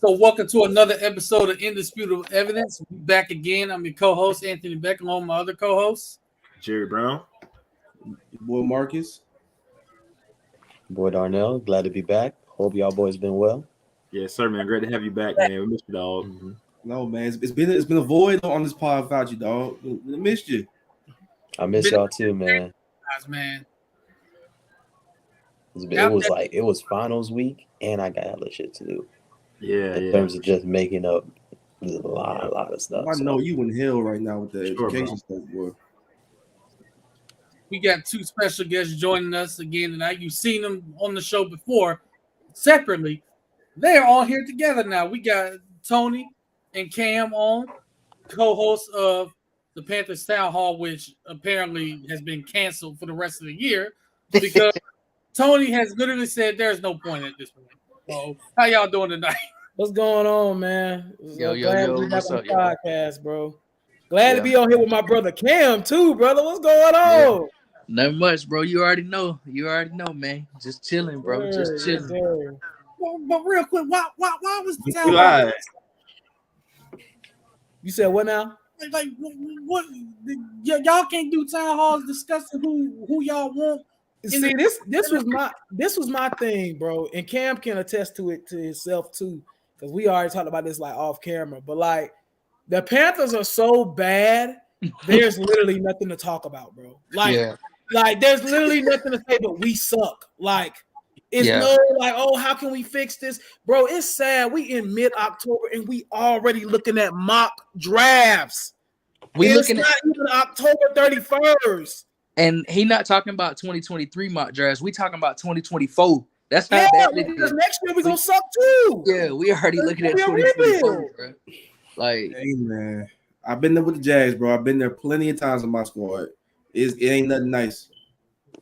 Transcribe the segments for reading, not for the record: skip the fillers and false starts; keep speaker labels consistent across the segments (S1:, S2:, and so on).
S1: So, welcome to another episode of Indisputable Evidence. We're back again. I'm your co-host Anthony Beck, along with my other co-hosts
S2: Jerry Brown,
S3: your boy Marcus,
S4: boy Darnell. Glad to be back. Hope y'all boys been well.
S2: Yes, sir, man. Great to have you back, man. We missed you, dog.
S4: Mm-hmm.
S3: No man, it's been a void on this pod without you, dog. We missed you.
S4: I miss y'all too, man.
S1: man.
S4: It was finals week, and I got hella shit to do.
S2: Yeah,
S4: in terms of just making up a lot of stuff.
S3: I know you in hell right now with the education
S2: bro.
S3: stuff, boy.
S1: We got two special guests joining us again tonight. You've seen them on the show before, separately. They're all here together now. We got Tony and Cam on, co-hosts of the Panthers Town Hall, which apparently has been canceled for the rest of the year because Tony has literally said there's no point at this point. So, how y'all doing tonight?
S5: What's going on, man?
S6: Yo,
S5: what's
S6: up,
S5: podcast, bro? Glad to be on here with my brother Cam too, brother. What's going on?
S6: Not much, bro. You already know, man. Just chilling, bro. Just chilling.
S1: But real quick, why was the town
S2: hall?
S5: You said what now?
S1: Like what? Y'all can't do town halls discussing who y'all want.
S5: See, this was my thing, bro, and Cam can attest to it to himself too, because we already talked about this like off camera. But like, the Panthers are so bad, there's literally nothing to talk about, bro. Like there's literally nothing to say, but we suck. Like, it's no like, oh, how can we fix this, bro? It's sad. We in mid-October and we already looking at mock drafts. It's not even October 31st.
S6: And he not talking about 2023 mock drafts. We talking about 2024. That's how bad it is.
S5: Because next year we gonna suck too.
S6: Yeah, we already looking at 2024, bro. Like,
S3: hey man, I've been there with the Jags, bro. I've been there plenty of times in my squad. It ain't nothing nice.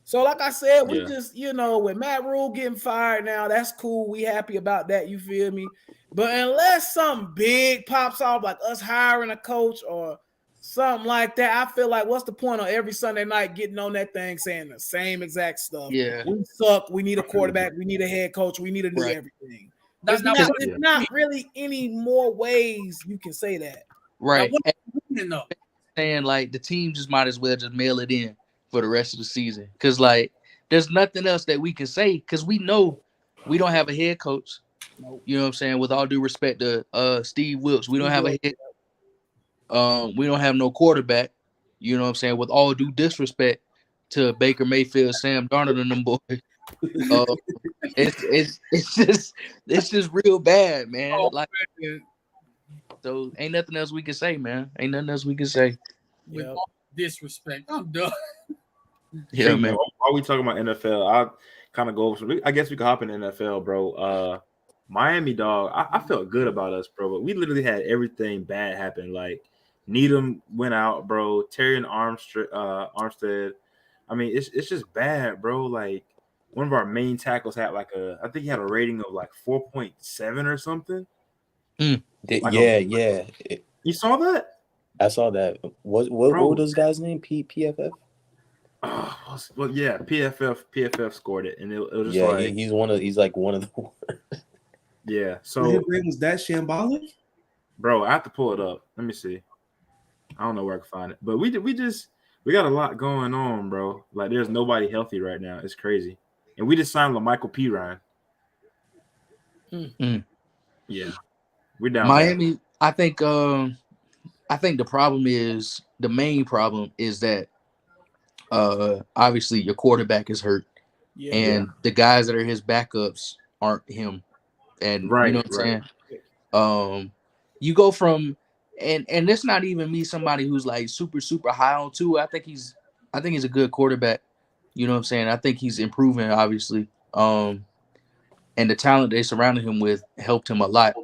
S5: So, like I said, we just, with Matt Rule getting fired now, that's cool. We happy about that. You feel me? But unless something big pops off, like us hiring a coach or something like that, I feel like what's the point of every Sunday night getting on that thing saying the same exact stuff?
S6: Yeah,
S5: we suck. We need a quarterback. We need a head coach. We need to do everything. There's not really any more ways you can say that.
S6: Right. Saying like the team just might as well just mail it in for the rest of the season, because like there's nothing else that we can say, because we know we don't have a head coach. You know what I'm saying? With all due respect to Steve Wilkes, we don't have a head. We don't have no quarterback. You know what I'm saying? With all due disrespect to Baker Mayfield, Sam Darnold, and them boys, it's just real bad, man. So ain't nothing else we can say, man. Ain't nothing else we can say.
S1: With all disrespect, I'm done.
S6: Yeah, man.
S2: While we talking about NFL, I kind of go over. I guess we can hop in the NFL, bro. Miami, dog. I felt good about us, bro. But we literally had everything bad happen. Like Needham went out, bro. Terry and Armstead. I mean, it's just bad, bro. Like one of our main tackles had I think he had a rating of like 4.7 or something.
S4: Yeah.
S2: You saw that?
S4: I saw that. What was this guy's name? PFF?
S2: Well, yeah, PFF scored it, and it was just like
S4: he's like one of the worst.
S2: Yeah, so
S3: his name was that shambolic,
S2: bro. I have to pull it up. Let me see. I don't know where I can find it, but we got a lot going on, bro. Like there's nobody healthy right now. It's crazy, and we just signed LaMichael Pirine. Yeah, we're down.
S6: Miami. There. I think the main problem is that obviously your quarterback is hurt, and the guys that are his backups aren't him. And you know what I'm saying? You go from and it's not even me, somebody who's like super high on Tua. I think he's a good quarterback. You know what I'm saying? I think he's improving, obviously. And the talent they surrounded him with helped him a lot.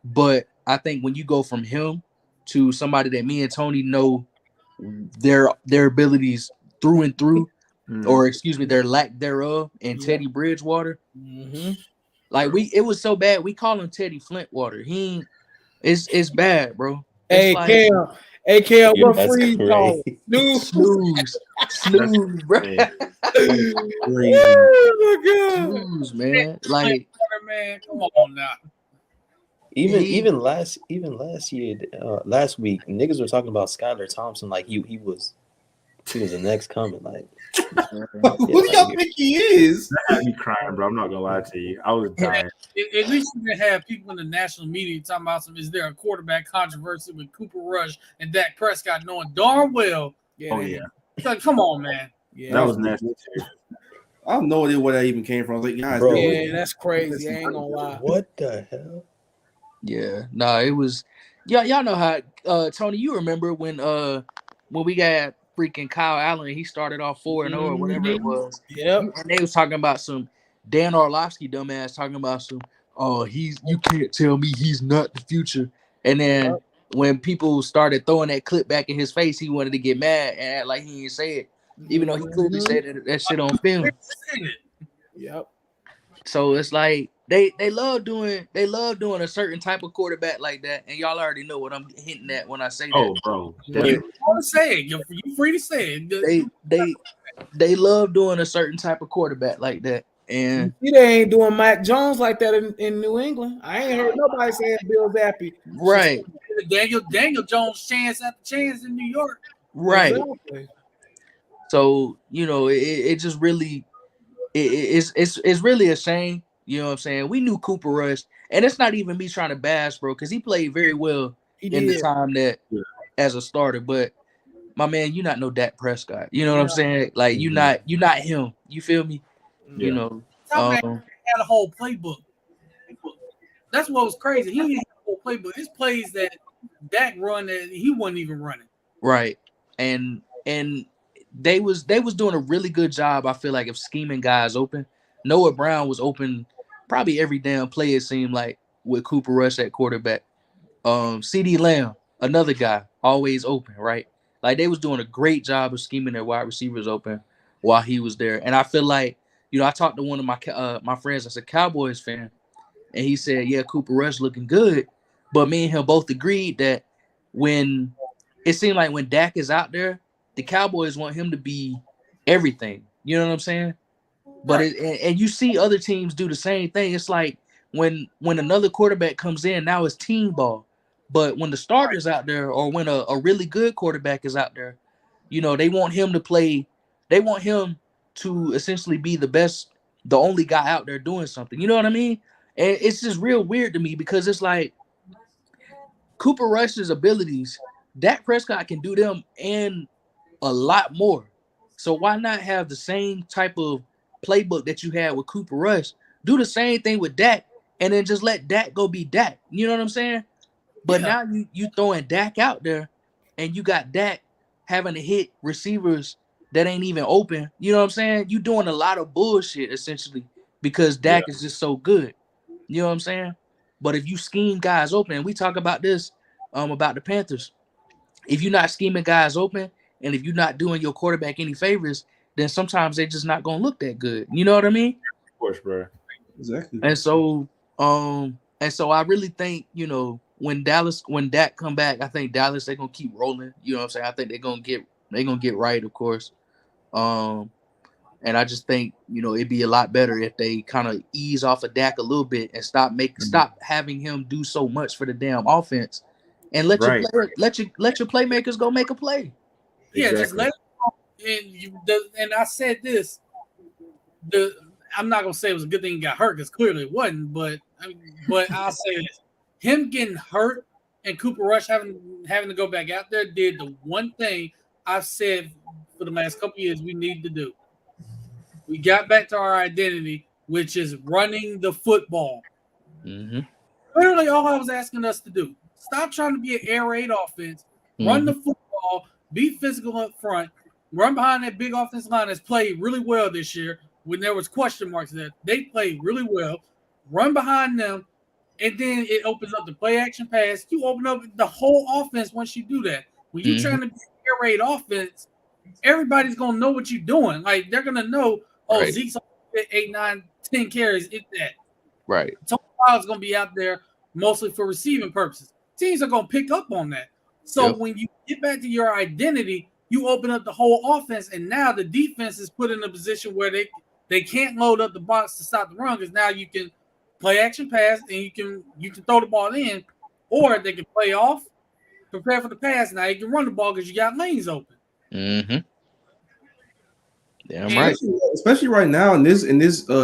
S6: But I think when you go from him to somebody that me and Tony know their abilities through and through, or excuse me, their lack thereof, and Teddy Bridgewater. Like it was so bad. We call him Teddy Flintwater. It's bad, bro.
S5: Hey, Cam, what free call?
S6: Snooze, bro.
S5: Oh my God,
S6: snooze, man. Like,
S1: man, come on now.
S4: Even last year, last week, niggas were talking about Skylar Thompson like he was the next coming. Like,
S3: Who do y'all think he is?
S2: That had me crying, bro. I'm not gonna lie to you. I was dying.
S1: At least you can have people in the national media talking about is there a quarterback controversy with Cooper Rush and Dak Prescott, knowing darn well.
S2: Oh yeah.
S1: It's like, come on, man.
S5: Yeah,
S2: That was nasty too.
S3: I have no idea where that even came from. I was like, guys,
S4: Bro.
S5: yeah, that's crazy. I ain't gonna lie.
S4: what the hell?
S6: Yeah, no, it was. Y'all know how Tony. You remember when we got freaking Kyle Allen? He started off 4-0 or whatever it was.
S5: Yep.
S6: And they was talking about some Dan Orlovsky dumbass talking about some. Oh, you can't tell me he's not the future. And then when people started throwing that clip back in his face, he wanted to get mad and act like he didn't say it, even though he clearly said that shit on film.
S5: Yep.
S6: So it's like they love doing a certain type of quarterback like that, and y'all already know what I'm hinting at when I say that.
S2: Oh, bro.
S1: You want to say it? You're free to say it.
S6: They love doing a certain type of quarterback like that, and
S5: They ain't doing Mac Jones like that in New England. I ain't heard nobody saying Bill Zappy.
S6: right,
S1: Daniel Jones chance after chance in New York.
S6: right.
S5: Exactly.
S6: So it just really it's really a shame. You know what I'm saying? We knew Cooper Rush, and it's not even me trying to bash, bro, because he played very well in the time that as a starter. But my man, you're not no Dak Prescott. You know what I'm saying? Like you're not him. You feel me?
S2: Yeah.
S6: You know.
S1: Top man had a whole playbook. That's what was crazy. He didn't have a whole playbook. His plays that Dak run that he wasn't even running.
S6: Right. And they was doing a really good job, I feel like, of scheming guys open. Noah Brown was open probably every damn play, it seemed like, with Cooper Rush at quarterback. CeeDee Lamb, another guy, always open, right? Like they was doing a great job of scheming their wide receivers open while he was there. And I feel like, I talked to one of my friends that's a Cowboys fan, and he said, yeah, Cooper Rush looking good. But me and him both agreed that when it seemed like when Dak is out there, the Cowboys want him to be everything. You know what I'm saying? But and you see other teams do the same thing. It's like when another quarterback comes in, now it's team ball. But when the starter's out there, or when a really good quarterback is out there, they want him to play. They want him to essentially be the only guy out there doing something. You know what I mean? And it's just real weird to me because it's like Cooper Rush's abilities, Dak Prescott can do them and a lot more. So why not have the same type of playbook that you had with Cooper Rush? Do the same thing with Dak, and then just let Dak go be Dak. You know what I'm saying? But now you throwing Dak out there, and you got Dak having to hit receivers that ain't even open. You know what I'm saying? You doing a lot of bullshit essentially because Dak is just so good. You know what I'm saying? But if you scheme guys open, and we talk about this about the Panthers, if you're not scheming guys open, and if you're not doing your quarterback any favors, then sometimes they're just not gonna look that good. You know what I mean?
S2: Of course, bro.
S3: Exactly.
S6: And so I really think, when Dak come back, I think Dallas, they're gonna keep rolling. You know what I'm saying? I think they're gonna get right, of course. And I just think, it'd be a lot better if they kind of ease off of Dak a little bit and stop having him do so much for the damn offense, and let your playmakers go make a play.
S1: Yeah, just let it. And I said this. I'm not gonna say it was a good thing he got hurt because clearly it wasn't. But I'll say this: him getting hurt and Cooper Rush having to go back out there did the one thing I've said for the last couple of years we need to do. We got back to our identity, which is running the football.
S6: Mm-hmm.
S1: Literally, all I was asking us to do: stop trying to be an air raid offense, run the football. Be physical up front, run behind that big offensive line that's played really well this year when there was question marks there. They played really well. Run behind them, and then it opens up the play action pass. You open up the whole offense once you do that. When you're trying to be an air raid offense, everybody's going to know what you're doing. Like, they're going to know, Zeke's 8, 9, 10 carries. It's that.
S6: Right.
S1: Tony Powell's going to be out there mostly for receiving purposes. Teams are going to pick up on that. So when you get back to your identity, you open up the whole offense, and now the defense is put in a position where they can't load up the box to stop the run because now you can play action pass, and you can throw the ball in, or they can play off, prepare for the pass. Now you can run the ball because you got lanes open.
S6: Mm-hmm. Damn
S1: And-
S6: right.
S3: Especially right now in this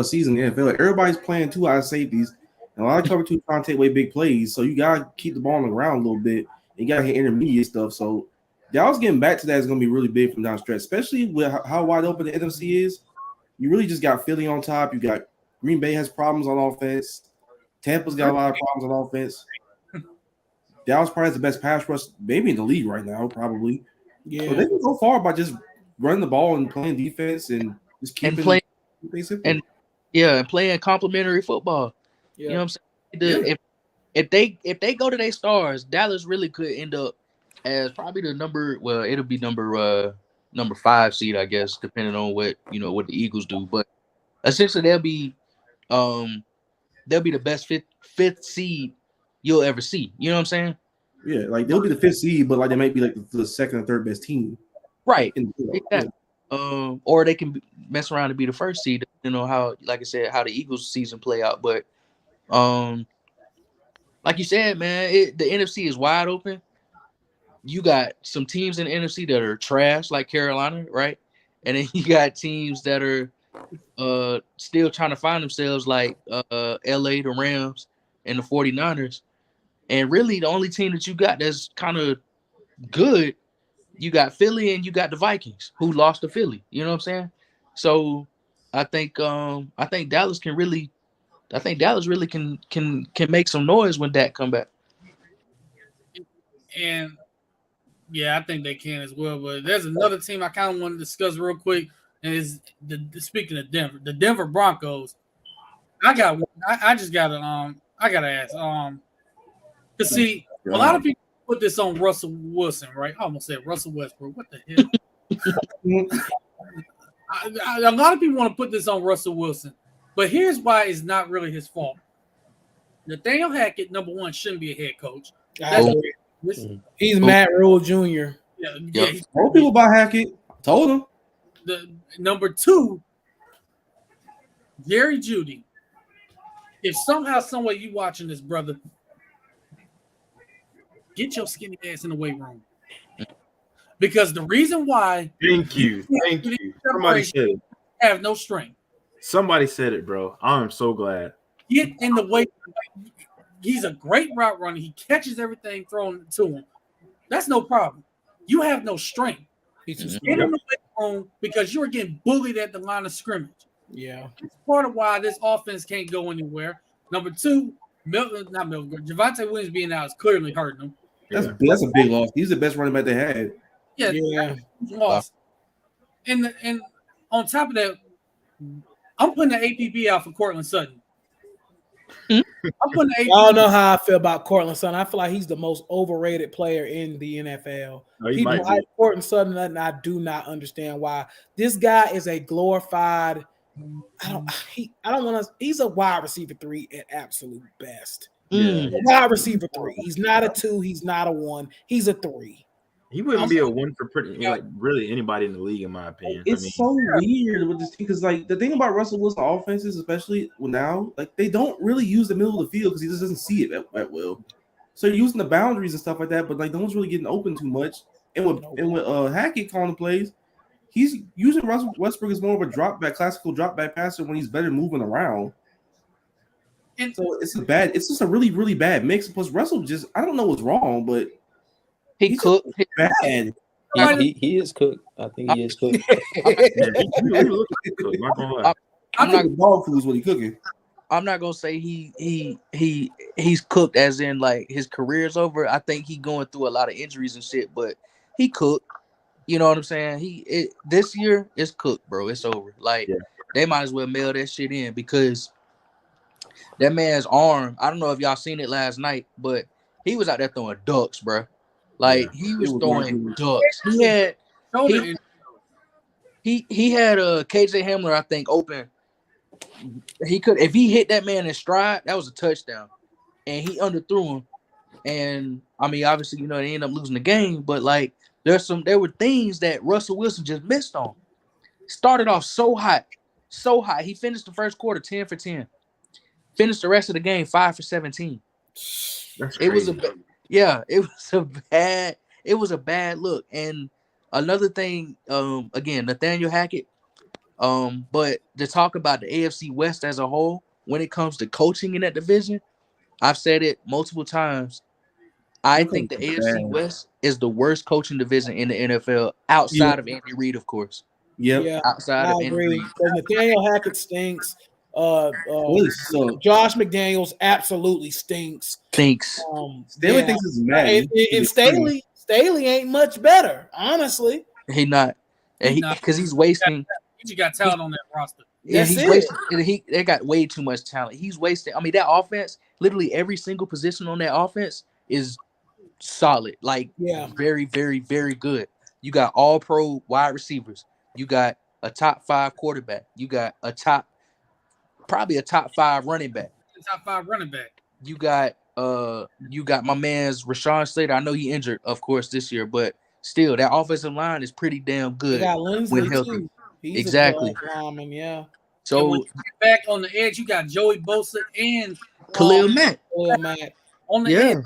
S3: season in the NFL, like everybody's playing 2 high safeties, and a lot of cover 2 trying to take away big plays. So you gotta keep the ball on the ground a little bit. You gotta hit intermediate stuff. So Dallas getting back to that is gonna be really big from down stretch, especially with how wide open the NFC is. You really just got Philly on top. You got Green Bay has problems on offense. Tampa's got a lot of problems on offense. Dallas probably has the best pass rush, maybe in the league right now, probably.
S5: Yeah.
S3: So they can go far by just running the ball and playing defense and just keeping
S6: playing
S3: basically.
S6: and playing complimentary football.
S5: Yeah.
S6: You know what I'm saying? If they go to their stars, Dallas really could end up as probably it'll be number 5 seed, I guess, depending on what the Eagles do. But essentially they'll be the best fifth seed you'll ever see. You know what I'm saying?
S3: Yeah, like they'll be the 5th seed, but like they might be like the 2nd or 3rd best team.
S6: Right.
S3: Exactly.
S6: Yeah. Or they can mess around and be the 1st seed, how, like I said, how the Eagles season play out. But like you said, man, the NFC is wide open. You got some teams in the NFC that are trash, like Carolina, right? And then you got teams that are still trying to find themselves, like LA, the Rams, and the 49ers. And really, the only team that you got that's kind of good, you got Philly and you got the Vikings, who lost to Philly. You know what I'm saying? So I think Dallas really can make some noise when Dak come back.
S1: And yeah, I think they can as well. But there's another team I kind of want to discuss real quick, and is speaking of Denver, the Denver Broncos. I just gotta ask. To see a lot of people put this on Russell Wilson, right? I almost said Russell Westbrook. What the hell? A lot of people want to put this on Russell Wilson, but here's why it's not really his fault. Nathaniel Hackett, number one, shouldn't be a head coach.
S5: He's Matt Rule Jr.
S1: Yeah,
S3: Told people about Hackett. Told him.
S1: The number two, Jerry Jeudy. If somehow, some way you watching this, brother, get your skinny ass in the weight room. Because the reason why
S2: Thank you. Somebody said it.
S1: Have no strength.
S2: Somebody said it, bro. I'm so glad.
S1: Get in the weight room. He's a great route runner. He catches everything thrown to him. That's no problem. You have no strength. Get in the weight room because you're getting bullied at the line of scrimmage.
S5: Yeah.
S1: It's part of why this offense can't go anywhere. Number two, Javonte Williams being out is clearly hurting him.
S3: That's a big loss. He's the best running back they had.
S1: Yeah. Lost. And on top of that, I'm putting the APB out for Cortland Sutton.
S5: I don't know how I feel about Cortland Sutton. I feel like he's the most overrated player in the NFL. People like Cortland Sutton, and I do not understand why. This guy is a glorified. He's a wide receiver 3 at absolute best. Wide receiver 3. He's not a 2. He's not a 1. He's a 3.
S2: He wouldn't be a 1 for really anybody in the league, in my opinion.
S3: It's so weird with this team because, like, the thing about Russell Wilson offenses, especially now, like they don't really use the middle of the field because he just doesn't see it that well. So you're using the boundaries and stuff like that, but like no one's really getting open too much. And with Hackett calling the plays, he's using Russell Westbrook as more of a classical drop back passer when he's better moving around. And so it's just a really, really bad mix. Plus Russell I don't know what's wrong, but
S6: he's cooked.
S3: Bad.
S4: He is cooked. I think he is cooked.
S3: I'm not dog food is what he's cooking.
S6: I'm not gonna say he's cooked as in like his career's over. I think he's going through a lot of injuries and shit, but he cooked. You know what I'm saying? This year is cooked, bro. It's over. Like they might as well mail that shit in because that man's arm. I don't know if y'all seen it last night, but he was out there throwing ducks, bro. Like he was throwing ducks. He had KJ Hamler, I think, open. He could, if he hit that man in stride, that was a touchdown, and he underthrew him. And I mean, obviously, they ended up losing the game, but like there were things that Russell Wilson just missed on. Started off so hot. He finished the first quarter 10 for 10. Finished the rest of the game 5 for 17.
S2: That's
S6: It was
S2: crazy.
S6: it was a bad look. And another thing, again, Nathaniel Hackett. But to talk about the AFC West as a whole, when it comes to coaching in that division, I've said it multiple times. I think the AFC West is the worst coaching division in the NFL outside of Andy Reid, of course.
S3: Yep.
S5: Yeah,
S6: Outside
S5: I
S6: of Andy
S5: agree.
S6: Reid.
S5: Because Nathaniel Hackett stinks.
S3: So
S5: Josh McDaniels absolutely stinks.
S6: Thinks.
S3: Staley thinks it's mad.
S5: And Staley ain't much better, honestly.
S6: He not. Because he's wasting.
S1: He just got talent on that roster.
S6: Yeah,
S5: That's
S6: he's
S5: it.
S6: wasting. They got way too much talent. He's wasting. I mean, that offense, literally every single position on that offense is solid. Like, very, very, very good. You got all pro wide receivers. You got a top 5 quarterback. You got probably a top 5 running back.
S1: Top 5 running back.
S6: You got my man's Rashawn Slater. I know he injured, of course, this year, but still, that offensive line is pretty damn good.
S5: They got Lindsley
S6: when healthy.
S5: too. He's
S6: Exactly.
S5: a lineman, yeah.
S1: So
S6: So
S1: when you get back on the edge, you got Joey Bosa and
S6: Khalil Mack.
S1: on the
S6: Yeah.
S1: edge.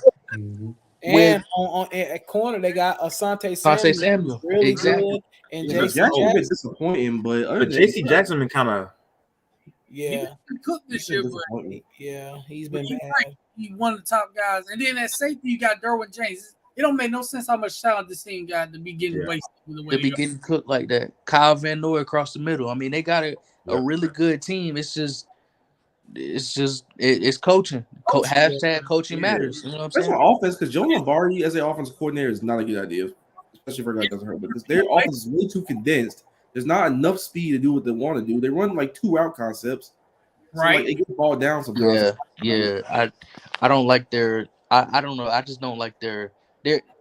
S5: And on at corner, they got Asante
S6: Samuel.
S5: really
S6: Exactly.
S5: good. And
S3: Yeah,
S5: J.C.
S3: Jackson a bit
S5: Jackson.
S3: disappointing, but
S2: J.C. Jackson been kind of
S5: Yeah,
S1: He cooked this year, but
S5: yeah, he's been
S1: he's
S5: bad.
S1: great. He's one of the top guys. And then at safety, you got Derwin James. It don't make no sense how much talent this team got to be getting wasted with the way
S6: To be getting cooked like that. Kyle Van Noy across the middle. I mean, they got a really good team. It's coaching. Hashtag coaching matters. You know what I'm
S3: That's
S6: saying?
S3: on offense because Joe Lombardi as an offensive coordinator is not a good idea, especially for a guy that doesn't hurt. Because their offense is way too condensed. There's not enough speed to do what they want to do. They run like 2 route concepts, so
S1: Right.
S3: Like, it gets balled down sometimes.
S6: Yeah. I don't like their. I don't know. I just don't like their.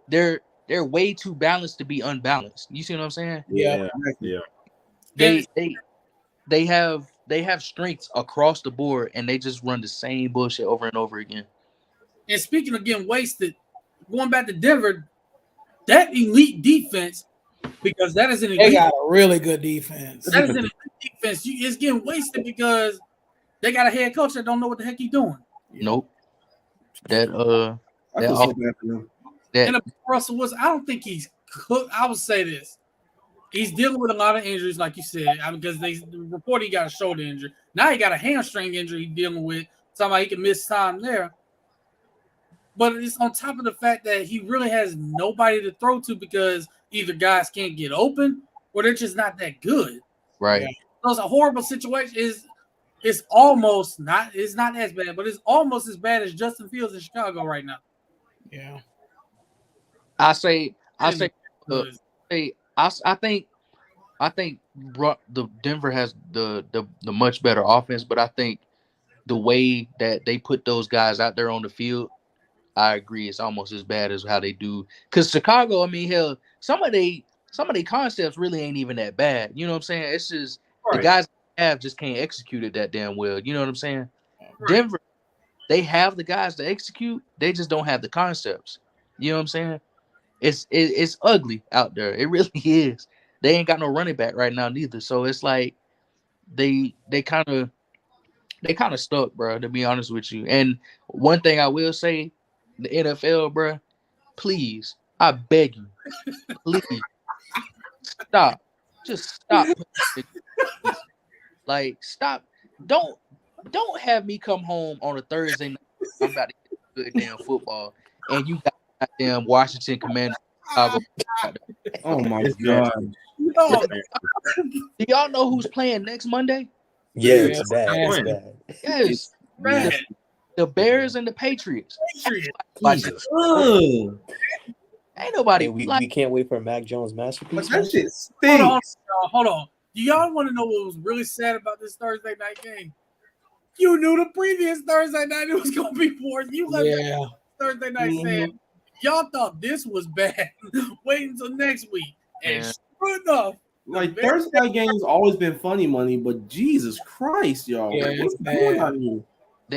S6: They're way too balanced to be unbalanced. You see what I'm saying?
S5: Yeah.
S6: They have strengths across the board, and they just run the same bullshit over and over again.
S1: And speaking of getting wasted, going back to Denver, that elite defense, because that is an elite.
S5: They got a really good defense.
S1: That is an elite defense. It's getting wasted because they got a head coach that don't know what the heck he's doing.
S6: Nope.
S3: I feel so bad for them.
S1: And Russell Wilson, I don't think he's cooked. I would say this. He's dealing with a lot of injuries, like you said, because they reported he got a shoulder injury. Now he got a hamstring injury he's dealing with. Somebody he can miss time there. But it's on top of the fact that he really has nobody to throw to because either guys can't get open or they're just not that good.
S6: Right.
S1: Yeah. So it's a horrible situation. It's almost not. It's not as bad, but it's almost as bad as Justin Fields in Chicago right now.
S5: Yeah.
S6: I think the Denver has the much better offense, but I think the way that they put those guys out there on the field, I agree, it's almost as bad as how they do. Because Chicago, I mean, hell, some of the concepts really ain't even that bad. You know what I'm saying? It's just the guys have just can't execute it that damn well. You know what I'm saying? Right. Denver, they have the guys to execute, they just don't have the concepts. You know what I'm saying? It's ugly out there. It really is. They ain't got no running back right now neither. So it's like they kind of stuck, bro, to be honest with you. And one thing I will say, the NFL, bro, please, I beg you, please stop. Just stop. Like, stop. Don't have me come home on a Thursday night. I'm about to get good damn football, and you got goddamn Washington Commanders.
S3: Oh my god!
S6: Do y'all know who's playing next Monday?
S4: Yeah, it's bad. It's bad.
S6: Yes,
S1: bad.
S6: The Bears and the Patriots.
S3: Jesus.
S6: Ain't nobody.
S4: We can't wait for Mac Jones' masterpiece.
S3: That shit stinks.
S1: Hold on. Do y'all want to know what was really sad about this Thursday night game? You knew the previous Thursday night it was going to be worse. You left Thursday night saying y'all thought this was bad. Wait until next week. And sure enough,
S3: like Thursday night games always been funny money, but Jesus Christ, y'all.
S5: Yeah,
S3: what's going on here?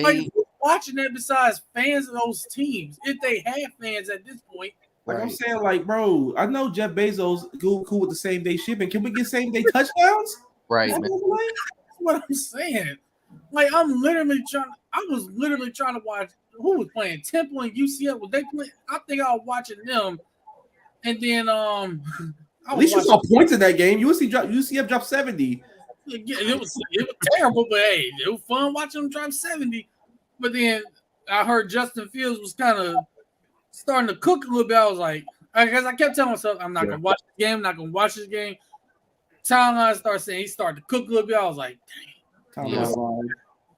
S1: Like, watching that besides fans of those teams, if they have fans at this point.
S3: Like I'm saying, like, bro, I know Jeff Bezos cool with the same day shipping. Can we get same day touchdowns?
S6: Right, man.
S1: That's what I'm saying. Like, I'm literally trying. I was literally trying to watch who was playing Temple and UCF. Was they playing? I think I was watching them, and then
S3: At least you saw points in that game. UCF dropped 70.
S1: It was terrible, but hey, it was fun watching them drop 70. But then I heard Justin Fields was kind of starting to cook a little bit. I was like, because I kept telling myself, I'm not gonna watch the game. I'm not gonna watch this game. Timeline started saying he started to cook a little bit. I was like, dang.
S3: Yeah.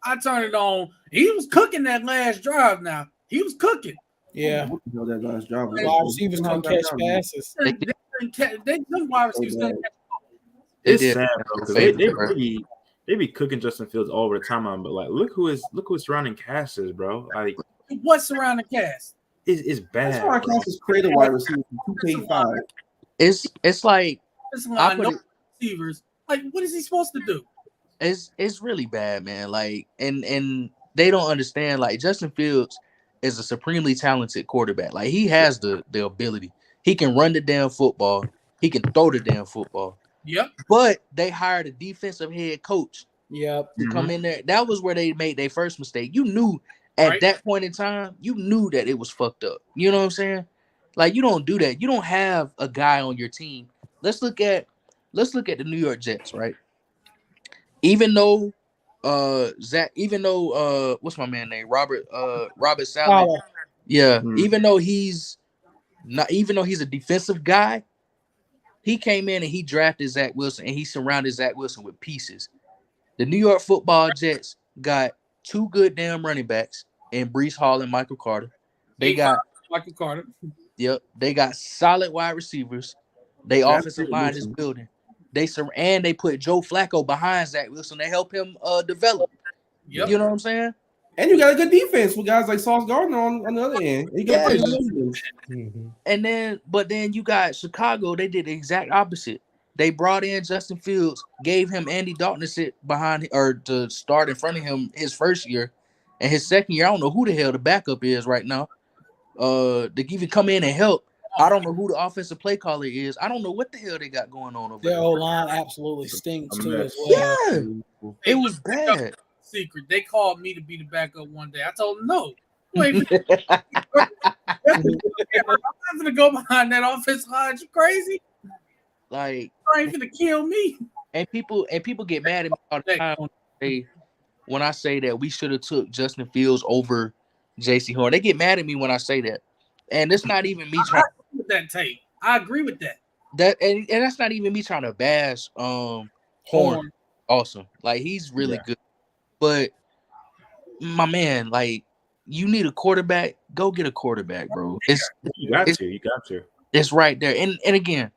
S1: I turned it on. He was cooking that last drive. Now he was cooking.
S5: Yeah.
S3: What the hell that last drive was?
S5: Wide receivers couldn't catch passes.
S1: Them wide receivers couldn't catch.
S2: It's sad, bro. They be cooking Justin Fields all over the timeline, but like, look who's surrounding cast is, bro. Like,
S1: What's surrounding cast?
S2: It's bad.
S3: That's why our cast is creative wide receiver from 2K5.
S6: It's like
S1: This line, no receivers. Like, what is he supposed to do?
S6: it's really bad, man. Like, and they don't understand. Like, Justin Fields is a supremely talented quarterback. Like, he has the ability. He can run the damn football. He can throw the damn football.
S1: Yep.
S6: But they hired a defensive head coach
S5: Yep.
S6: to come in there. That was where they made their first mistake. You knew at that point in time, you knew that it was fucked up. You know what I'm saying? Like, you don't do that. You don't have a guy on your team. Let's look at the New York Jets, right? Even though what's my man name? Robert Saleh. Yeah, even though he's a defensive guy, he came in and he drafted Zach Wilson and he surrounded Zach Wilson with pieces. The New York Football Jets got two good damn running backs in Breece Hall and Michael Carter. They got
S1: Michael Carter.
S6: Yep, they got solid wide receivers. They offensive line is building. They put Joe Flacco behind Zach Wilson to help him develop.
S1: Yep.
S6: You know what I'm saying?
S3: And you got a good defense with guys like Sauce Gardner on the other end. You got
S6: And then you got Chicago. They did the exact opposite. They brought in Justin Fields, gave him Andy Dalton to sit behind or to start in front of him his first year, and his second year, I don't know who the hell the backup is right now. To even come in and help. I don't know who the offensive play caller is. I don't know what the hell they got going on over there.
S5: Their O-line absolutely stinks too as well.
S6: Yeah, it was bad.
S1: Secret. They called me to be the backup one day. I told them no. I'm not gonna go behind that offensive line. You crazy?
S6: Like,
S1: you ain't gonna kill me.
S6: And people get mad at me all the time when I say that we should have took Justin Fields over J.C. Horn. They get mad at me when I say that, and it's not even me trying
S1: with that tape. I agree with that.
S6: And that's not even me trying to bash Horn. Awesome, like he's really good, but my man, like you need a quarterback. Go get a quarterback, bro.
S2: You got to.
S6: It's right there. And again,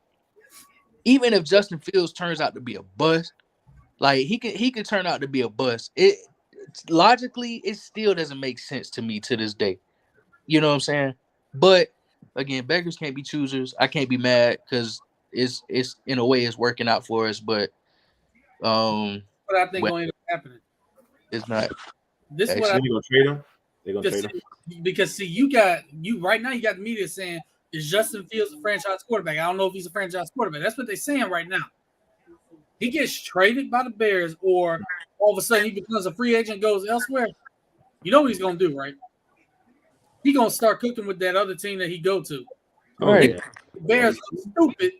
S6: even if Justin Fields turns out to be a bust, like he could turn out to be a bust. Logically, it still doesn't make sense to me to this day. You know what I'm saying? But again, beggars can't be choosers. I can't be mad because it's in a way it's working out for us. But
S1: I think going to end up happening.
S6: It's not.
S1: This is what
S2: they're gonna trade him. They're gonna trade him
S1: because you right now. You got the media saying, "Is Justin Fields a franchise quarterback?" I don't know if he's a franchise quarterback. That's what they're saying right now. He gets traded by the Bears, or all of a sudden he becomes a free agent, goes elsewhere. You know what he's gonna do, right? He's gonna start cooking with that other team that he go to.
S6: Right.
S1: The Bears look stupid,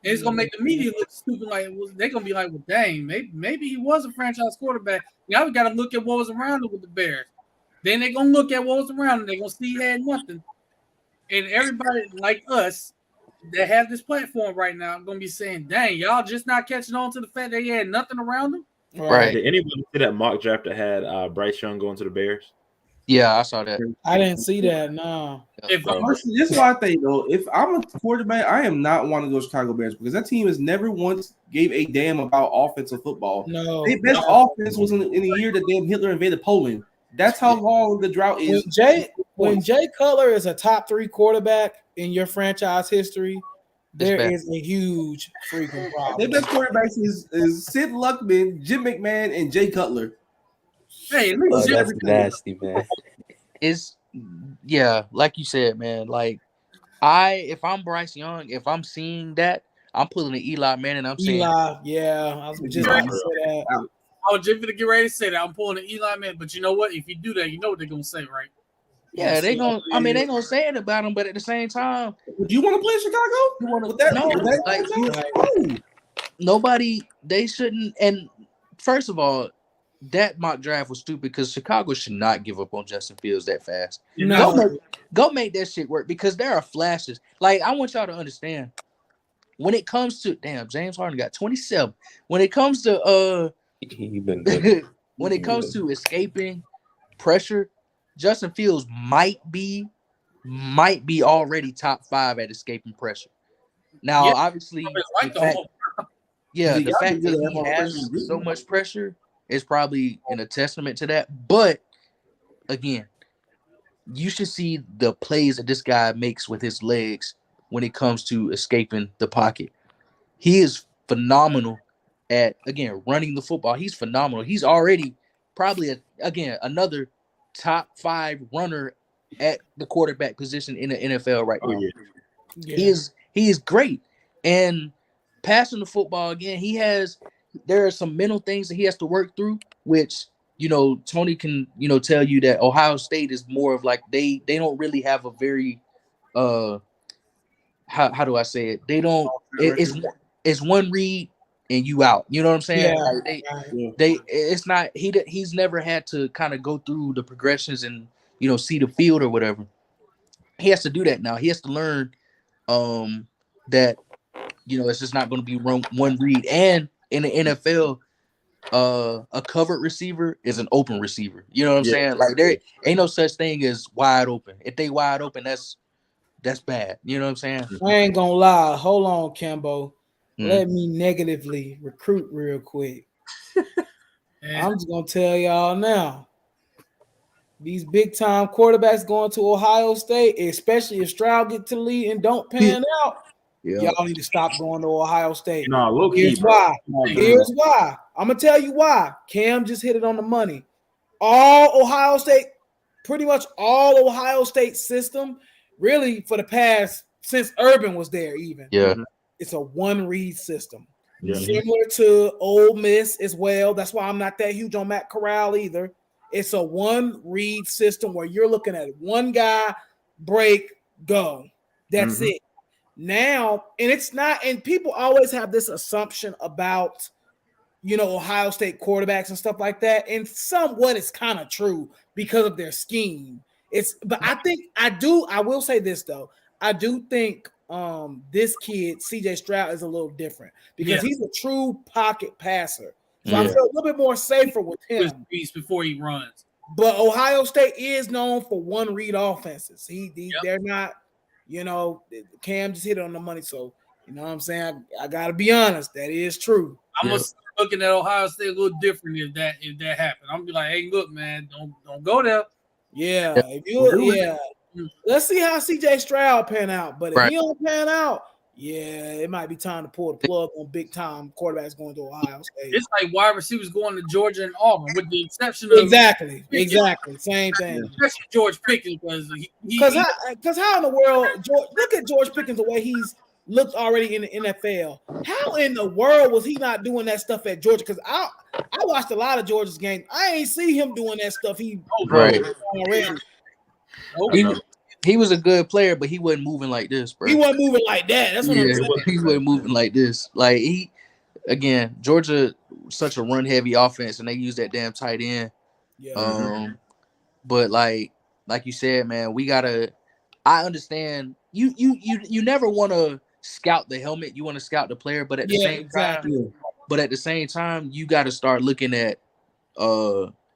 S1: and it's gonna make the media look stupid. Like they're gonna be like, "Well, dang, maybe he was a franchise quarterback." Now we got to look at what was around him with the Bears. Then they're gonna look at what was around him. They're gonna see he had nothing, and everybody like us that have this platform right now gonna be saying, "Dang, y'all just not catching on to the fact that he had nothing around him."
S6: Right.
S2: Did anyone see that mock draft that had Bryce Young going to the Bears?
S6: Yeah, I saw that.
S5: I didn't see that. No.
S1: If
S3: this is what I think though. If I'm a quarterback, I am not one of those Chicago Bears because that team has never once gave a damn about offensive football.
S5: No.
S3: Their best offense was in the year that damn Hitler invaded Poland. That's how long the drought is.
S5: When Jay Cutler is a top 3 quarterback in your franchise history, there is a huge freaking problem.
S3: Their best quarterbacks is Sid Luckman, Jim McMahon, and Jay Cutler.
S1: Hey,
S4: that's nasty, man.
S6: It's like you said, man. Like if I'm Bryce Young, if I'm seeing that, I'm pulling an Eli Manning. I'm saying,
S5: I was just about to say that.
S1: I was just gonna get ready to say that. I'm pulling an Eli man, but you know what? If you do that, you know what they're gonna say, right?
S6: Yeah, they gonna. I mean, they gonna say it about him, but at the same time,
S3: Would you want to play in Chicago?
S6: you want
S3: With
S6: to
S3: that,
S6: no,
S3: with that
S6: like
S3: franchise? No.
S6: nobody. They shouldn't. And first of all, that mock draft was stupid because Chicago should not give up on Justin Fields that fast.
S5: No.
S6: Go make that shit work because there are flashes. Like I want y'all to understand when it comes to James Harden got 27. When it comes to
S4: He been good.
S6: when it comes to escaping pressure, Justin Fields might be already top 5 at escaping pressure. Now,
S1: Yeah,
S6: obviously,
S1: like
S6: the fact that he
S3: whole
S6: has
S3: pressure.
S6: so much pressure is probably a testament to that. But again, you should see the plays that this guy makes with his legs when it comes to escaping the pocket. He is phenomenal at, again, running the football. He's phenomenal. He's already probably, another top 5 runner at the quarterback position in the NFL right now.
S5: Yeah.
S6: He is great. And passing the football, again, there are some mental things that he has to work through, which, Tony can, tell you that Ohio State is more of like, they don't really have a very, how do I say it? They don't, it's one read and you out. You know what I'm saying?
S5: Yeah.
S6: Like it's not, he's never had to kind of go through the progressions and, see the field or whatever. He has to do that now. He has to learn that, it's just not going to be one read. And in the NFL, a covered receiver is an open receiver. You know what I'm saying? Like there ain't no such thing as wide open. If they wide open, that's bad. You know what I'm saying?
S5: I ain't gonna lie. Hold on, Kimbo. Let me negatively recruit real quick. I'm just gonna tell y'all now. These big time quarterbacks going to Ohio State, especially if Stroud get to the lead and don't pan out, y'all need to stop going to Ohio State.
S2: No, low key,
S5: Here's why. Here's why. I'm gonna tell you why. Cam just hit it on the money. Pretty much all Ohio State system, really for the past since Urban was there, even.
S6: Yeah.
S5: It's a one read system.
S2: Yeah.
S5: Similar to Ole Miss as well. That's why I'm not that huge on Matt Corral either. It's a one read system where you're looking at one guy, break, go. That's it. Now, and it's not, and people always have this assumption about, Ohio State quarterbacks and stuff like that. And somewhat it's kind of true because of their scheme. But I will say this though. I do think this kid, CJ Stroud, is a little different because he's a true pocket passer. So I feel a little bit more safer with him
S1: before he runs.
S5: But Ohio State is known for one read offenses. They're not, Cam just hit it on the money. So, you know what I'm saying? I gotta be honest, that is true.
S1: I'm gonna start looking at Ohio State a little different if that happened. I'm gonna be like, hey, look, man, don't go there.
S5: Yeah, let's see how CJ Stroud pan out. But if he don't pan out, it might be time to pull the plug on big time quarterbacks going to Ohio State.
S1: It's like wide receivers going to Georgia and Auburn, with the exception of
S5: exactly, same thing.
S1: Especially George Pickens,
S5: because how in the world? Look at George Pickens the way he's looked already in the NFL. How in the world was he not doing that stuff at Georgia? Because I watched a lot of Georgia's games. I ain't see him doing that stuff.
S6: He was a good player, but he wasn't moving like this, bro.
S5: He wasn't moving like that. That's what I'm saying.
S6: He wasn't moving like this. Like Georgia, such a run heavy offense, and they use that damn tight end. Yeah. But like you said, man, we gotta. I understand. You never want to scout the helmet. You want to scout the player, but at the same time, you got to start looking at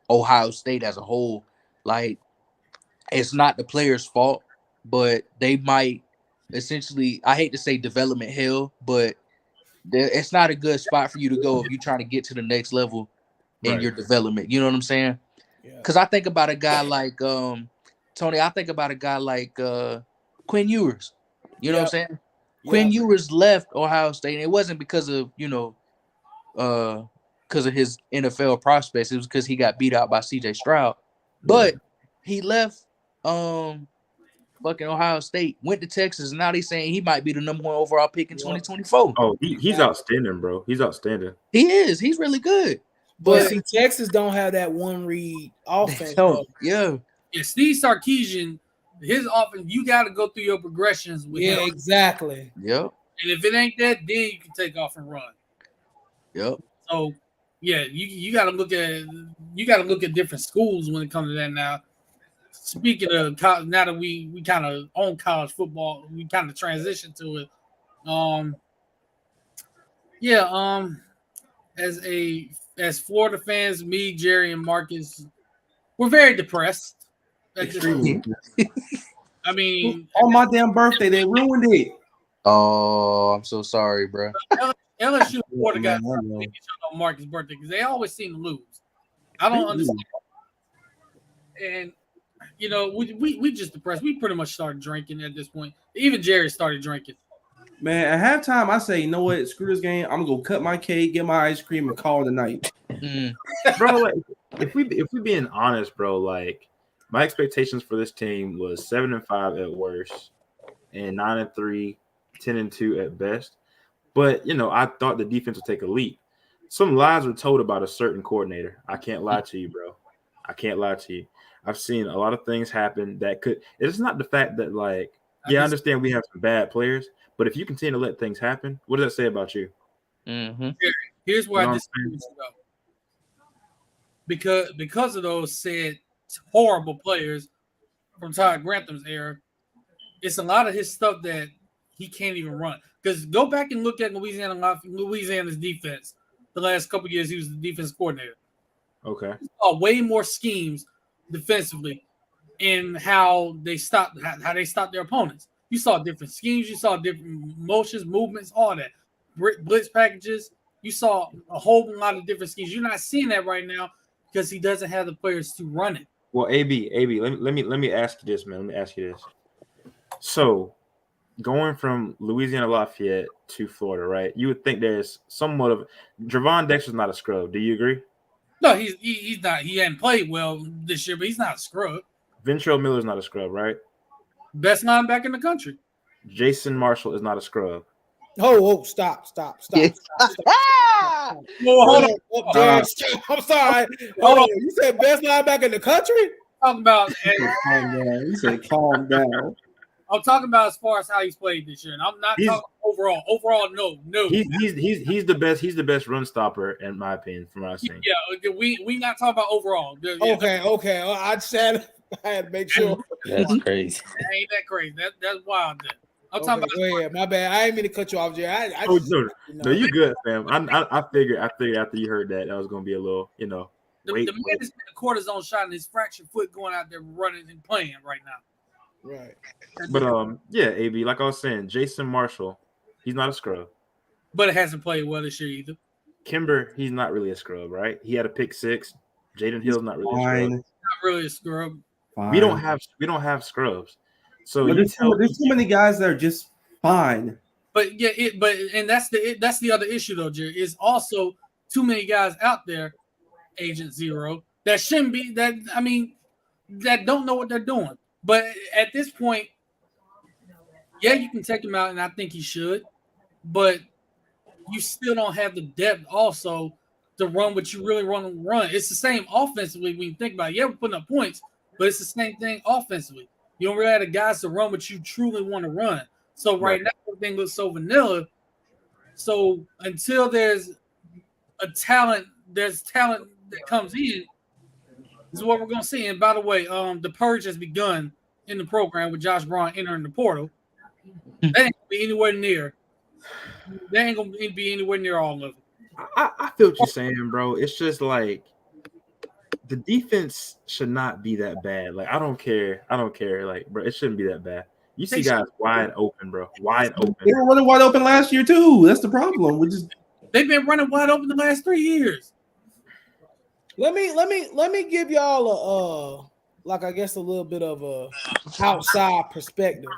S6: Ohio State as a whole. Like, it's not the player's fault, but they might essentially, I hate to say development hell, but it's not a good spot for you to go if you're trying to get to the next level in your development. You know what I'm saying? Because I think about a guy like Tony. I think about a guy like Quinn Ewers. You know what I'm saying? Quinn Ewers left Ohio State, and it wasn't because of his NFL prospects. It was because he got beat out by CJ Stroud. But he left fucking Ohio State, went to Texas, and now they saying he might be the number 1 overall pick in 2024.
S2: Oh, he's outstanding, bro. He's outstanding.
S6: He is. He's really good.
S5: But see, Texas don't have that one read offense.
S6: Yeah.
S1: Yeah, Steve Sarkisian, his offense, you got to go through your progressions with him.
S5: Exactly.
S6: Yep.
S1: And if it ain't that, then you can take off and run.
S6: Yep.
S1: So, yeah, you got to look at different schools when it comes to that now. Speaking of college, now that we kind of own college football, we kind of transition to it. As Florida fans, me, Jerry, and Marcus, we're very depressed.
S3: Extremely.
S1: I mean,
S3: on my damn birthday, they ruined it.
S6: Oh, I'm so sorry, bro.
S1: LSU and Florida got on Marcus' birthday because they always seem to lose. I don't understand. And we just depressed. We pretty much started drinking at this point. Even Jerry started drinking.
S3: Man, at halftime, I say, you know what? Screw this game. I'm gonna go cut my cake, get my ice cream, and call it a night.
S2: Bro, like, if we being honest, bro, like my expectations for this team was 7-5 at worst, and 9-3, 10-2 at best. But I thought the defense would take a leap. Some lies were told about a certain coordinator. I can't lie to you, bro. I can't lie to you. I've seen a lot of things happen that could. It's not the fact that, like, I understand we have some bad players, but if you continue to let things happen, what does that say about you?
S6: Mm-hmm.
S1: Here's where I disagree with you, though. Because of those said horrible players from Todd Grantham's era, it's a lot of his stuff that he can't even run. Because go back and look at Louisiana's defense the last couple of years. He was the defense coordinator.
S2: Okay.
S1: He saw way more schemes defensively in how they stopped their opponents. You saw different schemes. You saw different motions, movements, all that. Blitz packages. You saw a whole lot of different schemes. You're not seeing that right now because he doesn't have the players to run it.
S2: Well, AB, let me ask you this, man. Let me ask you this. So, going from Louisiana Lafayette to Florida, right? You would think there's somewhat of Javon Dexter's not a scrub. Do you agree?
S1: No, he's not. He hadn't played well this year, but he's not a scrub.
S2: Ventrell Miller's not a scrub, right?
S1: Best linebacker in the country.
S2: Jason Marshall is not a scrub.
S5: Oh, stop.
S1: Well, hold on.
S5: I'm sorry. Hold on. You said best linebacker in the country?
S1: Talking about
S3: Calm down. You said calm down.
S1: I'm talking about as far as how he's played this year, and I'm not talking overall. Overall, no.
S2: He's the best. He's the best run stopper in my opinion, from what I've seen.
S1: Yeah, we not talking about overall.
S5: Okay. I said I had to make sure.
S4: That's crazy.
S1: Ain't that crazy? That's wild. I'm
S5: Okay,
S1: talking about.
S5: go ahead. My bad. I didn't mean to cut you off, Jerry.
S2: No, you good, fam. I figured after you heard that was gonna be a little,
S1: The man is a cortisone shot in his fractured foot going out there running and playing right now.
S5: Right.
S2: But yeah, AB, like I was saying, Jason Marshall, he's not a scrub.
S1: But it hasn't played well this year either.
S2: Kimber, he's not really a scrub, right? He had a pick six. Jaden Hill's not really a scrub.
S1: Not really a scrub.
S3: Fine.
S2: We don't have scrubs. So
S3: there's too many guys that are just fine.
S1: But that's the other issue though, Jerry. Is also too many guys out there, Agent Zero, that shouldn't be that don't know what they're doing. But at this point, yeah, you can take him out, and I think he should, but you still don't have the depth also to run what you really want to run. It's the same offensively when you think about it. Yeah, we're putting up points, but it's the same thing offensively. You don't really have the guys to run what you truly want to run. So right now, everything looks so vanilla. So until there's talent that comes in, this is what we're going to see. And by the way, the purge has begun in the program with Josh Braun entering the portal. They ain't going to be anywhere near. They ain't going to be anywhere near all of it.
S2: I feel what you're saying, bro. It's just like the defense should not be that bad. Like, I don't care. Like, bro, it shouldn't be that bad. You see guys wide open, bro. Wide open.
S3: They were running wide open last year, too. That's the problem.
S1: They've been running wide open the last 3 years.
S5: Let me give y'all I guess a little bit of a outside perspective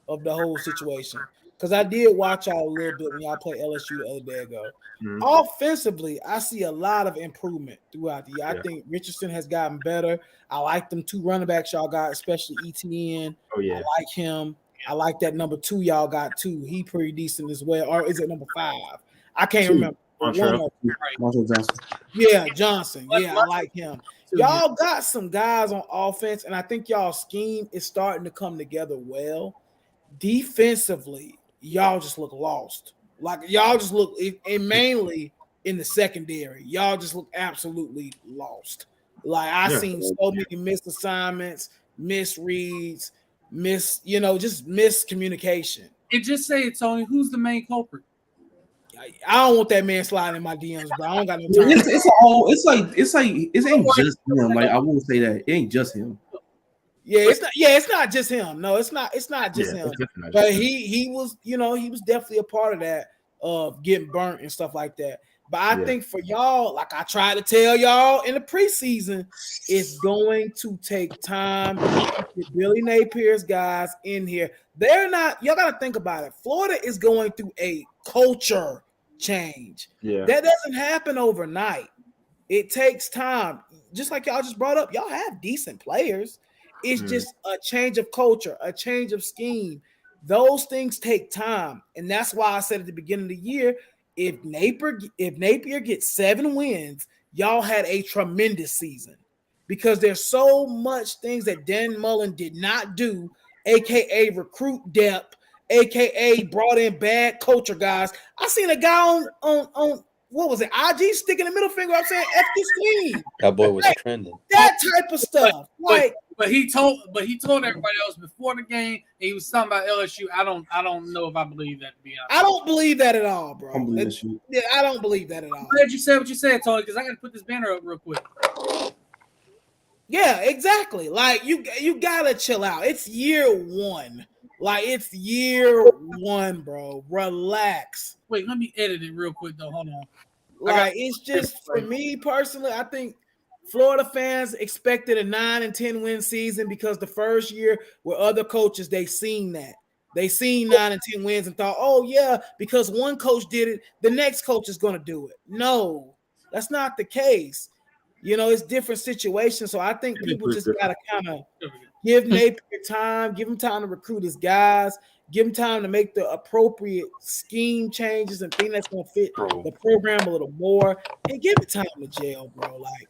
S5: of the whole situation. Because I did watch y'all a little bit when y'all played LSU the other day ago. Mm-hmm. Offensively, I see a lot of improvement throughout the year. I think Richardson has gotten better. I like them 2 running backs y'all got, especially ETN. Oh, yeah. I like him. I like that number 2 y'all got too. He pretty decent as well. Or is it number 5? I can't remember.
S3: Montrell Johnson.
S5: Yeah, Johnson. Yeah, I like him. Y'all got some guys on offense, and I think y'all scheme is starting to come together well. Defensively, y'all just look lost. Like y'all just look, and mainly in the secondary, y'all just look absolutely lost. Like I seen so many missed assignments, misreads, just miscommunication.
S1: And just say it, Tony. Who's the main culprit?
S5: I don't want that man sliding in my DMs, bro. I don't got no time.
S3: It ain't just him. Like I won't say that it ain't just him.
S5: Yeah, it's not just him. No, it's not just him. But he was, he was definitely a part of that of getting burnt and stuff like that. But I think for y'all, like I tried to tell y'all in the preseason, it's going to take time to get Billy Napier's guys in here. Y'all got to think about it. Florida is going through a culture change. Yeah. That doesn't happen overnight. It takes time. Just like y'all just brought up, y'all have decent players. It's just a change of culture, a change of scheme. Those things take time. And that's why I said at the beginning of the year, if Napier gets 7 wins, y'all had a tremendous season because there's so much things that Dan Mullen did not do, aka recruit depth, aka brought in bad culture guys. I seen a guy on what was it? IG sticking the middle finger up saying F this team.
S4: That boy was trending.
S5: That type of stuff.
S1: But he told everybody else before the game he was talking about LSU. I don't know if I believe that, to be honest.
S5: I don't believe that at all, bro.
S3: I don't believe that.
S5: Yeah, I don't believe that at all.
S1: I'm glad you said what you said, Tony, because I gotta put this banner up real quick.
S5: Yeah, exactly. Like you gotta chill out. It's year 1. Like it's year 1, bro. Relax.
S1: Wait, let me edit it real quick though. Hold on.
S5: Like it's just for me personally, I think Florida fans expected a 9 and 10 win season because the first year with other coaches, they seen that. They seen 9 and 10 wins and thought, oh yeah, because one coach did it, the next coach is gonna do it. No, that's not the case. It's different situations. So I think people just gotta kind of give Napier time, give him time to recruit his guys, give him time to make the appropriate scheme changes and things that's going to fit the program a little more, and give it time to gel, bro. Like,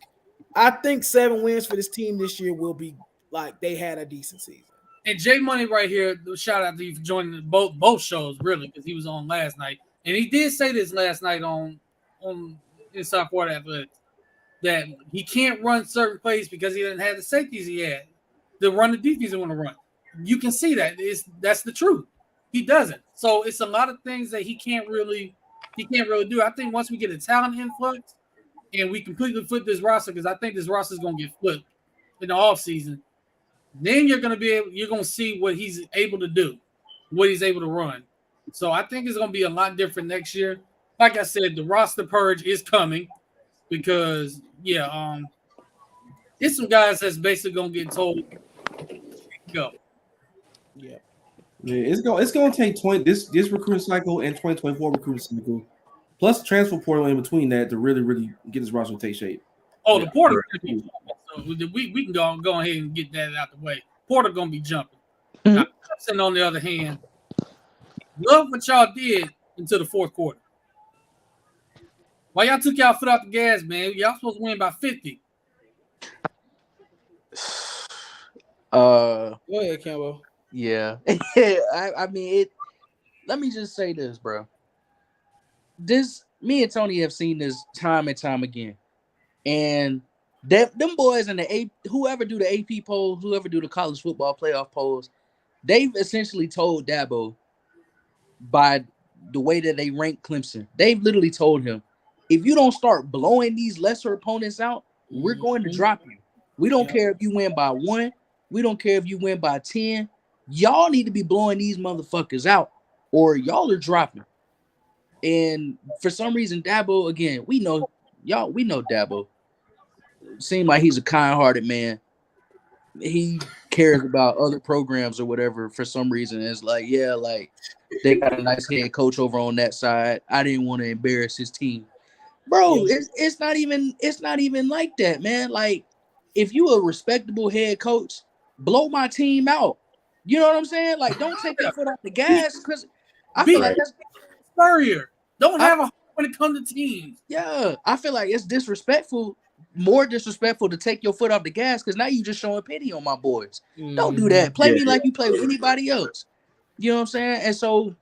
S5: I think 7 wins for this team this year will be like they had a decent season.
S1: And Jay Money right here, shout out to you for joining both shows, really, because he was on last night. And he did say this last night on Inside Florida Athletics, that he can't run certain plays because he didn't have the safeties he had to run the defense he want to run. You can see that. That's the truth. He doesn't. So it's a lot of things that he can't really do. I think once we get a talent influx and we completely flip this roster, because I think this roster is going to get flipped in the offseason, then you're going to see what he's able to do, what he's able to run. So I think it's going to be a lot different next year. Like I said, the roster purge is coming because, it's some guys that's basically going to get told, go.
S3: Yeah, it's going to take this recruiting cycle and 2024 recruiting cycle, plus transfer portal in between that to really get this roster to take shape.
S1: Oh, the portal. So we can go ahead and get that out the way. Porter going to be jumping. Now, Clemson, on the other hand, love what y'all did until the fourth quarter. Why y'all took y'all foot off the gas, man? Y'all supposed to win by 50.
S5: Go ahead, Campbell.
S6: Yeah. I mean, let me just say this, bro. Me and Tony have seen this time and time again. And them boys in the whoever do the AP polls, whoever do the college football playoff polls, they've essentially told Dabo by the way that they rank Clemson, they've literally told him, if you don't start blowing these lesser opponents out, we're going to drop you. We don't care if you win by 1. We don't care if you win by 10. Y'all need to be blowing these motherfuckers out or y'all are dropping. And for some reason, Dabo, again, we know Dabo. Seems like he's a kind-hearted man. He cares about other programs or whatever for some reason. It's like, they got a nice head coach over on that side. I didn't want to embarrass his team. Bro, it's not even like that, man. Like, if you a respectable head coach, blow my team out. You know what I'm saying? Like, don't take your foot off the gas because I feel like that's
S1: Spurrier. Don't have a when it comes to teams.
S6: Yeah, I feel like it's disrespectful, more disrespectful to take your foot off the gas because now you just showing pity on my boys. Don't do that. Play me like you play with anybody else. You know what I'm saying? And so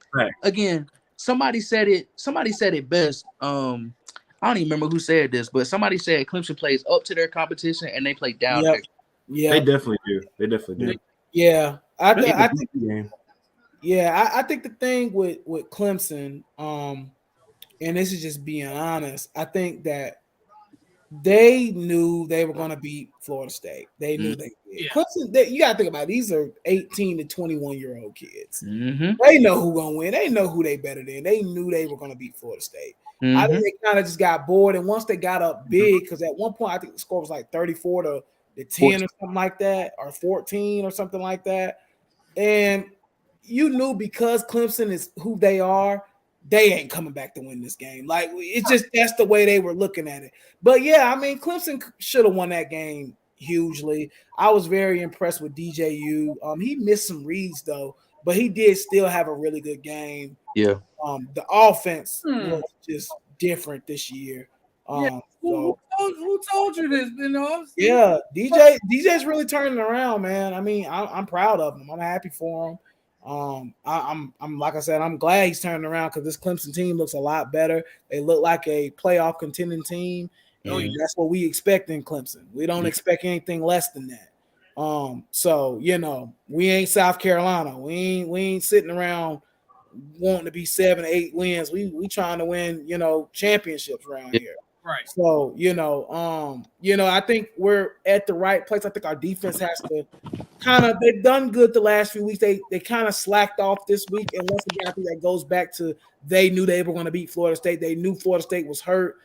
S6: again, somebody said it best. I don't even remember who said this, but somebody said Clemson plays up to their competition and they play down there.
S5: Yeah,
S2: they definitely do. They definitely do.
S5: Yeah, I think
S3: game.
S5: Yeah, I think the thing with Clemson, and this is just being honest, I think that they knew they were going to beat Florida State. They knew they did.
S1: Yeah.
S5: Clemson, you got to think about it. These are 18 to 21-year-old kids.
S6: Mm-hmm.
S5: They know who's going to win. They know who they better than. They knew they were going to beat Florida State. I think they kind of just got bored. And once they got up big, because at one point I think the score was like 34 to 10 or something like that, or 14 or something like that. And you knew because Clemson is who they are, they ain't coming back to win this game. Like, it's just that's the way they were looking at it. But yeah, I mean, Clemson should have won that game hugely. I was very impressed with DJU. He missed some reads though, but he did still have a really good game.
S6: Yeah.
S5: The offense was just different this year.
S1: Who told you this? You know,
S5: yeah, DJ's really turning around, man. I mean, I'm proud of him. I'm happy for him. I'm like I said, I'm glad he's turning around because this Clemson team looks a lot better. They look like a playoff contending team. That's what we expect in Clemson. We don't expect anything less than that. So you know, we ain't South Carolina. We ain't sitting around wanting to be 7 or 8 wins. We trying to win, you know, championships around here.
S1: Right.
S5: So, I think we're at the right place. I think our defense has to they've done good the last few weeks. They kind of slacked off this week. And once again, I think that goes back to they knew they were going to beat Florida State. They knew Florida State was hurt.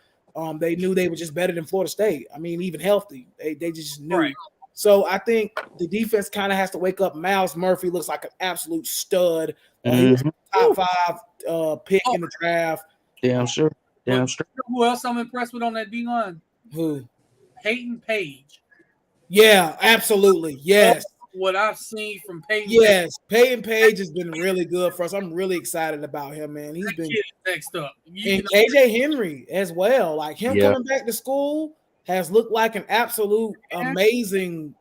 S5: They knew they were just better than Florida State. I mean, even healthy. They just knew. Right. So I think the defense kind of has to wake up. Myles Murphy looks like an absolute stud. He was top 5 pick in the draft.
S6: Damn sure.
S1: Who else I'm impressed with on that D-line?
S5: Who?
S1: Peyton Page.
S5: Yeah, absolutely. Yes.
S1: What I've seen from Peyton.
S5: Yes, Peyton Page has been really good for us. I'm really excited about him, man. He's been
S1: next up.
S5: And KJ Henry as well. Like him coming back to school has looked like an absolute amazing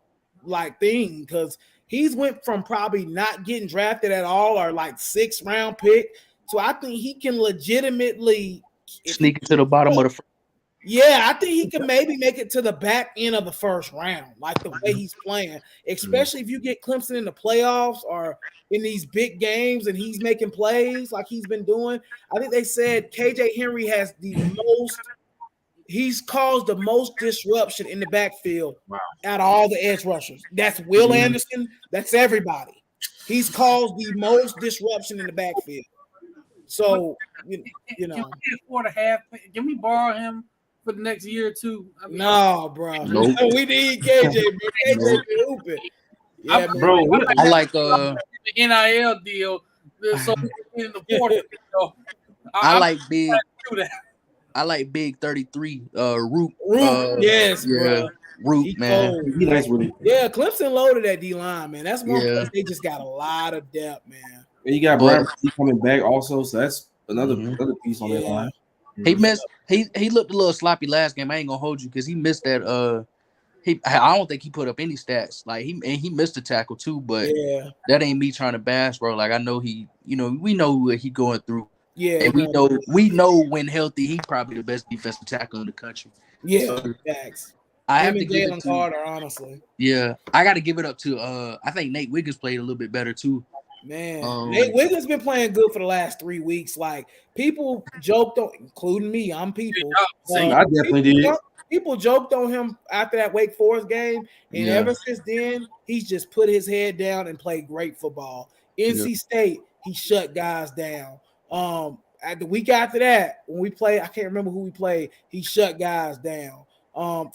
S5: thing because he's went from probably not getting drafted at all or like 6th round pick. So I think he can legitimately
S6: sneak into the bottom of the first.
S5: Yeah, I think he can maybe make it to the back end of the first round, like the way he's playing, especially if you get Clemson in the playoffs or in these big games and he's making plays like he's been doing. I think they said KJ Henry has he's caused the most disruption in the backfield out of all the edge rushers. That's Will Anderson. That's everybody. He's caused the most disruption in the backfield. So, you know.
S1: Can we afford a half? Can we borrow him for the next year or two? I mean,
S5: no, bro.
S6: Nope.
S5: We need KJ, bro. KJ been hooping. Yeah,
S2: bro.
S6: I like
S1: the NIL deal. So in the fourth,
S6: I like big 33. Root.
S5: Yes, bro.
S6: Root, man.
S3: He nice with it.
S5: Yeah, Clemson loaded that D line, man. That's one place they just got a lot of depth, man.
S3: And you got Brian coming back also, so that's another piece on that line.
S6: He missed. He looked a little sloppy last game. I ain't gonna hold you because he missed that. I don't think he put up any stats. Like he missed a tackle too, but that ain't me trying to bash, bro. Like I know we know what he going through.
S5: Yeah,
S6: and we know when healthy, he probably the best defensive tackle in the country.
S5: Yeah, facts.
S6: I have to give
S5: Jalen Carter, honestly.
S6: Yeah, I got to give it up to. I think Nate Wiggins played a little bit better too.
S5: Man, Nate Wiggins been playing good for the last 3 weeks. Like people joked on, including me. I'm people.
S3: I definitely did.
S5: People joked on him after that Wake Forest game, and ever since then, he's just put his head down and played great football. NC State, he shut guys down. At the week after that, when we played, I can't remember who we played. He shut guys down.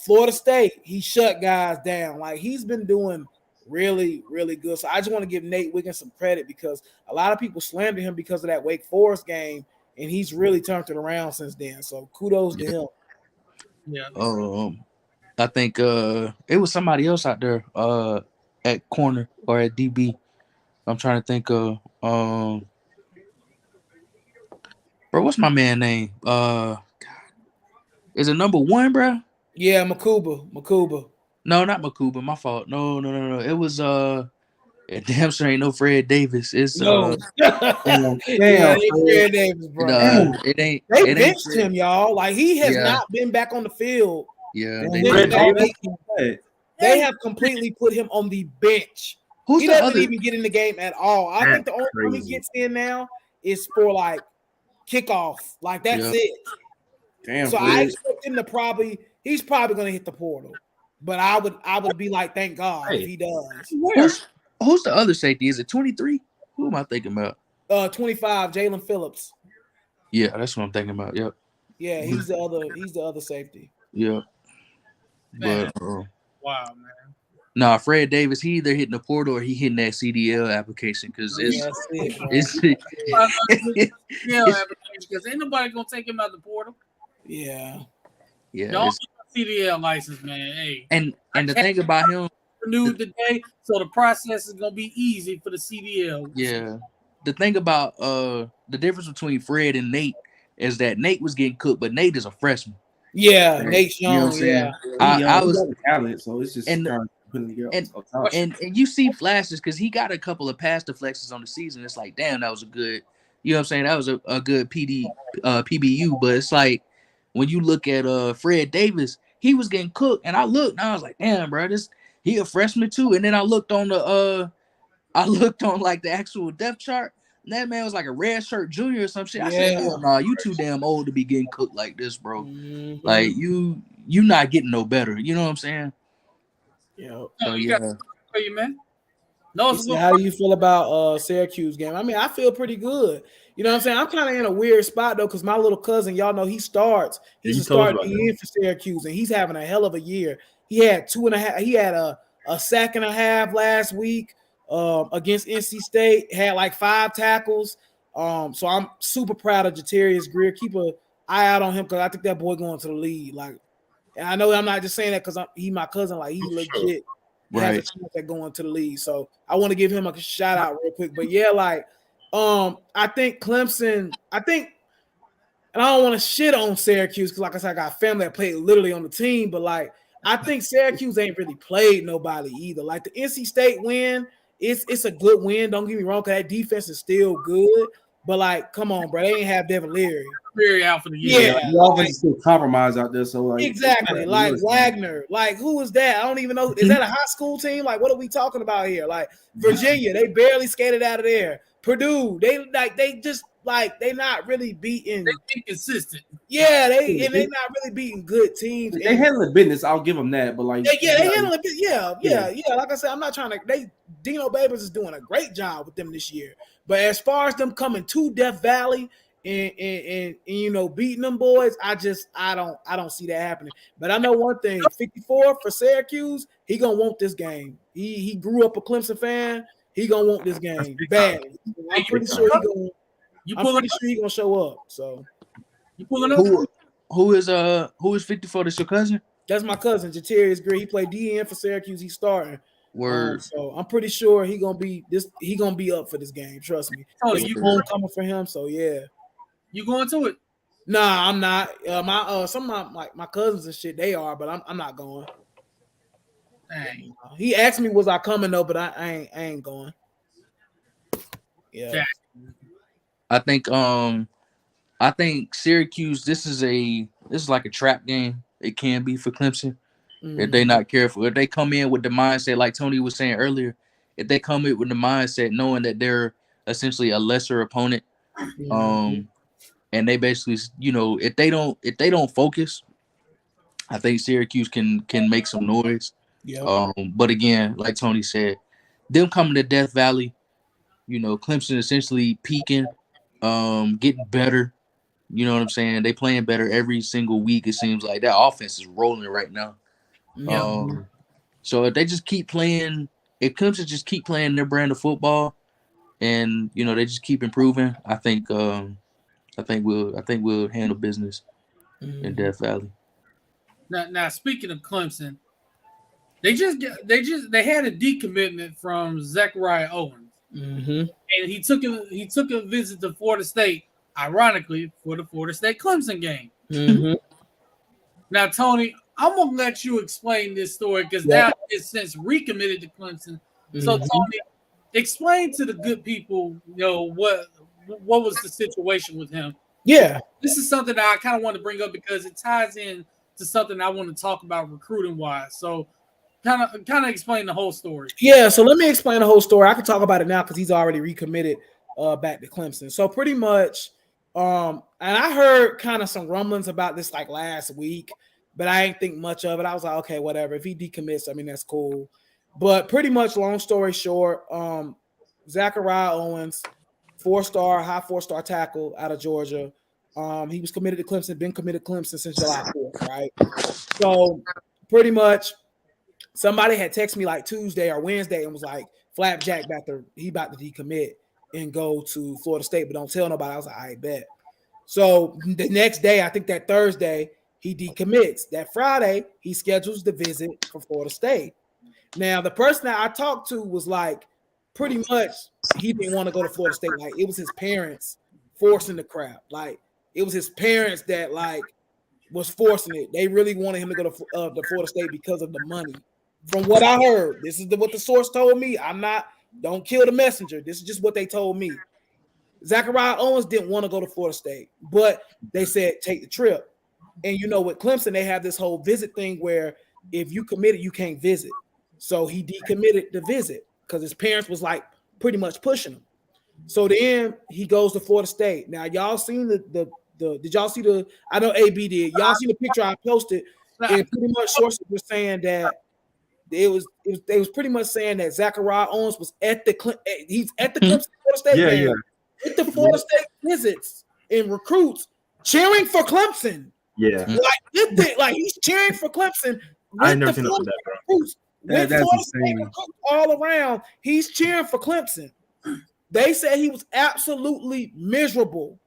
S5: Florida State, he shut guys down. Like he's been doing really, really good. So I just want to give Nate Wiggins some credit because a lot of people slandered him because of that Wake Forest game, and he's really turned it around since then. So kudos to him.
S1: Yeah.
S6: I think it was somebody else out there at corner or at DB. I'm trying to think of bro, Bro, what's my man name? God. Is it number 1, bro?
S5: Yeah, Makuba.
S6: No, not Makuba. My fault. No. It was damn sure ain't no Fred Davis. It's
S5: No.
S3: Damn,
S5: Yeah,
S3: Fred.
S5: it's Fred Davis, bro.
S6: it ain't.
S5: They
S6: It ain't
S5: benched
S6: Fred.
S5: him, y'all. Like he has
S6: Yeah.
S5: not been back on the field.
S6: Yeah,
S3: Damn,
S6: they
S3: Fred
S6: did.
S3: Davis.
S5: They have completely put him on the bench.
S6: Who's
S5: He
S6: the
S5: doesn't
S6: other?
S5: even get in the game at all. I think the only time he
S2: crazy.
S5: gets in now is for like kickoff. Like that's
S6: Yeah.
S5: it.
S3: Damn,
S5: So I
S3: Fred.
S5: expect him to he's probably gonna hit the portal. But I would be like, thank God if he does.
S6: Who's the other safety? Is it 23? Who am I thinking about?
S5: 25, Jalen Phillips.
S6: Yeah, that's what I'm thinking about. Yep.
S5: Yeah, he's the other safety.
S6: Yep.
S1: Man.
S6: But
S1: Wow, man.
S6: nah, Fred Davis, he either hitting the portal or he hitting that CDL application because it's
S5: That's it, bro.
S6: it's
S1: Because ain't nobody gonna take him out the portal.
S5: Yeah.
S6: yeah.
S1: Don't
S6: It's,
S1: get a CDL license, man. Hey,
S6: and the thing about him,
S1: renewed today, so the process is gonna be easy for the CDL.
S6: yeah. The thing about the difference between Fred and Nate is that Nate was getting cooked, but Nate is a freshman.
S5: Yeah,
S6: Right.
S5: Nate's
S6: You know what
S5: young.
S6: I'm saying?
S5: Yeah.
S6: I was
S3: got the talent, so it's just
S6: and-
S3: kind of putting together.
S6: and you see flashes because he got a couple of pass deflections on the season. It's like, damn, that was a good, you know what I'm saying? That was a good PBU, but it's like when you look at Fred Davis, he was getting cooked, and I looked and I was like, damn, bro, he a freshman too. And then I looked on like the actual depth chart. And that man was like a red shirt junior or some shit. I said, hell nah, you too damn old to be getting cooked like this, bro.
S5: Mhm.
S6: Like you not getting no better. You know what I'm saying?
S5: Yeah.
S6: So
S1: you
S6: yeah.
S1: got for you, man. No, it's
S5: How do you feel about Syracuse game? I mean, I feel pretty good. You know what I'm saying? I'm kind of in a weird spot though, because my little cousin, y'all know he starts. He's
S2: Yeah,
S5: a
S2: you told us
S5: starting
S2: about
S5: in for Syracuse, and he's having a hell of a year. He had 2.5. He had a sack and a half last week against NC State. Had like 5 tackles. So I'm super proud of Jatarius Greer. Keep an eye out on him because I think that boy going to the league. Like, and I know I'm not just saying that because he my cousin. Like he legit. Has a
S6: Right.
S5: chance at going to the league. So I want to give him a shout out real quick. But yeah, like I think Clemson, and I don't want to shit on Syracuse because like I said, I got family that played literally on the team, but like I think Syracuse ain't really played nobody either. Like the NC State win, it's a good win. Don't get me wrong, because that defense is still good. But like, come on, bro, they ain't have Devin Leary.
S1: Leary out for the year.
S5: Yeah,
S3: the offense is still compromised out there. So like
S5: exactly. Like Wagner. Like, who is that? I don't even know. Is that a high school team? Like, what are we talking about here? Like Virginia, they barely skated out of there. Purdue, they not really beating.
S1: They inconsistent.
S5: Yeah, they not really beating good teams.
S3: They handle the business. I'll give them that. But like,
S5: they handle it. Yeah. Like I said, I'm not trying to. Dino Babers is doing a great job with them this year. But as far as them coming to Death Valley and you know beating them boys, I don't see that happening. But I know one thing: 54 for Syracuse, he gonna want this game. He grew up a Clemson fan. He gonna want this game badly. I'm pretty sure he gonna show up. So
S1: you pulling up?
S6: Who is 54? That's your cousin?
S5: that's my cousin Jatarius Greer. He played DN for Syracuse. He's starting.
S6: Word.
S5: So I'm pretty sure he gonna be up for this game. Trust me.
S1: Oh,
S5: It's homecoming for him. So yeah.
S1: You going to it?
S5: Nah, I'm not. Some of my cousins and shit, they are, but I'm not going.
S1: Dang.
S5: He asked me, was I coming though, but I ain't going. Yeah.
S6: I think Syracuse, this is like a trap game. It can be for Clemson. If they not careful. If they come in with the mindset, like Tony was saying earlier, if they come in with the mindset knowing that they're essentially a lesser opponent, and they basically, you know, if they don't focus, I think Syracuse can make some noise.
S5: Yeah.
S6: But again, like Tony said, them coming to Death Valley, you know, Clemson essentially peaking, getting better. You know what I'm saying? They playing better every single week. It seems like that offense is rolling right now.
S5: Yeah.
S6: So if they just keep playing, if Clemson just keep playing their brand of football, and you know they just keep improving, I think we'll handle business in Death Valley.
S1: Now speaking of Clemson, they had a decommitment from Zachariah Owens, and he took a visit to Florida State. ironically, for the Florida State Clemson game.
S5: Mm-hmm.
S1: Now, Tony, I'm gonna let you explain this story because now it's since recommitted to Clemson. Mm-hmm. So, Tony, explain to the good people, what was the situation with him?
S5: Yeah,
S1: this is something that I kind of want to bring up because it ties in to something I want to talk about recruiting wise. So, kind of explain the whole story.
S5: Yeah, so let me explain the whole story. I can talk about it now because he's already recommitted back to Clemson. So pretty much, and I heard kind of some rumblings about this like last week, but I didn't think much of it. I was like, okay, whatever. If he decommits, I mean, that's cool. But pretty much, long story short, Zachariah Owens, high four-star tackle out of Georgia. He was committed to Clemson, been committed to Clemson since July 4th, right? So pretty much, somebody had texted me like Tuesday or Wednesday and was like, Flapjack he about to decommit and go to Florida State, but don't tell nobody. I was like, I bet. So the next day, I think that Thursday, he decommits. That Friday, he schedules the visit for Florida State. Now, the person that I talked to was like, pretty much, he didn't want to go to Florida State. Like, it was his parents forcing the crap. Like, it was his parents that, like, was forcing it. They really wanted him to go to Florida State because of the money. From what I heard, this is what the source told me. Don't kill the messenger. This is just what they told me. Zachariah Owens didn't want to go to Florida State, but they said take the trip. And with Clemson, they have this whole visit thing where if you committed, you can't visit. So he decommitted the visit because his parents was like pretty much pushing him. So then he goes to Florida State. Now, y'all seen did y'all see I know AB did. Y'all see the picture I posted, and pretty much sources were saying that they was pretty much saying that Zachariah Owens was he's at the Clemson Florida State game, at the Florida State visits and recruits cheering for Clemson.
S2: Yeah,
S5: like he's cheering for Clemson.
S2: I never seen that, bro.
S5: That's insane. All around, he's cheering for Clemson. They said he was absolutely miserable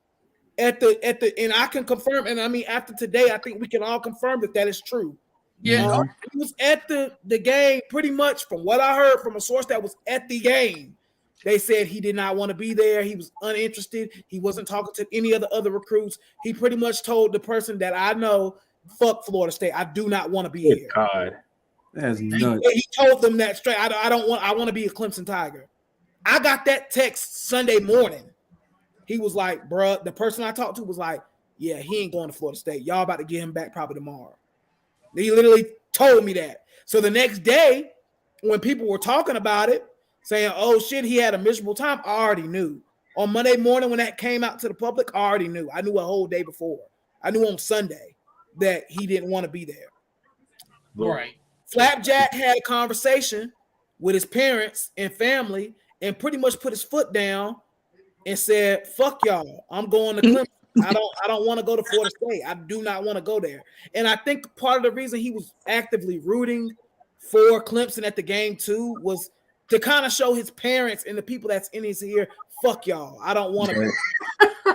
S5: at the and I can confirm, and I mean after today, I think we can all confirm that is true.
S1: Yeah,
S5: he was at the game pretty much from what I heard from a source that was at the game. They said he did not want to be there. He was uninterested. He wasn't talking to any of the other recruits. He pretty much told the person that I know, fuck Florida State. I do not want to be here.
S2: God,
S3: that's nuts.
S5: He told them that straight. I want to be a Clemson Tiger. I got that text Sunday morning. He was like, bruh, the person I talked to was like, yeah, he ain't going to Florida State. Y'all about to get him back probably tomorrow. He literally told me that. So the next day, when people were talking about it, saying, oh shit, he had a miserable time, I already knew. On Monday morning when that came out to the public, I already knew. I knew a whole day before. I knew on Sunday that he didn't want to be there.
S1: Right.
S5: Flapjack had a conversation with his parents and family and pretty much put his foot down and said, fuck y'all, I'm going to Clemson. I don't want to go to Florida State. I do not want to go there. And I think part of the reason he was actively rooting for Clemson at the game too was to kind of show his parents and the people that's in his ear, fuck y'all. I don't want to go.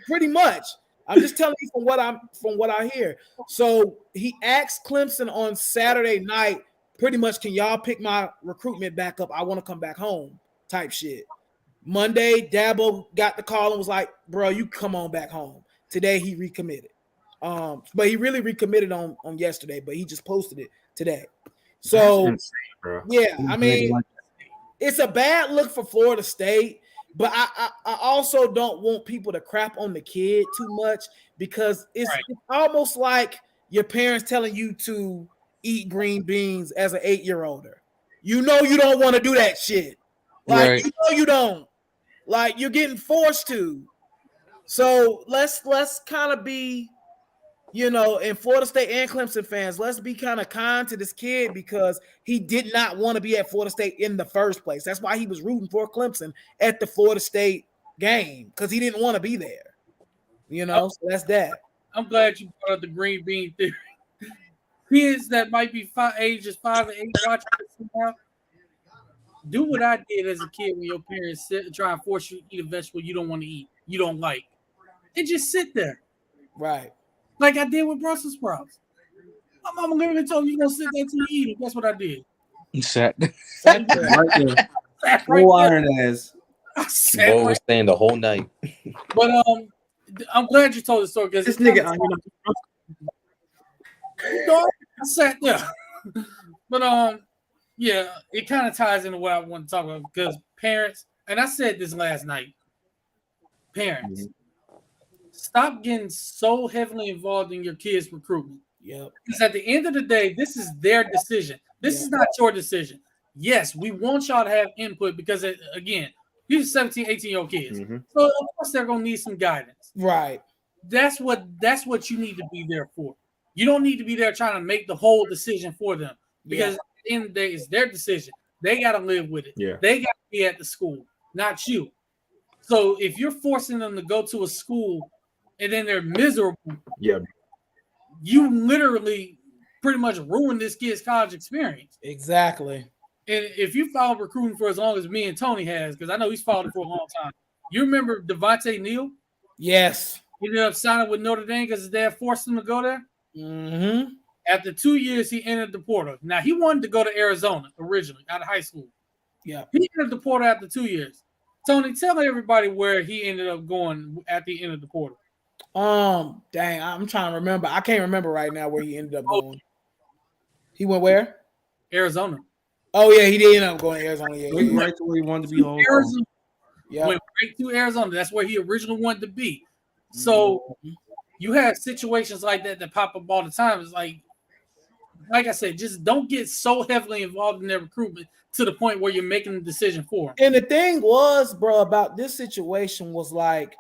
S5: Pretty much. I'm just telling you from what I hear. So he asked Clemson on Saturday night, pretty much, can y'all pick my recruitment back up? I want to come back home type shit. Monday, Dabo got the call and was like, bro, you come on back home. Today he recommitted. But he really recommitted on yesterday, but he just posted it today. So insane, bro. Yeah, I mean, it's a bad look for Florida State, but I also don't want people to crap on the kid too much because it's almost like your parents telling you to eat green beans as an 8-year-older. You know you don't want to do that shit. Like you know you don't. Like you're getting forced to. So let's kind of be, and Florida State and Clemson fans, let's be kind of kind to this kid because he did not want to be at Florida State in the first place. That's why he was rooting for Clemson at the Florida State game because he didn't want to be there. So that's that.
S1: I'm glad you brought up the green bean theory. Kids that might be ages 5 and 8 watching this somehow, do what I did as a kid when your parents sit and try and force you to eat a vegetable you don't want to eat, you don't like, and just sit there.
S5: Right.
S1: Like I did with Brussels sprouts. My mama literally told me you're going to sit there till you eat it. That's what I did.
S6: Sat
S3: right there.
S1: Sat right
S3: iron ass.
S4: Bo was saying the whole night.
S1: But I'm glad you told the story because
S2: This nigga,
S1: I sat there. But yeah, it kind of ties into what I want to talk about because parents, and I said this last night, parents, stop getting so heavily involved in your kids' recruitment.
S5: Yep.
S1: Because at the end of the day, this is their decision. This is not your decision. Yes, we want y'all to have input because, again, these are 17, 18-year-old kids. So, of course, they're going to need some guidance.
S5: Right.
S1: That's what you need to be there for. You don't need to be there trying to make the whole decision for them because at the end of the day, it's their decision. They got to live with it.
S2: Yeah.
S1: They got to be at the school, not you. So if you're forcing them to go to a school and then they're miserable, you literally pretty much ruined this kid's college experience.
S5: Exactly.
S1: And if you followed recruiting for as long as me and Tony has, because I know he's followed it for a long time, you remember Devontae Neal?
S5: Yes.
S1: He ended up signing with Notre Dame because his dad forced him to go there.
S5: Mm-hmm.
S1: After 2 years, he entered the portal. Now, he wanted to go to Arizona originally out of high school.
S5: Yeah.
S1: He entered the portal after 2 years. Tony, tell everybody where he ended up going at the end of the portal.
S5: Dang, I'm trying to remember. I can't remember right now where he ended up going. He went where?
S1: Arizona.
S5: Oh, yeah, he did end up going to Arizona. Yeah,
S3: Went right to where he wanted to be.
S1: Arizona.
S5: Yeah.
S1: Went right to Arizona. That's where he originally wanted to be. So you have situations like that pop up all the time. It's like I said, just don't get so heavily involved in their recruitment to the point where you're making the decision for them.
S5: And the thing was, bro, about this situation was like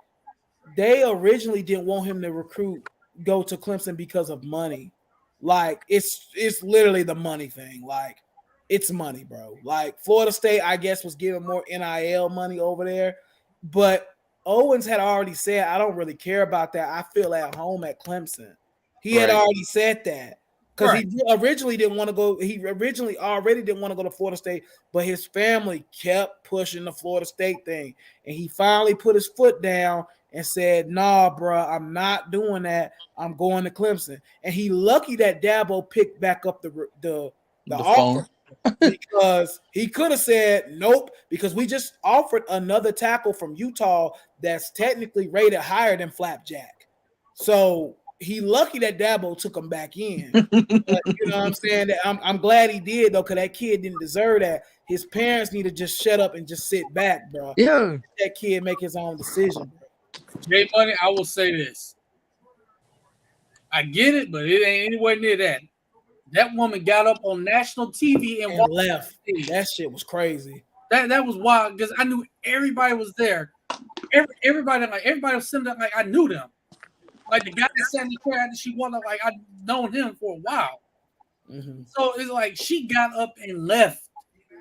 S5: they originally didn't want him to go to Clemson because of money. Like it's literally the money thing. Like it's money, bro. Like Florida State, I guess, was giving more NIL money over there, but Owens had already said, I don't really care about that. I feel at home at Clemson. He had already said that because he originally didn't want to go. He originally already didn't want to go to Florida State, but his family kept pushing the Florida State thing. And he finally put his foot down and said, nah, bro, I'm not doing that. I'm going to Clemson. And he lucky that Dabo picked back up the offer. Because he could have said nope, because we just offered another tackle from Utah that's technically rated higher than Flapjack. So he lucky that Dabo took him back in. But, you know what I'm saying? I'm glad he did, though, because that kid didn't deserve that. His parents need to just shut up and just sit back, bro.
S6: Yeah.
S5: Let that kid make his own decision.
S1: Jay Money, I will say this. I get it, but it ain't anywhere near that. That woman got up on national TV and
S5: left. That shit was crazy.
S1: That was wild because I knew everybody was there. Everybody was sitting there like I knew them. Like the guy that sat in the chair after she won, like I'd known him for a while.
S5: Mm-hmm.
S1: So it's like she got up and left.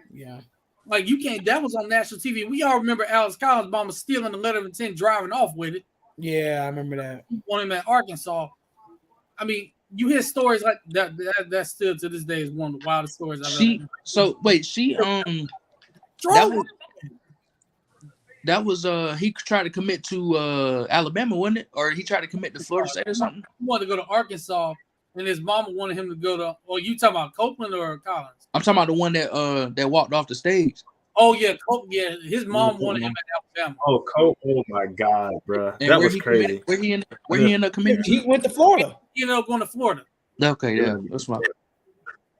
S5: Yeah.
S1: Like you can't. That was on national TV. We all remember Alex Collins bomber stealing the letter of intent, driving off with it.
S5: Yeah, I remember that.
S1: On him at Arkansas. I mean, you hear stories like that. That still to this day is one of the wildest stories I've ever heard.
S6: So wait, she that was he tried to commit to Alabama, wasn't it? Or he tried to commit to Florida State or something?
S1: He wanted to go to Arkansas, and his mama wanted him to go to. Oh, you talking about Copeland or Collins?
S6: I'm talking about the one that walked off the stage.
S1: Oh yeah, yeah. His mom wanted him at Alabama.
S2: Oh, Cope! Oh my God, bro,
S6: and
S2: that was crazy.
S6: Where he ended up committing?
S5: He went to Florida.
S1: He ended up going to Florida.
S6: Okay, yeah, that's my.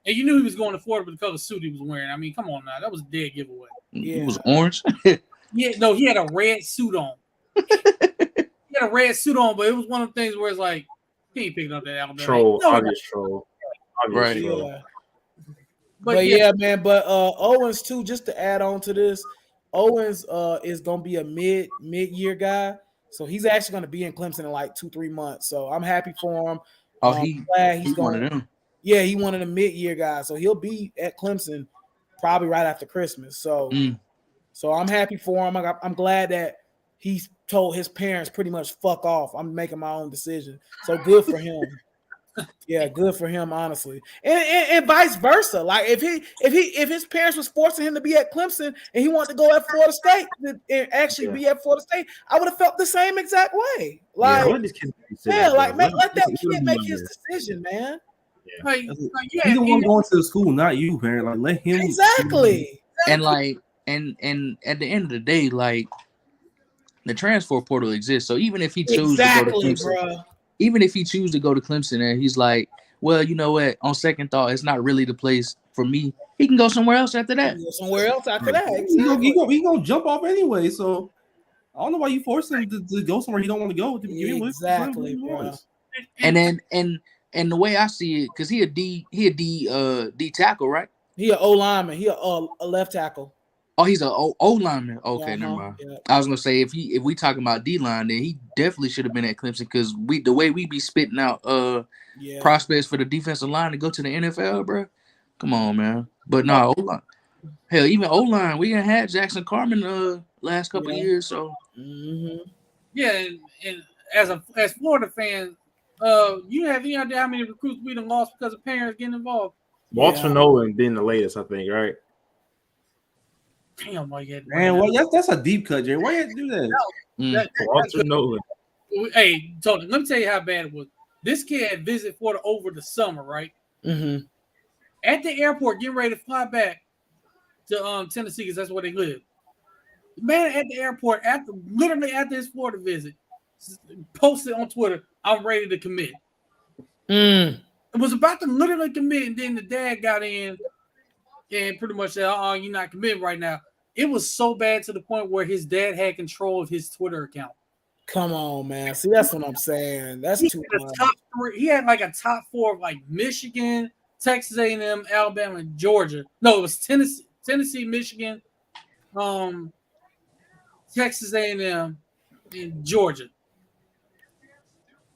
S1: And you knew he was going to Florida with the color suit he was wearing. I mean, come on now, that was a dead giveaway.
S6: Yeah. It was orange.
S1: Yeah, no, he had a red suit on. He had a red suit on, but it was one of the things where it's like he ain't picking up that Alabama.
S2: Troll,
S1: no,
S2: obvious troll.
S6: Right.
S5: Yeah. But yeah, man. But Owens too. Just to add on to this, Owens is gonna be a mid-year guy, so he's actually gonna be in Clemson in like 2-3 months. So I'm happy for him.
S6: Oh,
S5: glad he's
S6: one of them.
S5: Yeah, he one of the mid-year guys, so he'll be at Clemson probably right after Christmas. So, so I'm happy for him. I'm glad that he's told his parents pretty much fuck off. I'm making my own decision. So good for him. Yeah, good for him, honestly, and vice versa. Like if his parents was forcing him to be at Clemson and he wanted to go at Florida State and actually be at Florida State, I would have felt the same exact way. Like, let that kid make his decision, man.
S2: Yeah.
S1: Like,
S3: he's the one going to the school, not you, parent. Like let him
S5: exactly.
S6: And like, And at the end of the day, like the transfer portal exists. So even if he chooses to go to Clemson, and he's like, well, you know what? On second thought, it's not really the place for me. He can go somewhere else after that.
S5: Exactly.
S3: He gonna jump off anyway. So I don't know why you force him to go somewhere he don't want to go. To begin with.
S5: Exactly, bro.
S6: And then the way I see it, because he a D tackle, right?
S5: He an O lineman. He a left tackle.
S6: Oh, he's a O lineman. Okay, never mind. Yeah. I was gonna say if we talking about D line, then he definitely should have been at Clemson because the way we be spitting out prospects for the defensive line to go to the NFL, bro. Come on, man. But no, O line. Hell, even O line, we done had Jackson Carman last couple of years. So
S1: yeah, and as Florida fans, you have any idea how many recruits we done lost because of parents getting involved?
S2: Walter Nolan being the latest, I think, right?
S1: Damn, why you had
S3: man, well, that's a deep cut, Jay. Why you had to do that?
S2: Walter Nolan.
S1: Hey, Tony, let me tell you how bad it was. This kid had visited Florida over the summer, right?
S5: Mm-hmm.
S1: At the airport, getting ready to fly back to Tennessee because that's where they live. The man at the airport, literally after his Florida visit, posted on Twitter, "I'm ready to commit." It was about to literally commit, and then the dad got in and pretty much said, you're not committing right now. It was so bad to the point where his dad had control of his Twitter account.
S5: Come on, man. See, that's what I'm saying. That's too much.
S1: He had like a top 4 of like Michigan, Texas A&M, Alabama, and Georgia. No, it was Tennessee, Michigan, Texas A&M, and Georgia.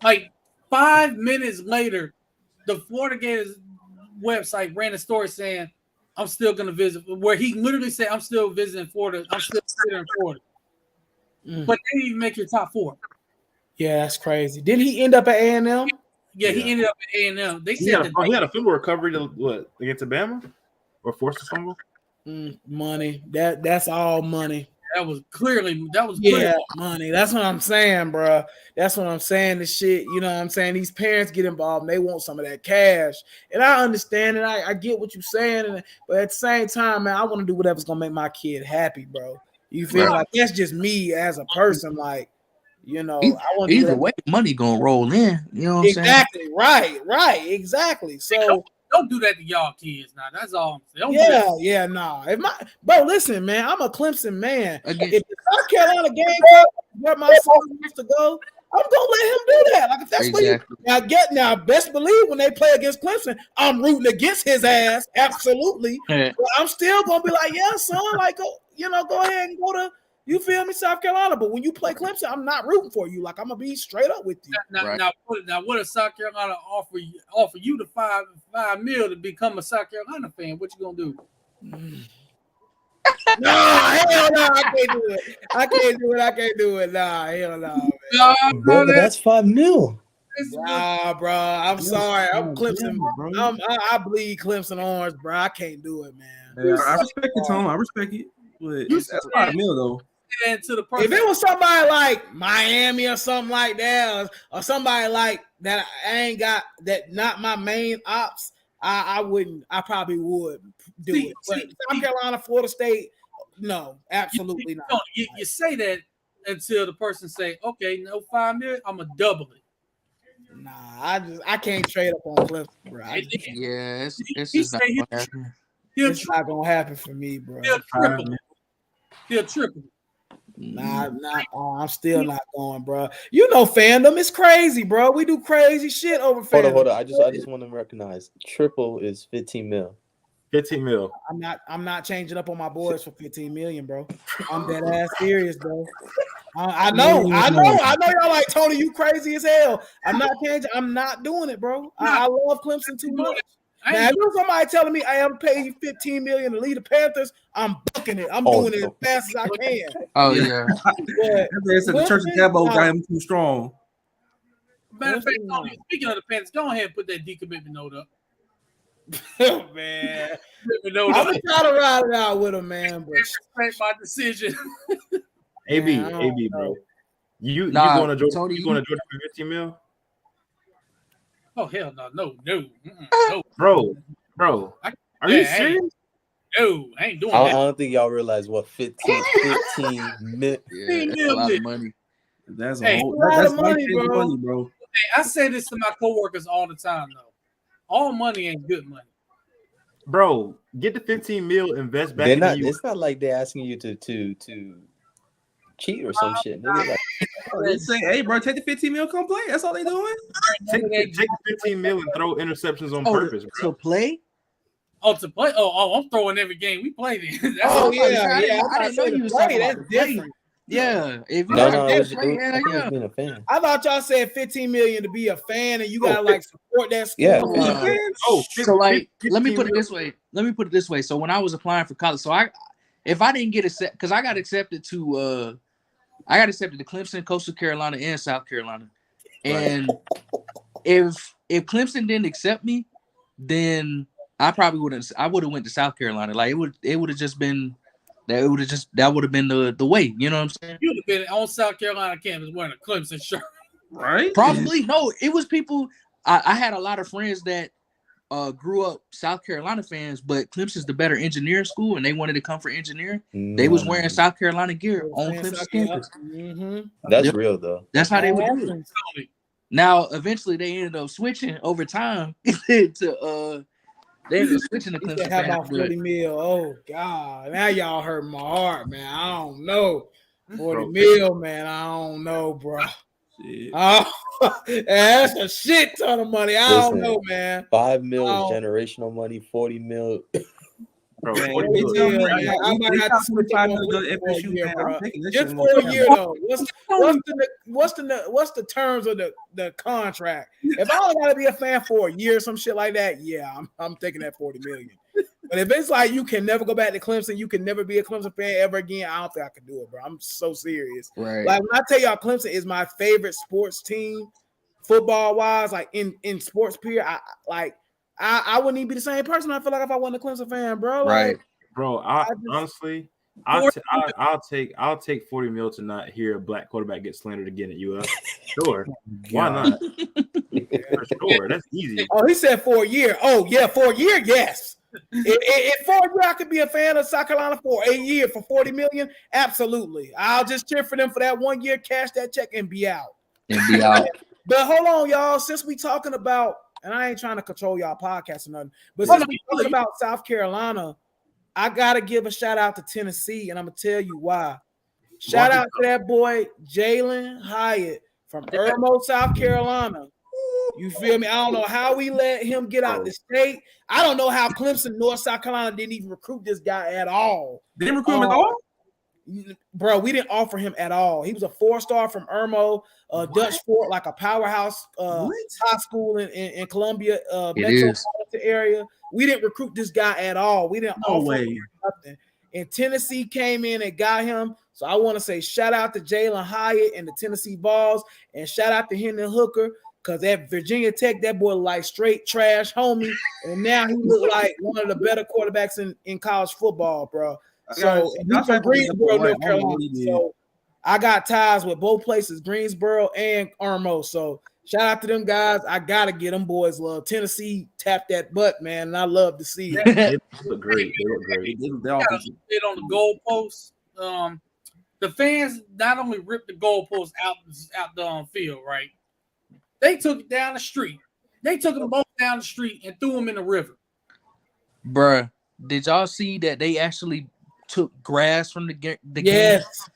S1: Like 5 minutes later, the Florida Gators website ran a story saying, I'm still going to visit, where he literally said, I'm still visiting Florida. I'm still considering Florida. But they didn't even make your top 4.
S5: Yeah, that's crazy. Didn't he end up at A&M?
S1: Yeah, he ended up at A&M. They
S2: he
S1: said
S2: had a fumble recovery against Alabama or forced a fumble.
S5: Money. That's all money.
S1: That was clearly
S5: money. That's what I'm saying, bro. That's what I'm saying. The shit, you know what I'm saying? These parents get involved and they want some of that cash. And I understand it. I get what you're saying. But at the same time, man, I want to do whatever's going to make my kid happy, bro. You feel like that's just me as a person. Like, you know, I want to
S6: either way, money going to roll in. You know what I'm saying?
S5: Exactly. Right. Exactly. So
S1: don't do that to y'all kids now. That's all I'm saying.
S5: No. Listen, man, I'm a Clemson man.
S6: Again.
S5: If the South Carolina game where my son wants to go, I'm gonna let him do that. Like if that's what now best believe when they play against Clemson, I'm rooting against his ass, absolutely. But I'm still gonna be like, yeah, son, like go ahead and go to. You feel me, South Carolina? But when you play Clemson, I'm not rooting for you. Like I'm gonna be straight up with you.
S1: Now, what if South Carolina offer you the $5 million to become a South Carolina fan? What you gonna do?
S5: No, hell no, I can't do it. Nah, hell no.
S4: Bro, that's $5 million.
S5: Nah, bro. I'm sorry. I'm Clemson. I bleed Clemson orange, bro. I can't do it, man.
S3: Yeah, I respect it, Tom. I respect it. But that's $5 million though.
S5: If it was somebody like Miami or something like that, or somebody like that, I ain't got that. Not my main ops. I wouldn't. I probably would do it. But South Carolina, Florida State, no, absolutely not.
S1: You say that until the person say, "Okay, no $5 million, I'm gonna double it."
S5: Nah, I can't trade up on Clemson, bro.
S6: It's just not gonna happen.
S5: It's not gonna happen for me, bro.
S1: He'll triple.
S5: Nah, I'm still not going, bro. You know, fandom is crazy, bro. We do crazy shit over fandom.
S4: Hold on. I just want to recognize triple is $15 million.
S2: 15 mil.
S5: I'm not changing up on my boys for 15 million, bro. I'm dead ass serious, bro. I know y'all like Tony, you crazy as hell. I'm not changing. I'm not doing it, bro. I love Clemson too much. Now, if there's somebody telling me I am paying $15 million to lead the Panthers, I'm booking it. I'm doing it as fast as I can.
S6: Oh yeah.
S3: They said the Church of Cabo got him too strong.
S1: Matter of fact, speaking of the Panthers, go ahead and put that decommitment note up.
S5: Oh, man. I'm gonna try to ride it out with him, man. But
S1: respect my decision.
S2: AB, bro. You going to Georgia?
S6: Tony,
S2: you going to Georgia for 15 mil?
S1: Oh hell no.
S2: Bro. Are you serious?
S1: No, I ain't doing
S4: I
S1: that.
S4: don't think y'all realize what 15 million.
S6: Yeah, that's a lot of money.
S3: That's a
S1: Hey,
S3: whole.
S5: a lot
S3: That's
S5: of money,
S3: life-changing
S5: bro.
S3: money, bro.
S1: Hey, I say this to my coworkers all the time, though. All money ain't good money.
S2: Bro, get the 15 mil, invest back
S4: They're
S2: in
S4: not.
S2: the
S4: It's not like they're asking you to cheat or some shit, nigga. Like,
S3: They say, hey, bro, take the 15 mil, come play. That's all they doing.
S2: Take the 15 mil and throw interceptions on
S6: Oh,
S2: purpose, bro.
S6: to play?
S1: Oh, to play? Oh, I'm throwing every game we played in. That's
S5: Oh,
S1: all.
S5: yeah,
S6: I didn't-
S5: yeah.
S6: I didn't know you was talking about
S5: That's
S6: the play.
S5: different.
S6: Yeah. If you
S4: no,
S6: got
S4: it
S6: that
S4: was,
S6: play,
S4: I
S6: hell
S4: think it was
S6: yeah.
S4: being a fan.
S5: I thought y'all said 15 million to be a fan, and you gotta
S2: Oh,
S5: like support that school.
S4: Yeah.
S2: Oh,
S6: So like, let me
S2: 15
S6: put it
S2: mil.
S6: this way. So when I was applying for college, if I didn't get accepted, because I got accepted to Clemson, Coastal Carolina, and South Carolina, and if Clemson didn't accept me, then I would have went to South Carolina. Like it would have just been that would have been the way. You know what I'm saying?
S1: You'd have been on South Carolina campus wearing a Clemson shirt.
S3: Right?
S6: Probably no. It was people. I had a lot of friends that grew up South Carolina fans, but Clemson's the better engineering school, and they wanted to come for engineering. They was wearing South Carolina gear on Clemson campus.
S4: That's
S6: Yep.
S4: real though.
S6: That's how they would do it. Now, eventually, they ended up switching over time to they ended up switching to
S5: He
S6: Clemson
S5: said, "How
S6: fans,
S5: about 40 mil?" Oh God, now y'all hurt my heart, man. I don't know. 40 mil, man. I don't know, bro.
S3: Shit.
S5: Oh, that's a shit ton of money. I don't know, man.
S4: 5 mil
S5: Oh.
S4: is generational money. 40 mil.
S2: Bro,
S3: Man,
S2: 40
S3: they
S2: mil.
S3: tell me,
S5: Yeah,
S3: I
S5: I might have to switch
S3: 25
S5: up
S3: mil to go to
S5: for a
S3: FSU,
S5: year,
S3: man.
S5: bro.
S3: I'm taking that
S5: Just
S3: shit.
S5: for a year though. What's the terms of the contract? If I only gotta be a fan for a year, some shit like that, yeah, I'm taking that 40 million. But if it's like you can never go back to Clemson, you can never be a Clemson fan ever again, I don't think I can do it, bro. I'm so serious.
S6: right?
S5: Like when I tell y'all Clemson is my favorite sports team, football wise, like in sports period, I wouldn't even be the same person. I feel like if I wasn't a Clemson fan, bro.
S6: Right.
S5: Like,
S2: Bro, honestly, I'll take 40 mil to not hear a black quarterback get slandered again at UF. Sure. Why not? For sure. That's easy.
S5: oh, he said for a year. Oh, yeah, for a year, yes. If for a year I could be a fan of South Carolina for a year for 40 million, absolutely. I'll just cheer for them for that 1 year, cash that check, and be out. But hold on, y'all. Since we talking about, and I ain't trying to control y'all podcast or nothing, but since we talking about South Carolina, I gotta give a shout out to Tennessee, and I'm gonna tell you why. Shout out to that boy Jalen Hyatt from Irmo, South Carolina. You feel me? I don't know how we let him get out the state. I don't know how Clemson, North South Carolina didn't even recruit this guy at all.
S3: They didn't recruit him at all?
S5: Bro, we didn't offer him at all. He was a 4-star from Irmo, Dutch Fort, like a powerhouse high school in Columbia, metropolitan area. We didn't recruit this guy at all. We didn't offer him nothing. And Tennessee came in and got him. So I want to say shout out to Jalen Hyatt and the Tennessee Vols, and shout out to Hendon Hooker, because at Virginia Tech, that boy like straight trash homie. And now he look like one of the better quarterbacks in college football, bro. So he's from Greensboro, North Carolina. So I got ties with both places, Greensboro and Irmo. So shout out to them guys. I gotta get them boys love. Tennessee tapped that butt, man, and I love to see it.
S2: They look great. They look great.
S1: They got a bit on the goalpost. The fans not only ripped the goalpost out the field, right? They took it down the street. They took them both down the street and threw them in the river.
S6: Bruh, did y'all see that they actually took grass from the game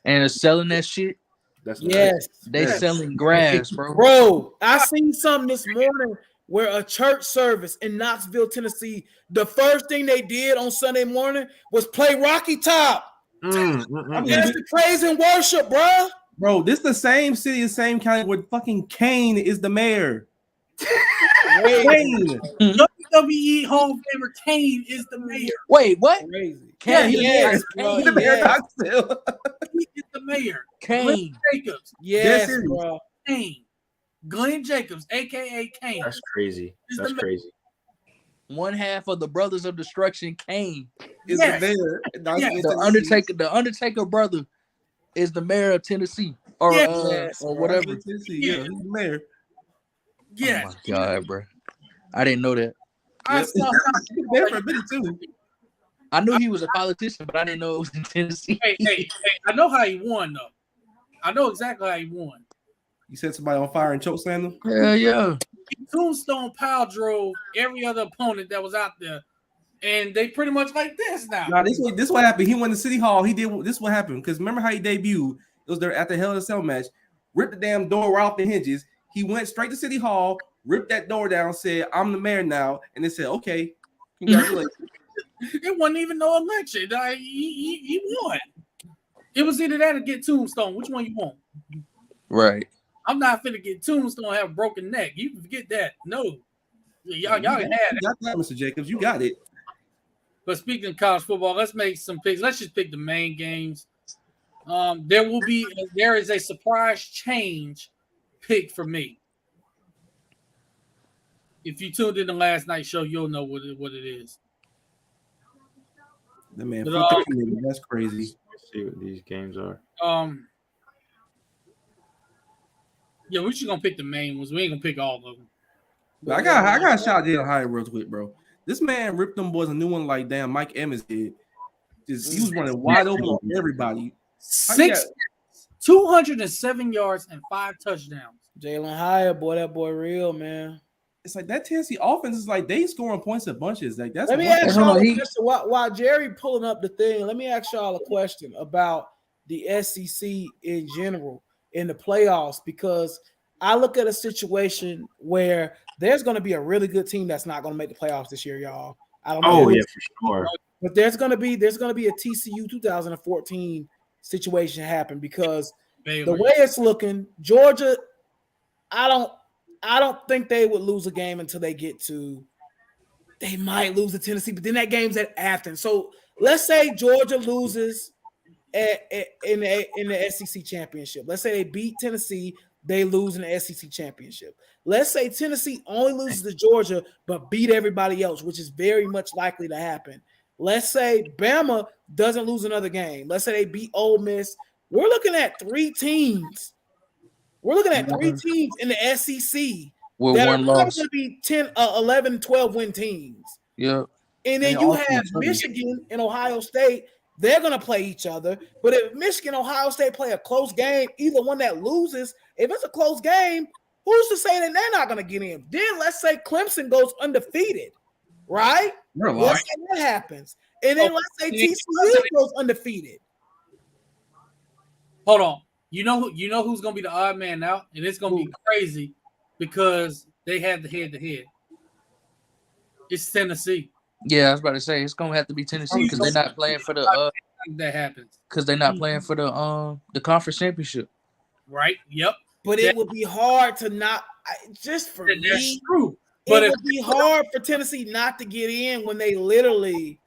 S6: and are selling that shit? They selling grass, bro.
S5: Bro, I seen something this morning where a church service in Knoxville, Tennessee, the first thing they did on Sunday morning was play Rocky Top. That's the praise and worship, bro.
S3: Bro, this the same city, the same county where fucking Kane is the mayor.
S1: Kane. WWE Hall of Famer Kane is the mayor.
S6: Wait, what?
S5: Kane,
S3: He's the mayor.
S1: He is the mayor.
S6: Kane.
S1: Glenn Jacobs.
S5: Yes, bro.
S1: Kane. Glenn Jacobs, aka Kane.
S2: That's crazy. That's crazy.
S6: One half of the Brothers of Destruction, Kane,
S3: is the mayor.
S6: The Undertaker brother is the mayor of Tennessee, or whatever.
S3: Tennessee, he's the mayor.
S1: Yes.
S6: Oh my God, bro! I didn't know that.
S1: I saw
S3: there for a minute too.
S6: I knew he was a politician, but I didn't know it was in Tennessee.
S1: Hey, I know how he won though. I know exactly how he won.
S3: You set somebody on fire and choke slam them?
S6: Yeah.
S1: Tombstone power drove every other opponent that was out there, and they pretty much like this now.
S3: Nah, this what happened. He went to City Hall. He did this. What happened? Because remember how he debuted? It was there at the Hell in a Cell match. Ripped the damn door right off the hinges. He went straight to City Hall, ripped that door down, said, "I'm the mayor now," and they said, "Okay, congratulations."
S1: It wasn't even no election. He won. It was either that or get Tombstone. Which one you want?
S6: Right.
S1: I'm not finna get Tombstone have a broken neck. You can forget that. No. Y'all can have it.
S3: You got that, Mr. Jacobs. You got it.
S1: But speaking of college football, let's make some picks. Let's just pick the main games. There is a surprise change pick for me. If you tuned in the last night's show, you'll know what it is.
S3: That man,
S1: But,
S3: that's crazy.
S2: Let's see what these games are.
S1: Yeah, we're just gonna pick the main ones. We ain't gonna pick all of them.
S3: But I got to shout Jalen Hyatt real quick, bro. This man ripped them boys a new one like damn Mike Evans did. He was running wide open on everybody.
S1: 207 yards and 5 touchdowns.
S5: Jalen Hyatt, boy, that boy real, man.
S3: It's like that Tennessee offense is like they scoring points in bunches. Like that's.
S5: Let me ask y'all a question. While Jerry pulling up the thing, let me ask y'all a question about the SEC in general in the playoffs, because I look at a situation where there's going to be a really good team that's not going to make the playoffs this year, y'all. I don't know.
S2: Oh yeah, for sure.
S5: But there's going to be a TCU 2014 situation happen, because the way it's looking, Georgia, I don't think they would lose a game until they get to. They might lose to Tennessee, but then that game's at Athens. So let's say Georgia loses in the SEC championship. Let's say they beat Tennessee, they lose in the SEC championship. Let's say Tennessee only loses to Georgia but beat everybody else, which is very much likely to happen. Let's say Bama doesn't lose another game. Let's say they beat Ole Miss. We're looking at 3 teams. We're looking at 3 teams in the SEC
S6: with
S5: that
S6: one
S5: are
S6: loss.
S5: going to be 10, 11, 12 win teams.
S6: Yeah.
S5: And then you have Michigan and Ohio State. They're going to play each other. But if Michigan and Ohio State play a close game, either one that loses, if it's a close game, who's to say that they're not going to get in? Then let's say Clemson goes undefeated, right? Let's say that happens. And then let's say TCU goes undefeated.
S1: Hold on. You know who's going to be the odd man out? And it's going to be crazy because they have the head-to-head. It's Tennessee.
S6: Yeah, I was about to say it's gonna have to be Tennessee because they're not playing for the
S1: that happens.
S6: Because they're not playing for the conference championship.
S1: Right. Yep.
S5: But it would be hard to not just for me.
S1: That's true.
S5: But it would be hard for Tennessee not to get in when they literally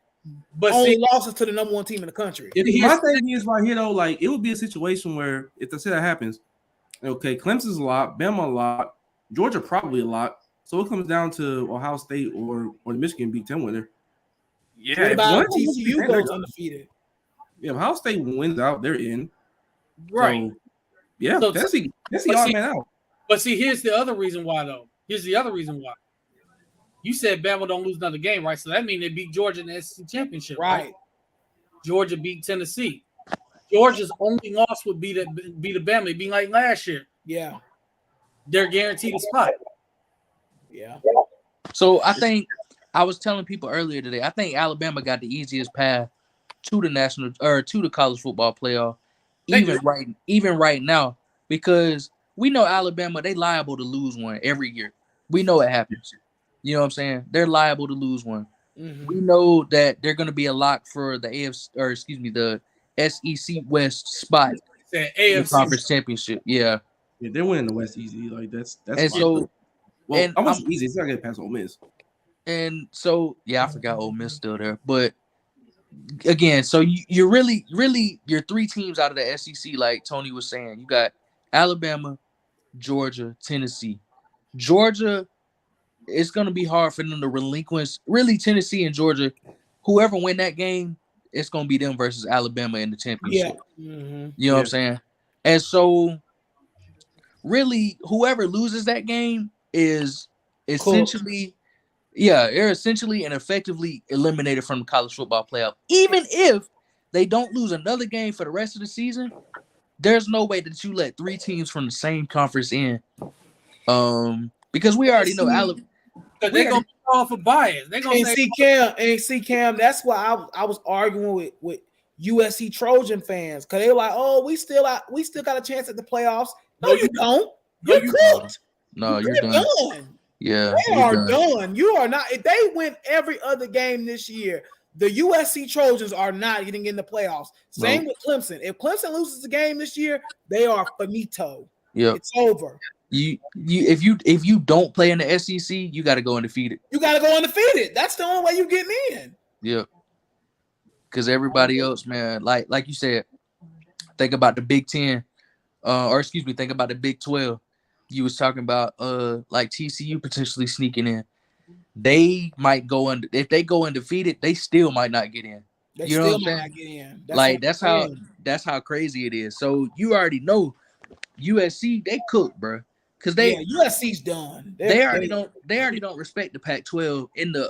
S5: only losses to the number 1 team in the country.
S3: My thing is right here though, like it would be a situation where if they say that happens, okay, Clemson's a lot, Bama a lot, Georgia probably a lot. So it comes down to Ohio State or the Michigan Big Ten winner.
S5: Yeah, what about TCU goes undefeated?
S3: Yeah, Ohio State wins out, they're in.
S1: Right.
S3: So, yeah, that's the odd man out.
S1: But see, here's the other reason why, though. Here's the other reason why. You said Bama don't lose another game, right? So that means they beat Georgia in the SEC championship, right? Georgia beat Tennessee. Georgia's only loss would be the Bama. It'd be like last year.
S5: Yeah.
S6: They're guaranteed a spot.
S5: Yeah.
S6: So I think I was telling people earlier today, I think Alabama got the easiest path to the national or to the college football playoff, even right now, because we know Alabama, they liable to lose one every year. We know it happens. You know what I'm saying? They're liable to lose one. Mm-hmm. We know that they're going to be a lock for the the SEC West spot.
S1: The AFC
S6: conference championship. Yeah.
S3: Yeah, they're winning the West easy. Like that's
S6: and so.
S3: Well, and almost easy. It's not gonna pass Ole Miss.
S6: And so, yeah, I forgot Ole Miss still there. But again, so you're really your 3 teams out of the SEC, like Tony was saying. You got Alabama, Georgia, Tennessee. Georgia, it's gonna be hard for them to relinquish. Really, Tennessee and Georgia, whoever win that game, it's gonna be them versus Alabama in the championship.
S5: Yeah. Mm-hmm.
S6: You know what I'm saying? And so, really, whoever loses that game is essentially Yeah, they're essentially and effectively eliminated from the college football playoff. Even if they don't lose another game for the rest of the season, there's no way that you let 3 teams from the same conference in. Because we already know Alabama.
S1: Because they're gonna be off of bias. They're gonna
S5: see Cam. That's why I was arguing with USC Trojan fans because they were like, "Oh, we still got a chance at the playoffs." No, you don't. You're cooked.
S6: No, you're done. Yeah,
S5: they are done. You are not. If they win every other game this year, the USC Trojans are not getting in the playoffs. Same with Clemson. If Clemson loses the game this year, they are finito.
S6: Yeah,
S5: it's over.
S6: If you don't play in the SEC, you got to go undefeated.
S5: You got to go undefeated. That's the only way you getting in.
S6: Yeah, because everybody else, man, like you said, think about the Big 10, think about the Big 12. You was talking about like TCU potentially sneaking in. They might go if they go undefeated, they still might not get in. You know what I'm saying? That's how crazy it is. So you already know USC, they cook, bro. Because
S5: USC's done.
S6: They already don't respect the Pac-12 in the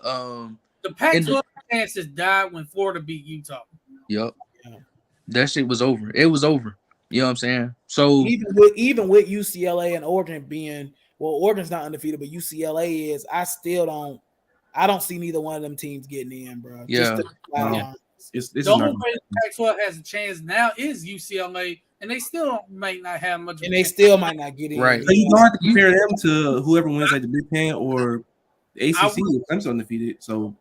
S1: Pac-12 chances died when Florida beat Utah.
S6: Yep. Yeah. That shit was over. It was over. You know what I'm saying? So
S5: even with UCLA and Oregon being Oregon's not undefeated, but UCLA is. I don't see neither one of them teams getting in, bro.
S6: Yeah.
S1: The only way Pac-12 has a chance now is UCLA, and they still might not have much.
S5: And they still might not get in.
S3: Right. So you don't have to compare them to whoever wins like the Big Ten or the ACC. Clemson undefeated. So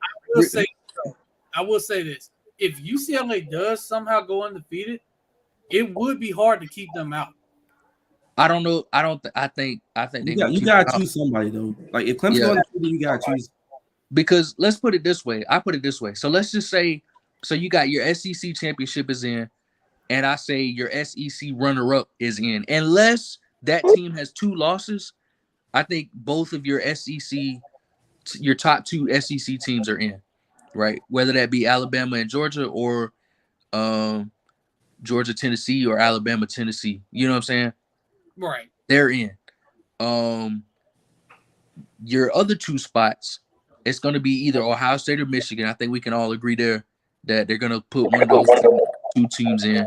S1: I will say this: if UCLA does somehow go undefeated, it would be hard to keep them out.
S6: I don't know. I think
S3: you gotta choose somebody though. Like if Clemson undefeated, you gotta choose.
S6: Because let's put it this way. I put it this way. So let's just say, so you got your SEC championship is in, and I say your SEC runner-up is in. Unless that team has 2 losses, I think both of your top 2 SEC teams are in, right? Whether that be Alabama and Georgia or Georgia, Tennessee, or Alabama, Tennessee. You know what I'm saying?
S1: Right.
S6: They're in. Your other 2 spots, it's going to be either Ohio State or Michigan. I think we can all agree there that they're going to put one of those 2 teams in.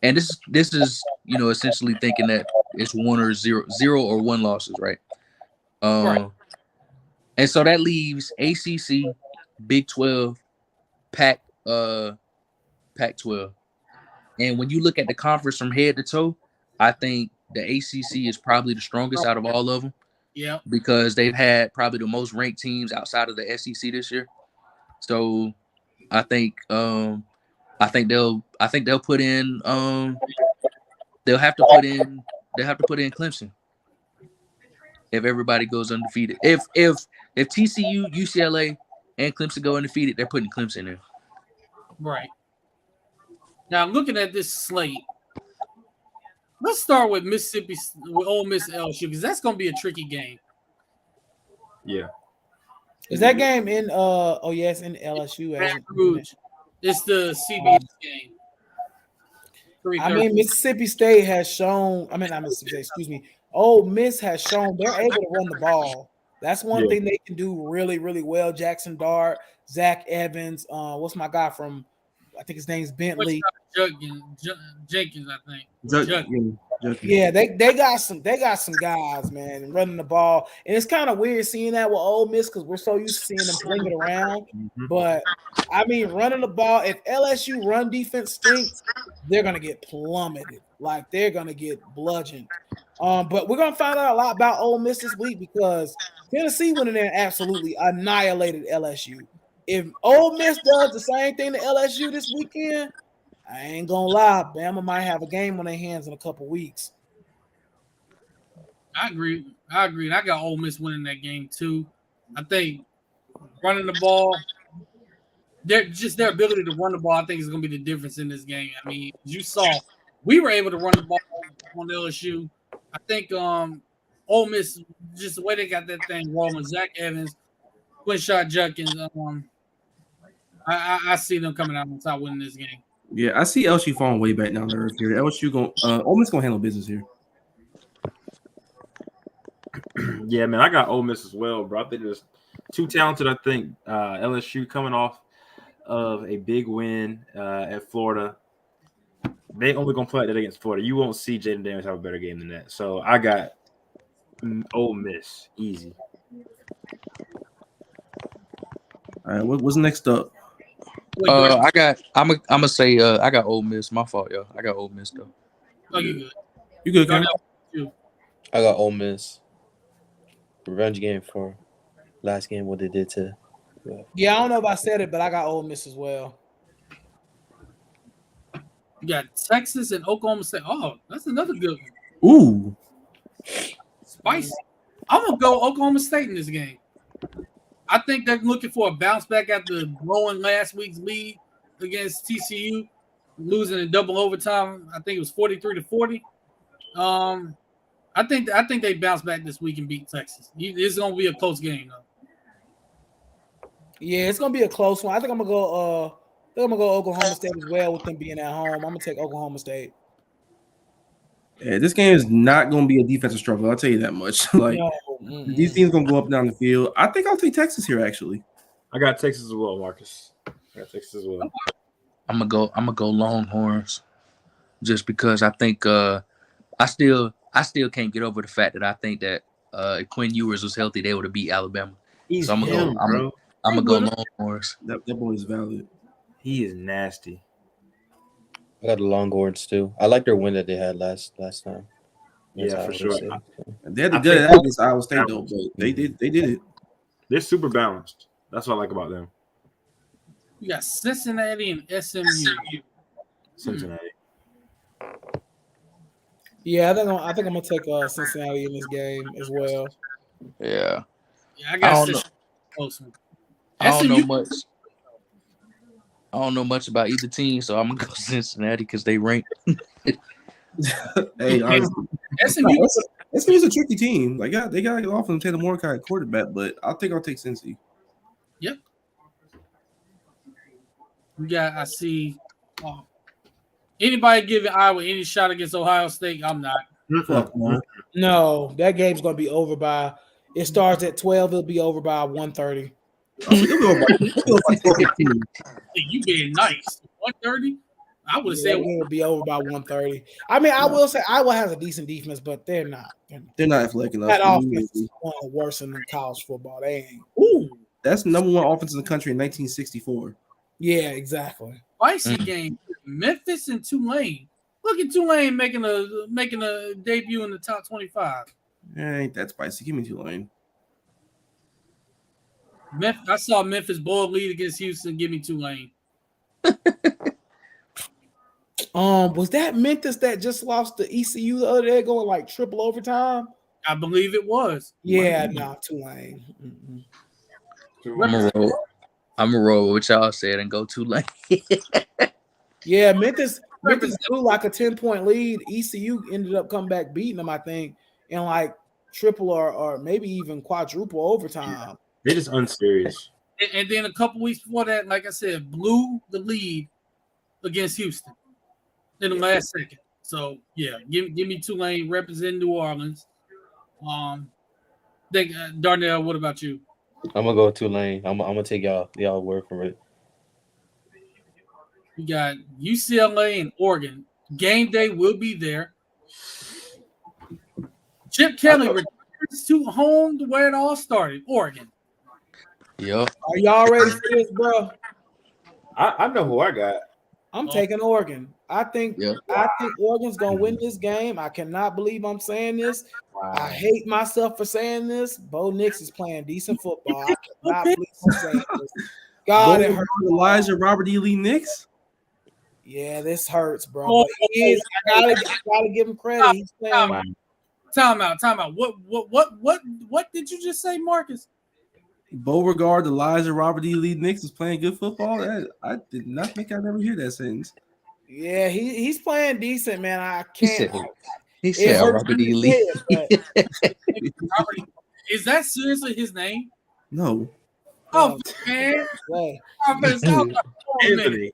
S6: And this is, essentially thinking that it's 1 or 0 or 1 losses, right?
S1: Right.
S6: And so that leaves ACC, Big 12, Pac-12. And when you look at the conference from head to toe, I think the ACC is probably the strongest out of all of them.
S1: Yeah.
S6: Because they've had probably the most ranked teams outside of the SEC this year. So I think they'll put in they'll have to put in Clemson if everybody goes undefeated. If TCU, UCLA, and Clemson go undefeated, they're putting Clemson in.
S1: Right. Now looking at this slate, let's start with Mississippi, with Ole Miss LSU, because that's going to be a tricky game.
S2: Yeah.
S5: Is that game in? It's in LSU.
S1: It's the CBS game.
S5: I mean, Mississippi State has shown. Not Mississippi State. Excuse me. Ole Miss has shown they're able to run the ball. That's one thing they can do really, really well. Jackson Dart, Zach Evans. What's my guy from? I think his name's Bentley.
S1: Jenkins, I think.
S5: Yeah, they got some guys, man, running the ball. And it's kind of weird seeing that with Ole Miss because we're so used to seeing them fling it around. But I mean, running the ball, if LSU run defense stinks, they're gonna get plummeted. Like they're gonna get bludgeoned. But we're gonna find out a lot about Ole Miss this week because Tennessee went in there and absolutely annihilated LSU. If Ole Miss does the same thing to LSU this weekend, I ain't gonna lie, Bama might have a game on their hands in a couple weeks.
S1: I agree. I got Ole Miss winning that game too. I think running the ball, their ability to run the ball, I think is gonna be the difference in this game. I mean, as you saw, we were able to run the ball on LSU. I think Ole Miss, just the way they got that thing rolling, Zach Evans, Quinshot Judkins, I see them coming out on top winning this game.
S3: Yeah, I see LSU falling way back down the earth here. Ole Miss gonna handle business here.
S2: Yeah, man, I got Ole Miss as well, bro. I think too talented. I think LSU coming off of a big win at Florida. They only gonna play like that against Florida. You won't see Jaden Daniels have a better game than that. So I got Ole Miss easy.
S3: All right, what's next up?
S6: I'm gonna say I got Ole Miss. My fault, yo. I got Ole Miss though.
S1: Oh, you good?
S3: You good, Cam?
S4: I got Ole Miss. Revenge game for last game. What they did to.
S5: Yeah, I don't know if I said it, but I got Ole Miss as well.
S1: You got Texas and Oklahoma State. Oh, that's another good one.
S3: Ooh,
S1: Spicy. I'm gonna go Oklahoma State in this game. I think they're looking for a bounce back after blowing last week's lead against TCU, losing in double overtime. I think it was 43-40. I think they bounce back this week and beat Texas. It's gonna be a close game though.
S5: Yeah, it's gonna be a close one. I think I'm gonna go. Oklahoma State as well with them being at home. I'm gonna take Oklahoma State.
S3: yeah, this game is not going to be a defensive struggle. I'll tell you that much. Like these teams going to go up and down the field. I think I'll take Texas here. Actually,
S2: I got Texas as well, Marcus. I got Texas as well.
S6: I'm gonna go Longhorns, just because I think I still can't get over the fact that I think that if Quinn Ewers was healthy, they would have beat Alabama. So I'm gonna go Longhorns.
S3: that boy is valid.
S2: He is nasty.
S4: I got the Longhorns too. I like their win that they had last time.
S2: Yeah, for sure.
S3: They had to get it out against Iowa State though, but they did it.
S2: They're super balanced. That's what I like about them.
S1: You got Cincinnati and SMU.
S2: Cincinnati.
S5: Yeah, I think I'm gonna take Cincinnati in this game as well.
S6: Yeah.
S1: Yeah, I got Cincinnati. Close one.
S6: I don't
S1: SMU
S6: know much. I don't know much about either team, so I'm gonna go Cincinnati because they rank.
S3: Hey, honestly,
S1: SMU.
S3: SMU's a tricky team. Like, they got to get off and Taylor Mordecai at quarterback, but I'll take Cincy.
S1: Yep. I see. Anybody giving Iowa any shot against Ohio State? I'm not.
S3: Fuck no.
S5: No, that game's gonna be over by. It starts at 12. It'll be over by 1:30.
S1: You being nice. 1:30. I would say
S5: it will be over by 1:30. I mean, I will say Iowa has a decent defense, but they're not.
S3: They're not athletic enough.
S5: That offense is one of the worst in college football. They ain't.
S3: Ooh, that's number one offense in the country in 1964.
S5: Yeah, exactly.
S1: Spicy game. Memphis and Tulane. Look at Tulane making a debut in the top 25.
S3: Ain't that spicy? Give me Tulane.
S1: I saw Memphis blow a lead against Houston. Give me Tulane.
S5: Was that Memphis that just lost to ECU the other day, going like triple overtime?
S1: I believe it was.
S5: Yeah, Tulane.
S6: I'm gonna roll with y'all said and go Tulane.
S5: Yeah, Memphis blew like a 10-point lead. ECU ended up coming back beating them, I think, in like triple or maybe even quadruple overtime.
S2: They're just unserious.
S1: And then a couple weeks before that, like I said, blew the lead against Houston in the last second. So yeah, give me Tulane representing New Orleans. Darnell, what about you?
S4: I'm gonna go Tulane. I'm gonna take y'all word for it.
S1: You got UCLA and Oregon. Game day will be there. Chip Kelly returns to home to where it all started, Oregon.
S6: Yep.
S5: Are y'all ready for this, bro?
S2: I know who I got.
S5: I'm taking Oregon. I think Oregon's gonna win this game. I cannot believe I'm saying this. Wow. I hate myself for saying this. Bo Nix is playing decent football. I cannot believe I'm saying this. God, it hurts.
S3: Elijah Robert E. Lee Nix.
S5: Yeah, this hurts, bro. I gotta give him credit. He's playing.
S1: Time out. What did you just say, Marcus?
S3: Beauregard, Elijah Robert E. Lee Nix is playing good football. I did not think I'd ever hear that sentence.
S5: Yeah, he's playing decent, man. I can't.
S6: He said Robert E. Lee.
S1: Is that seriously his name?
S3: No.
S1: Oh, man.
S2: Anthony.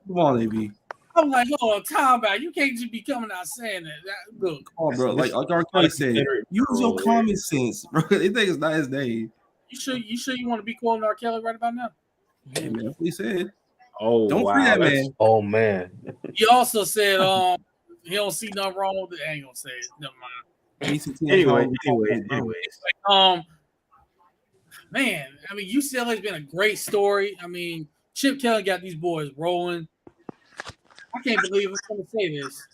S3: Come on, AB.
S1: I'm like, oh, time out. You can't just be coming out saying that. Look,
S3: come on, bro. Like R. Kelly said, use your common sense, bro. They think it's not his name.
S1: You sure you want to be quoting R. Kelly right about now?
S3: Hey, man, that's what he said.
S2: Oh,
S3: Don't
S2: wow.
S3: free that
S2: That's-
S3: man.
S4: Oh man.
S1: He also said he don't see nothing wrong with it. I ain't gonna say it. Never mind.
S2: Anyways.
S1: Man, I mean, UCLA's been a great story. I mean, Chip Kelly got these boys rolling. I can't believe I'm going to say this.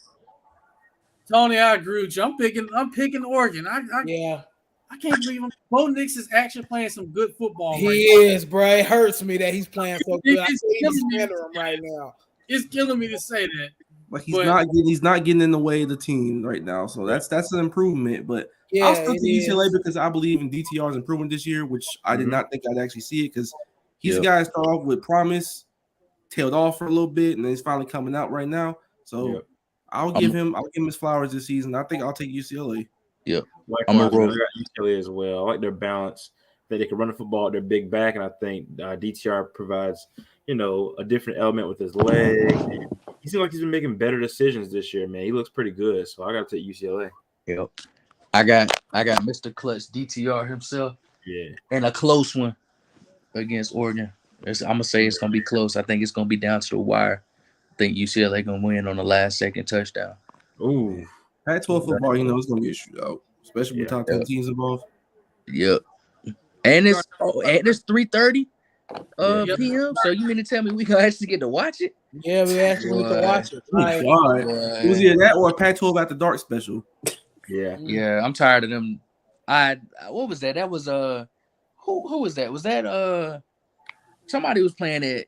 S1: Tony, I agree with you. I'm picking Oregon. I can't believe him. Bo Nix is actually playing some good football.
S5: He
S1: right
S5: is, bro. It hurts me that he's playing so good. I
S1: It's
S5: think he's
S1: killing me.
S5: scared of him right now.
S1: It's killing me to say that.
S3: Like he's not getting in the way of the team right now. So that's an improvement. But
S5: Yeah,
S3: I'll still
S5: it
S3: take UCLA
S5: is.
S3: because I believe in DTR's improvement this year, which I did not think I'd actually see it because he's
S4: Yep.
S3: a guy that started off with promise, tailed off for a little bit, and then he's finally coming out right now. So I'll give him his flowers this season. I think I'll take UCLA.
S6: Yep.
S2: I'm a roll. I got UCLA as well. I like their balance that they can run the football at their big back, and I think DTR provides, a different element with his leg. He seems like he's been making better decisions this year, man. He looks pretty good, so I got to take UCLA.
S6: Yep. I got Mr. Clutch DTR himself.
S2: Yeah.
S6: And a close one against Oregon. I'm gonna say it's gonna be close. I think it's gonna be down to the wire. I think UCLA gonna win on the last second touchdown.
S2: Ooh.
S3: Pac-12 football, it's gonna be a shootout, especially with top 10 teams involved.
S6: Yep. And it's 3:30 p.m. So you mean to tell me we gonna actually get to watch it?
S5: Yeah, we actually need to watch it. Like,
S3: It was either that or a Pac-12 After Dark special.
S2: Yeah.
S6: Yeah, I'm tired of them. What was that? That was who was that? Was that somebody was playing at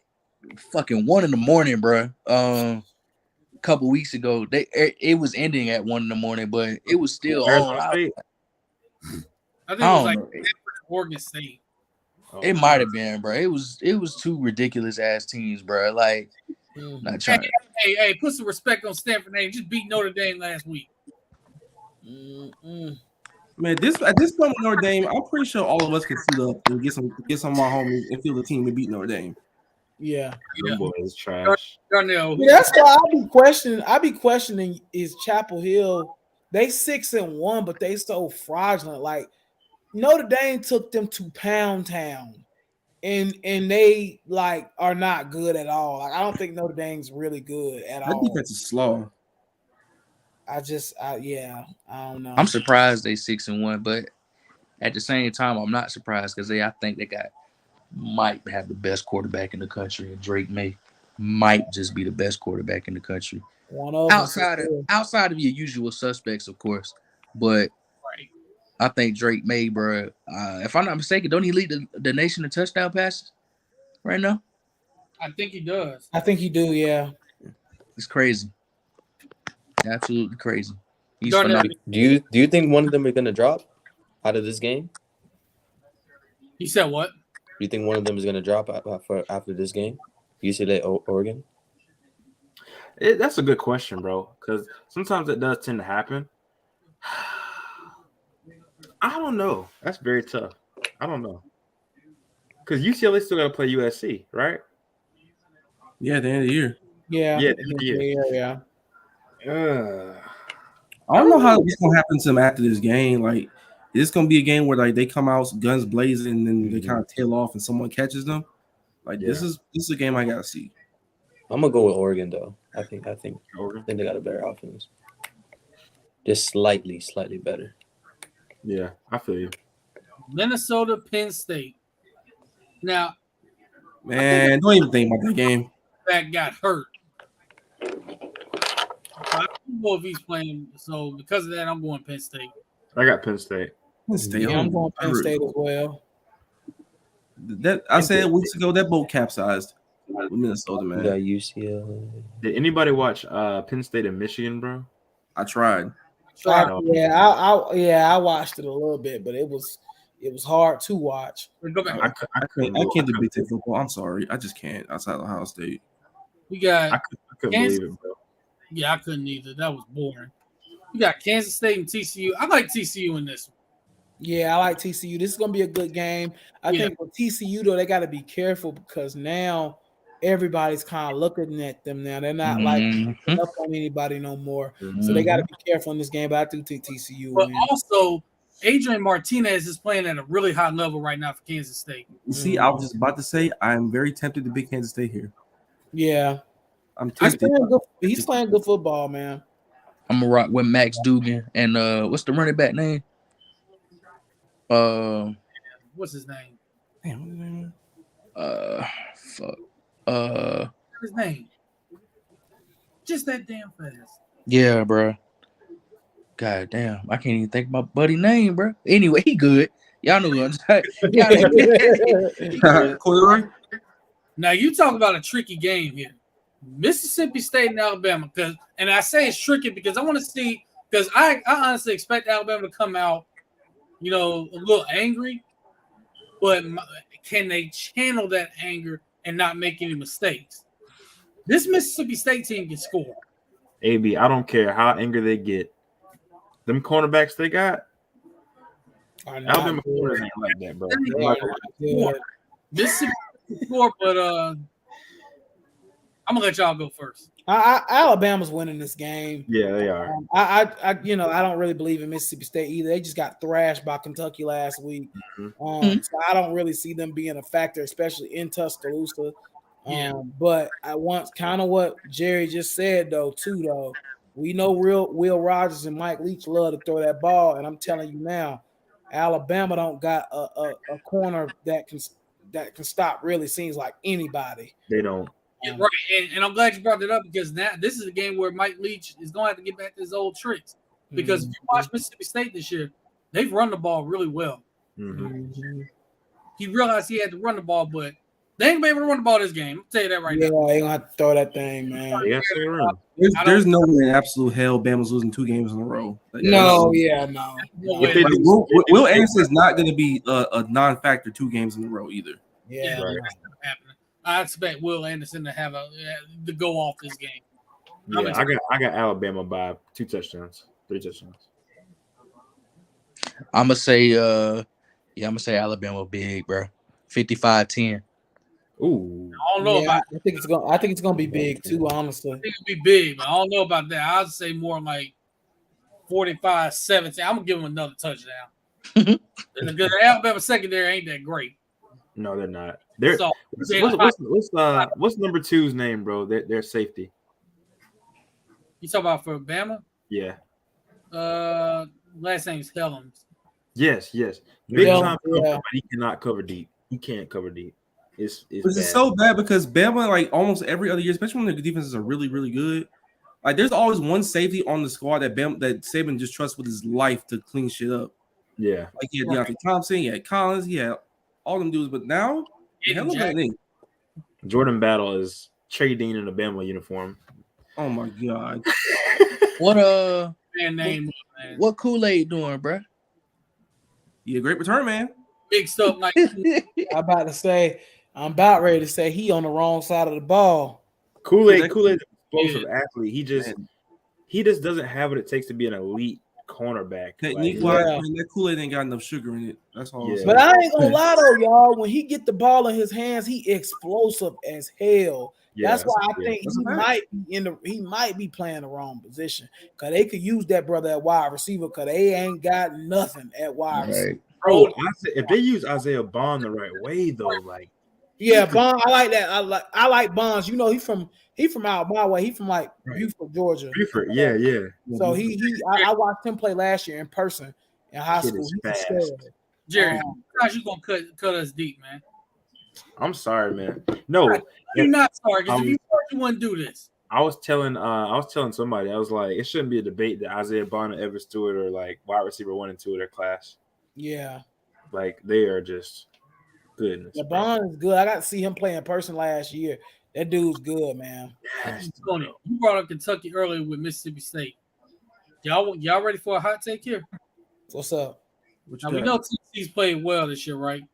S6: fucking 1 a.m, bro. A couple weeks ago. It was ending at 1 a.m, but it was still on.
S1: I think it was like Oregon State.
S6: It might have been, bro. It was two ridiculous ass teams, bro. Like, not trying.
S1: Hey, put some respect on Stanford name. Just beat Notre Dame last week.
S3: Man, at this point with Notre Dame, I'm pretty sure all of us can suit up and get some of our homies and feel the team and beat Notre Dame.
S5: Yeah.
S2: Them boys trash.
S1: Darnell.
S5: Yeah, that's why I be questioning is Chapel Hill. They 6-1, but they so fraudulent. Like Notre Dame took them to Pound Town, and they like are not good at all. Like I don't think Notre Dame's really good at all.
S3: That defense is slow.
S5: I don't know.
S6: I'm surprised they 6-1, but at the same time, I'm not surprised because I think they might have the best quarterback in the country, and Drake might just be the best quarterback in the country.
S5: One of
S6: outside of your usual suspects, of course, but I think Drake May, bro. If I'm not mistaken, don't he lead the nation in touchdown passes right now?
S1: I think he does.
S5: I think he do. Yeah.
S6: It's crazy. Absolutely crazy. He's
S1: Darnell,
S6: phenomenal.
S4: Do you think one of them are gonna drop out of this game?
S1: He said what?
S4: Do you think one of them is gonna drop after this game? UCLA, Oregon.
S2: That's a good question, bro. Because sometimes it does tend to happen. I don't know. That's very tough. I don't know. Because UCLA still got to play USC, right?
S3: Yeah, at the end of the year.
S5: Yeah.
S2: Yeah, at the end of the year.
S5: Yeah.
S3: I don't know how it's gonna happen to them after this game. Like, is this gonna be a game where like they come out guns blazing and then they kind of tail off and someone catches them? Like this is a game I gotta see.
S4: I'm gonna go with Oregon though. I think
S2: Oregon.
S4: they got a better offense. Just slightly better.
S2: Yeah, I feel you.
S1: Minnesota, Penn State. Now,
S3: Man, don't even think about that game.
S1: that got hurt. I don't know if he's playing. So because of that, I'm going Penn State.
S2: I got Penn State.
S3: Penn State.
S5: Yeah, I'm going Penn State as well.
S3: That I said weeks ago that boat capsized with Minnesota,
S4: We
S3: man.
S4: got UCLA.
S2: Did anybody watch Penn State and Michigan, bro?
S3: I tried.
S5: I watched it a little bit, but it was hard to watch.
S1: Go back.
S3: I can't do Big Ten football. I'm sorry. I just can't outside of Ohio State.
S1: We got.
S2: I couldn't believe it, bro.
S1: Yeah, I couldn't either. That was boring. We got Kansas State and TCU. I like TCU in this one.
S5: Yeah, I like TCU. This is gonna be a good game. I think with TCU though, they got to be careful because now everybody's kind of looking at them. Now they're not like up on anybody no more. So they got to be careful in this game. But I do think TCU.
S1: But
S5: win.
S1: also, Adrian Martinez is playing at a really high level right now for Kansas State.
S3: See, I was just about to say I'm very tempted to pick Kansas State here.
S5: Yeah,
S3: I'm
S5: he's
S3: tempted.
S5: playing good football, man.
S6: I'm gonna rock with Max Dugan and what's the running back name?
S1: What's his name?
S3: Damn.
S6: Fuck.
S1: What's his name? Just that damn fast.
S6: Yeah, bro. God damn, I can't even think of my buddy name, bro. Anyway, he good. Y'all know what I'm saying.
S3: Corduroy?
S1: Now you talk about a tricky game here. Mississippi State and Alabama, and I say it's tricky because I want to see, because I honestly expect Alabama to come out, a little angry, but can they channel that anger and not make any mistakes? This Mississippi State team can score.
S2: AB, I don't care how angry they get. Them cornerbacks they got, Alabama corners ain't like that, bro.
S1: Mississippi can score, but I'm gonna let y'all go first.
S5: Alabama's winning this game.
S2: Yeah, they are.
S5: I don't really believe in Mississippi State either. They just got thrashed by Kentucky last week. So I don't really see them being a factor, especially in Tuscaloosa. But I want kind of what Jerry just said though. We know Will Rogers and Mike Leach love to throw that ball, and I'm telling you now, Alabama don't got a corner that can stop really seems like anybody.
S2: They don't.
S1: Yeah, right, and I'm glad you brought that up because now this is a game where Mike Leach is going to have to get back to his old tricks. Because if you watch Mississippi State this year, they've run the ball really well. He realized he had to run the ball, but they ain't gonna be able to run the ball this game. I'll tell you that right now.
S5: Yeah, they gonna have to throw that thing, man.
S3: There's no way in absolute hell Bama's losing 2 games in a row.
S5: No.
S3: Will Anderson is not going to be a non-factor 2 games in a row either.
S5: Yeah,
S1: right. I expect Will Anderson to have to go off this game.
S2: Yeah, I got Alabama by 2 touchdowns, 3 touchdowns.
S6: I'm gonna say Alabama big, bro. 55-10.
S2: Ooh.
S1: I don't know about.
S5: I think it's gonna be big too. Honestly,
S1: I think it'll be big, but I don't know about that. I'd say more like 45-17. I'm gonna give them another touchdown. Because the Alabama secondary ain't that great.
S2: No, they're not. They're
S1: So,
S2: what's number 2's name, bro? Their safety.
S1: You talk about for Bama?
S2: Yeah.
S1: Last name's Helms.
S2: Yes. Big time cover,
S5: yeah.
S2: but he cannot cover deep. He can't cover deep. It's
S3: so bad because Bama, like almost every other year, especially when the defenses are really, really good, like there's always one safety on the squad that Saban just trusts with his life to clean shit up.
S2: Yeah.
S3: Like he had Deontay Thompson, he had Collins, he had all them dudes, but now
S2: Jordan Battle is Trey Dean in a Bama uniform.
S3: Oh my god.
S6: What
S1: Man.
S6: What Kool-Aid doing, bro?
S3: Yeah, great return, man.
S1: Big stuff like
S5: I'm about ready to say he on the wrong side of the ball.
S2: Kool-Aid explosive athlete. He just doesn't have what it takes to be an elite cornerback.
S3: That Kool-Aid ain't got enough sugar in it. That's all.
S2: Yeah.
S5: But I ain't gonna lie though, y'all. When he get the ball in his hands, he explosive as hell.
S2: Yeah,
S5: that's why I think he might be playing the wrong position because they could use that brother at wide receiver because they ain't got nothing at wide receiver.
S2: Bro, if they use Isaiah Bond the right way though, like
S5: Bond, I like that. I like Bonds. You know, he from out my way. He from Buford, Georgia.
S2: Buford, yeah.
S5: So I watched him play last year in person in high school.
S1: Jerry, how you gonna cut us deep, man?
S2: I'm sorry, man. No,
S1: you're not sorry because if you thought you wouldn't do this.
S2: I was telling somebody, I was like, it shouldn't be a debate that Isaiah Bond and Everett Stewart are like wide receiver 1 and 2 of their class.
S5: Yeah,
S2: like they are just goodness.
S5: The Bond is good. I got to see him play in person last year. That dude's good, man.
S1: Tony, you brought up Kentucky earlier with Mississippi State. Y'all ready for a hot take here?
S5: What's up?
S1: Now we know TC's played well this year, right?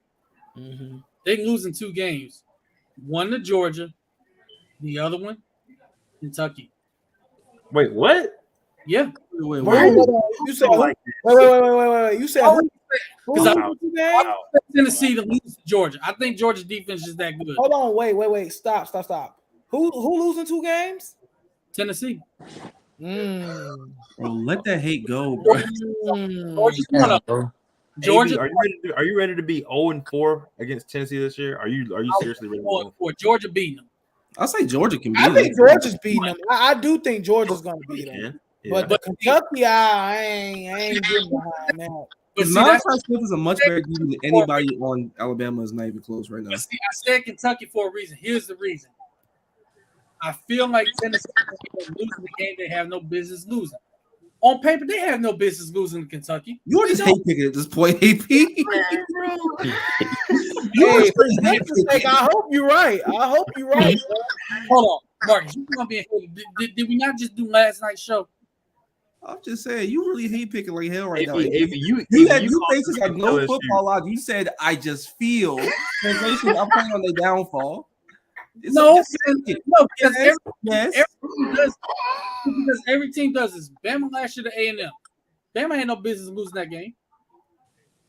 S5: Mm-hmm.
S1: They losing 2 games. One to Georgia, the other one, Kentucky.
S2: Wait, what?
S1: Yeah.
S5: Wait. You said wait. You said
S1: Tennessee to lose to Georgia. I think Georgia's defense is that good.
S5: Hold on, wait. Stop. Who losing 2 games?
S1: Tennessee.
S3: Bro, let that hate go, bro.
S1: Georgia's one of them. Georgia.
S2: AB, are you ready to be 0-4 against Tennessee this year? Are you seriously ready?
S1: For Georgia beating them?
S3: I'll say Georgia can beat
S5: I
S3: them.
S5: think Georgia's beating them. I do think Georgia's going to beat them.
S2: Yeah.
S5: But Kentucky, I ain't getting behind that.
S3: Because Malachi Smith is a much better dude than anybody on Alabama. Is not even close right now.
S1: I said Kentucky for a reason. Here's the reason. I feel like Tennessee is losing the game they have no business losing. On paper, they have no business losing to Kentucky.
S3: You're just hate picking at this point, AP.
S5: I hope you're right. Hold
S1: on, Marcus. You gonna be did we not just do last night's show?
S3: I'm just saying, you really hate picking like hell right now.
S2: You
S3: basically had no football logic. You said, "I just feel." Translation: I'm playing on their downfall.
S1: Because every team does this. Bama last year to A&M. Bama had no business losing that game.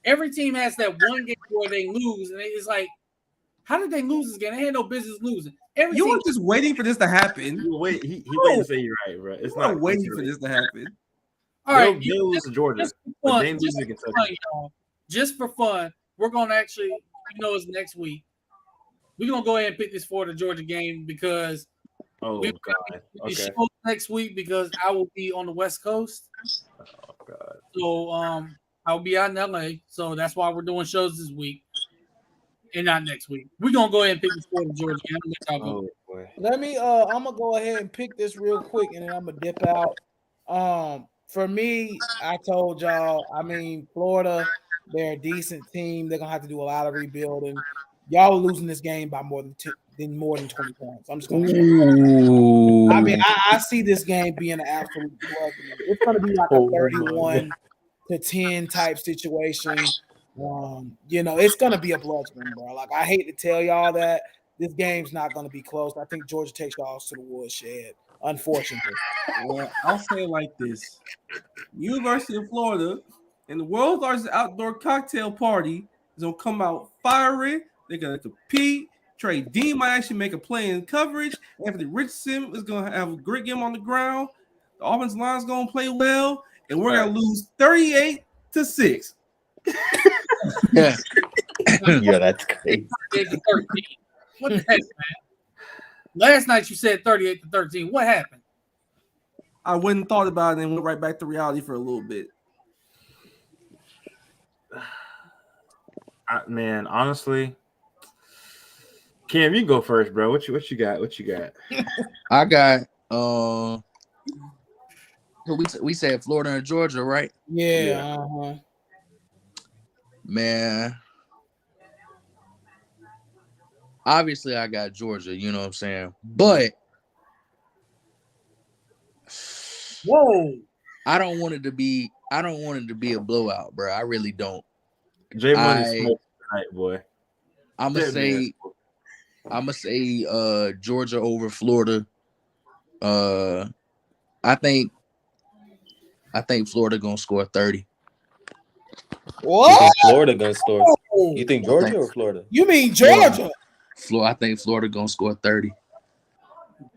S1: Every team has that one game where they lose, and it's like, how did they lose this game? They had no business losing.
S3: You were just waiting for this to happen.
S2: Wait, he waiting to say you're right, bro. It's not
S3: waiting for this to happen.
S1: All right,
S2: they lose to Georgia.
S1: Just for fun, we're gonna actually, it's next week. We're gonna go ahead and pick this for the Georgia game because next week because I will be on the West Coast.
S2: Oh God.
S1: So I'll be out in LA. So that's why we're doing shows this week. And not next week. We're gonna go ahead and pick this for the Georgia game.
S5: Let me I'm gonna go ahead and pick this real quick and then I'm gonna dip out. For me, I told y'all, Florida, they're a decent team. They're gonna have to do a lot of rebuilding. Y'all are losing this game by more than 20 points. I'm just gonna I see this game being an absolute blood. It's gonna be like a 31-10 type situation. It's gonna be a bloodstream, bro. Like, I hate to tell y'all that this game's not gonna be close. I think Georgia takes y'all to the woodshed, unfortunately.
S3: Well, I'll say it like this: University of Florida and the world's largest outdoor cocktail party is gonna come out fiery. They're gonna compete. Trey Dean might actually make a play in coverage. Anthony Richardson is gonna have a great game on the ground. The offensive line's gonna play well, and we're gonna lose 38-6.
S4: Yeah, that's crazy.
S1: What the heck, man? Last night you said 38-13. What happened?
S3: I went and thought about it and went right back to reality for a little bit.
S2: Man, honestly, Cam, you go first, bro. What you got?
S6: I got we said Florida and Georgia, right?
S5: Yeah.
S6: Man. Obviously I got Georgia, you know what I'm saying? But I don't want it to be a blowout, bro. I really don't.
S2: Jay Money smoked tonight, boy.
S6: I'm gonna say Georgia over Florida. I think Florida gonna score 30.
S4: What? You think Florida gonna score? You think Georgia or Florida?
S5: You mean Georgia?
S6: I think Florida gonna score 30.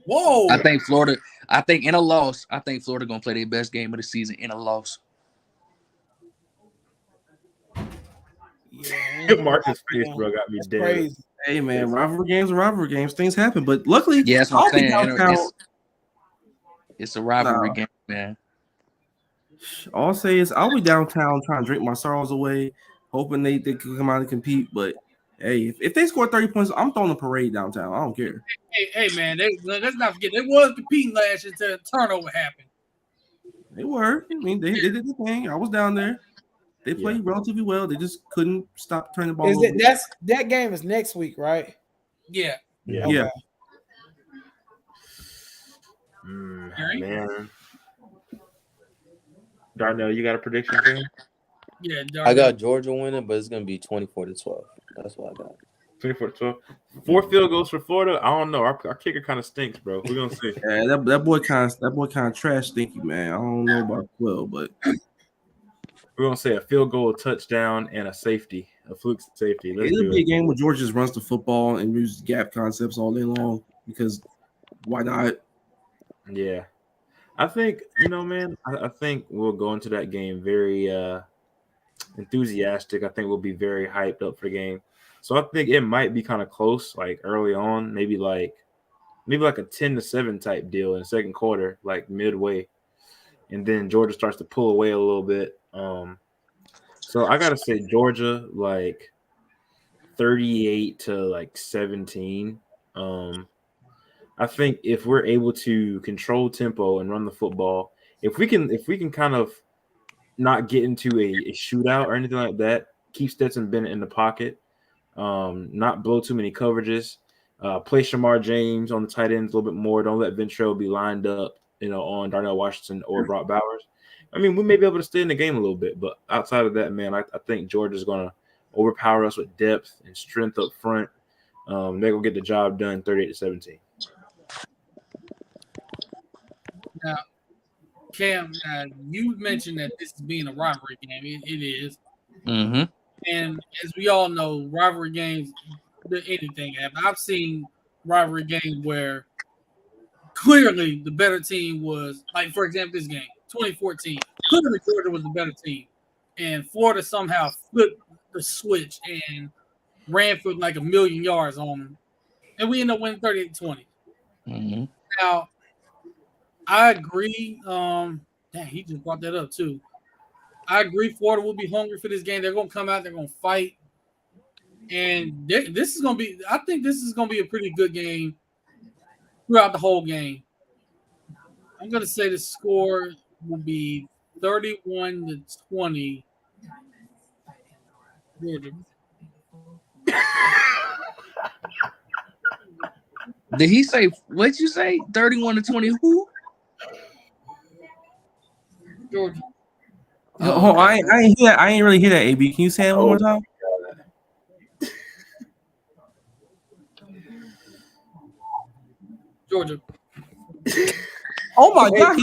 S5: Whoa!
S6: I think Florida gonna play their best game of the season in a loss.
S2: Yeah, Marcus face, bro, got me dead.
S5: Crazy.
S3: Hey, man, rivalry games. Things happen, but luckily,
S6: yeah, that's what I'm saying. It's a rivalry game, man.
S3: All I'll say is I'll be downtown trying to drink my sorrows away, hoping they can come out and compete. But hey, if they score 30 points, I'm throwing a parade downtown. I don't care.
S1: Hey, man, let's not forget they was competing last year until turnover happened.
S3: They were. They did the thing. I was down there. They played relatively well. They just couldn't stop turning the ball over.
S5: That game is next week, right?
S1: Yeah.
S3: Yeah.
S2: Man. Darnell, you got a prediction for him?
S1: Yeah, Darnell.
S4: I got Georgia winning, but it's gonna be 24-12. That's what I got.
S2: 24-12. 4 field goals for Florida. I don't know. Our kicker kind of stinks, bro. We're gonna see.
S3: Yeah, that boy kind of trash stinky, man. I don't know about 12, but
S2: we're gonna say a field goal, a touchdown, and a safety, a fluke safety.
S3: It'll be a game where Georgia just runs the football and uses gap concepts all day long because why not?
S2: Yeah. I think, man, I think we'll go into that game very enthusiastic. I think we'll be very hyped up for the game. So I think it might be kind of close, like early on, maybe like a 10-7 type deal in the second quarter, like midway, and then Georgia starts to pull away a little bit. So I gotta say Georgia like 38 to like 17. I think if we're able to control tempo and run the football, if we can kind of not get into a shootout or anything like that, keep Stetson Bennett in the pocket, not blow too many coverages, play Shamar James on the tight ends a little bit more. Don't let Ventrell be lined up, on Darnell Washington or Brock Bowers. I mean, we may be able to stay in the game a little bit, but outside of that, man, I think Georgia's going to overpower us with depth and strength up front. They're going to get the job done 38-17.
S1: Now, Cam, you mentioned that this is being a rivalry game. It is.
S6: Mm-hmm.
S1: And as we all know, rivalry games, anything happen. I've seen rivalry games where clearly the better team was, like, for example, this game, 2014. Clearly Georgia was the better team. And Florida somehow flipped the switch and ran for like 1,000,000 yards on them. And we ended up winning 38-20.
S6: Mm-hmm.
S1: Now, I agree. He just brought that up too. I agree. Florida will be hungry for this game. They're going to come out. They're going to fight, and this is going to be. I think this is going to be a pretty good game throughout the whole game. I'm going to say the score will be 31-20.
S6: Did he say? What'd you say? 31-20. Who?
S1: Georgia.
S3: Oh, I ain't really hear that. AB, can you say it one more time?
S1: Georgia.
S3: Oh my God!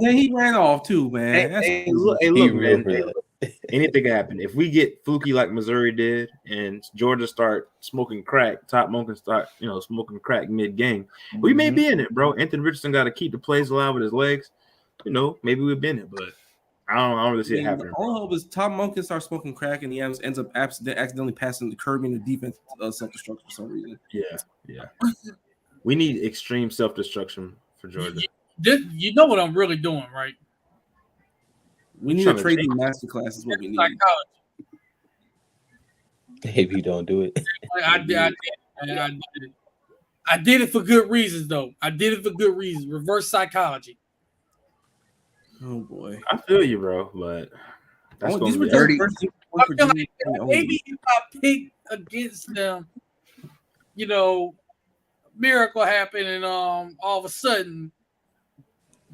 S3: Then he ran off too, man.
S2: Look, man, anything can happen. If we get fluky like Missouri did, and Georgia start smoking crack, Top Monken start, smoking crack mid game, we may be in it, bro. Anthony Richardson got to keep the plays alive with his legs. Maybe we've been it, but I don't really see it happening.
S3: The only hope is Tom Monken starts smoking crack and he ends up accidentally passing the curb in the defense self-destruction for some reason.
S2: Yeah. We need extreme self-destruction for Georgia.
S1: You know what I'm really doing, right?
S3: We need a trading masterclass is what we need.
S4: If you don't do it.
S1: I did it. I did it for good reasons, though. I did it for good reasons. Reverse psychology.
S3: Oh boy,
S2: I feel you, bro, but that's
S3: these
S2: going
S3: were
S2: to be
S3: dirty.
S1: Maybe if I pick against them, miracle happened, and all of a sudden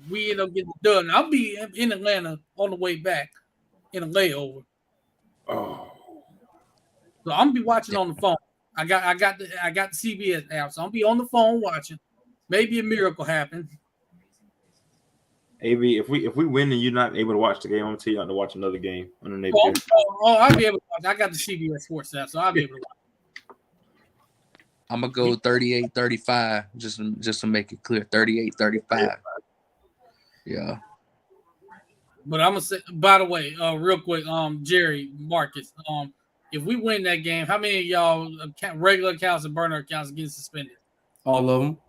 S1: we end up getting done. I'll be in Atlanta on the way back in a layover.
S2: Oh,
S1: so I'm gonna be watching on the phone. I got the CBS app, so I'll be on the phone watching. Maybe a miracle happened.
S2: AB, if we win and you're not able to watch the game, I'm gonna tell you not to watch another game underneath.
S1: I'll be able to watch. I got the CBS Sports app, so I'll be able to watch.
S6: I'm gonna go 38-35, just to make it clear. 38-35. Yeah.
S1: But I'm gonna say, by the way, real quick, Jerry Marcus, if we win that game, how many of y'all regular accounts and burner accounts get suspended?
S3: All of them.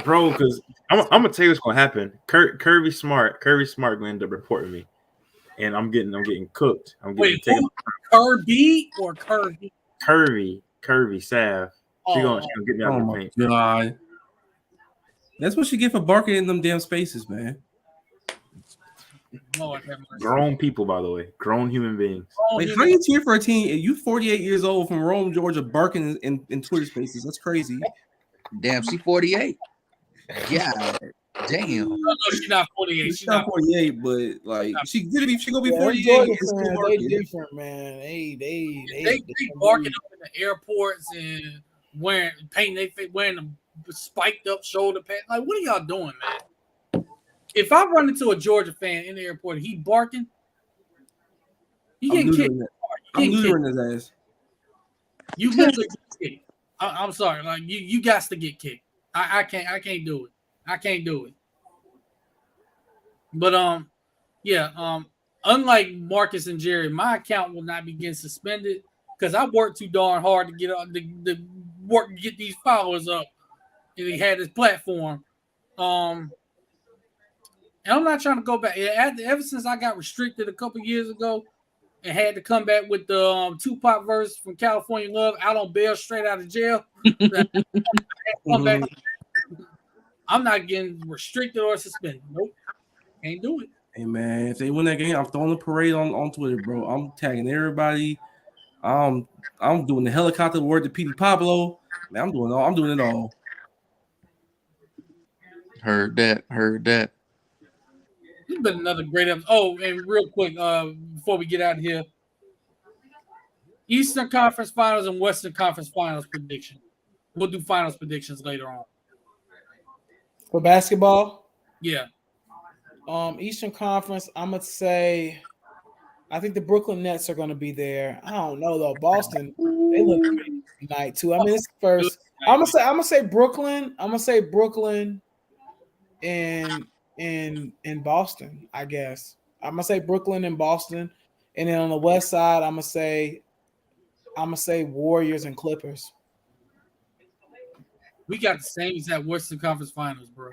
S2: Bro, because I'm gonna tell you what's gonna happen. Kirby Smart gonna end up reporting me, and I'm getting cooked.
S1: Kirby or Kirby?
S2: Kirby Sav. She's gonna get me out of the paint.
S3: God. That's what you get for barking in them damn spaces, man.
S2: Grown people, by the way, grown human beings.
S3: Like, how you cheer for a team? You 48 years old from Rome, Georgia, barking in Twitter spaces. That's crazy.
S6: Damn, she 48. Yeah, damn.
S1: No, she's not 48.
S3: She's not 48, but like she gonna be 48.
S5: They different, man. They
S1: barking up in the airports and painting their face, wearing the spiked up shoulder pads. Like, what are y'all doing, man? If I run into a Georgia fan in the airport and he barking, he getting kicked.
S3: I'm neutering his ass.
S1: You literally get kicked. I'm sorry, like you got to get kicked. I can't do it. I can't do it. But unlike Marcus and Jerry, my account will not be getting suspended because I worked too darn hard to get the work to get these followers up. And he had his platform. And I'm not trying to go back. Ever since I got restricted a couple years ago and had to come back with the Tupac verse from California Love out on bail straight out of jail, I'm not getting restricted or suspended. Nope. Can't do it.
S3: Hey man, if they win that game, I'm throwing a parade on Twitter, bro. I'm tagging everybody. I'm doing the helicopter word to Petey Pablo. Man, I'm doing it all.
S6: Heard that.
S1: It's been another great episode. Oh, and real quick, before we get out of here, Eastern Conference Finals and Western Conference Finals prediction. We'll do finals predictions later on.
S5: For basketball?
S1: Yeah.
S5: Eastern Conference, I'm gonna say I think the Brooklyn Nets are gonna be there. I don't know though. Boston, they look pretty tonight too. I mean, it's first. I'm gonna say Brooklyn. I'm gonna say Brooklyn and Boston, I guess. I'm gonna say Brooklyn and Boston. And then on the west side, I'm gonna say Warriors and Clippers.
S1: We got the same exact Western Conference Finals, bro.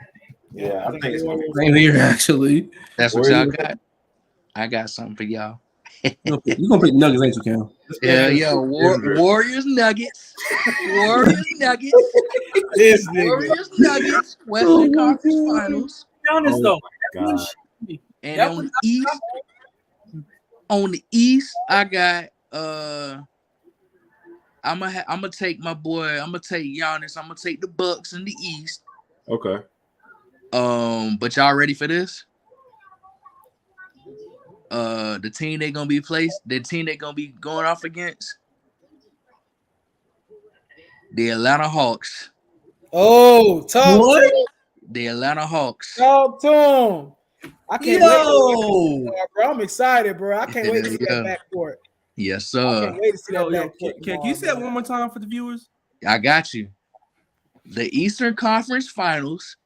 S2: Yeah, I think it's
S3: Same here, actually.
S6: That's what y'all got. I got something for y'all.
S3: You're gonna pick Nuggets, ain't you, Cam?
S6: Yeah. Warriors, Nuggets. Warriors, Nuggets. Warriors, Nuggets. Western Conference Finals.
S1: Be honest though.
S2: God.
S6: And on the East, I got I'm gonna take my boy. I'm gonna take Giannis. I'm gonna take the Bucks in the East.
S2: Okay.
S6: But y'all ready for this? The team they gonna be going off against the Atlanta Hawks.
S5: Oh, talk
S6: The Atlanta Hawks.
S5: to him. I can't wait. Bro, I'm excited, bro. I can't wait to see that backcourt.
S6: Yes,
S5: I
S6: sir.
S5: can't wait to see that backcourt.
S3: Can you say that one more time for the viewers?
S6: I got you. The Eastern Conference Finals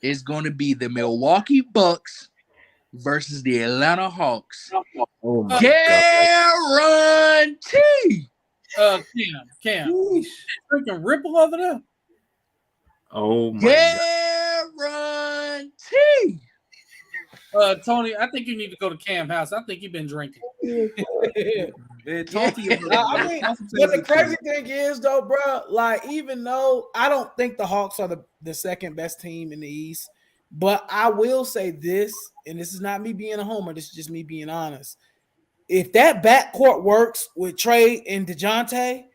S6: is going to be the Milwaukee Bucks versus the Atlanta Hawks.
S2: Oh my
S6: Guarantee.
S1: Cam. Freaking Ripple over there.
S2: Oh my
S6: Guarantee.
S1: Tony, I think you need to go to Cam's house. I think you've been drinking.
S3: Man, talk to your
S5: I mean, but the crazy thing is, though, bro, like, even though I don't think the Hawks are the second best team in the East, but I will say this, and this is not me being a homer, this is just me being honest. If that backcourt works with Trey and DeJounte,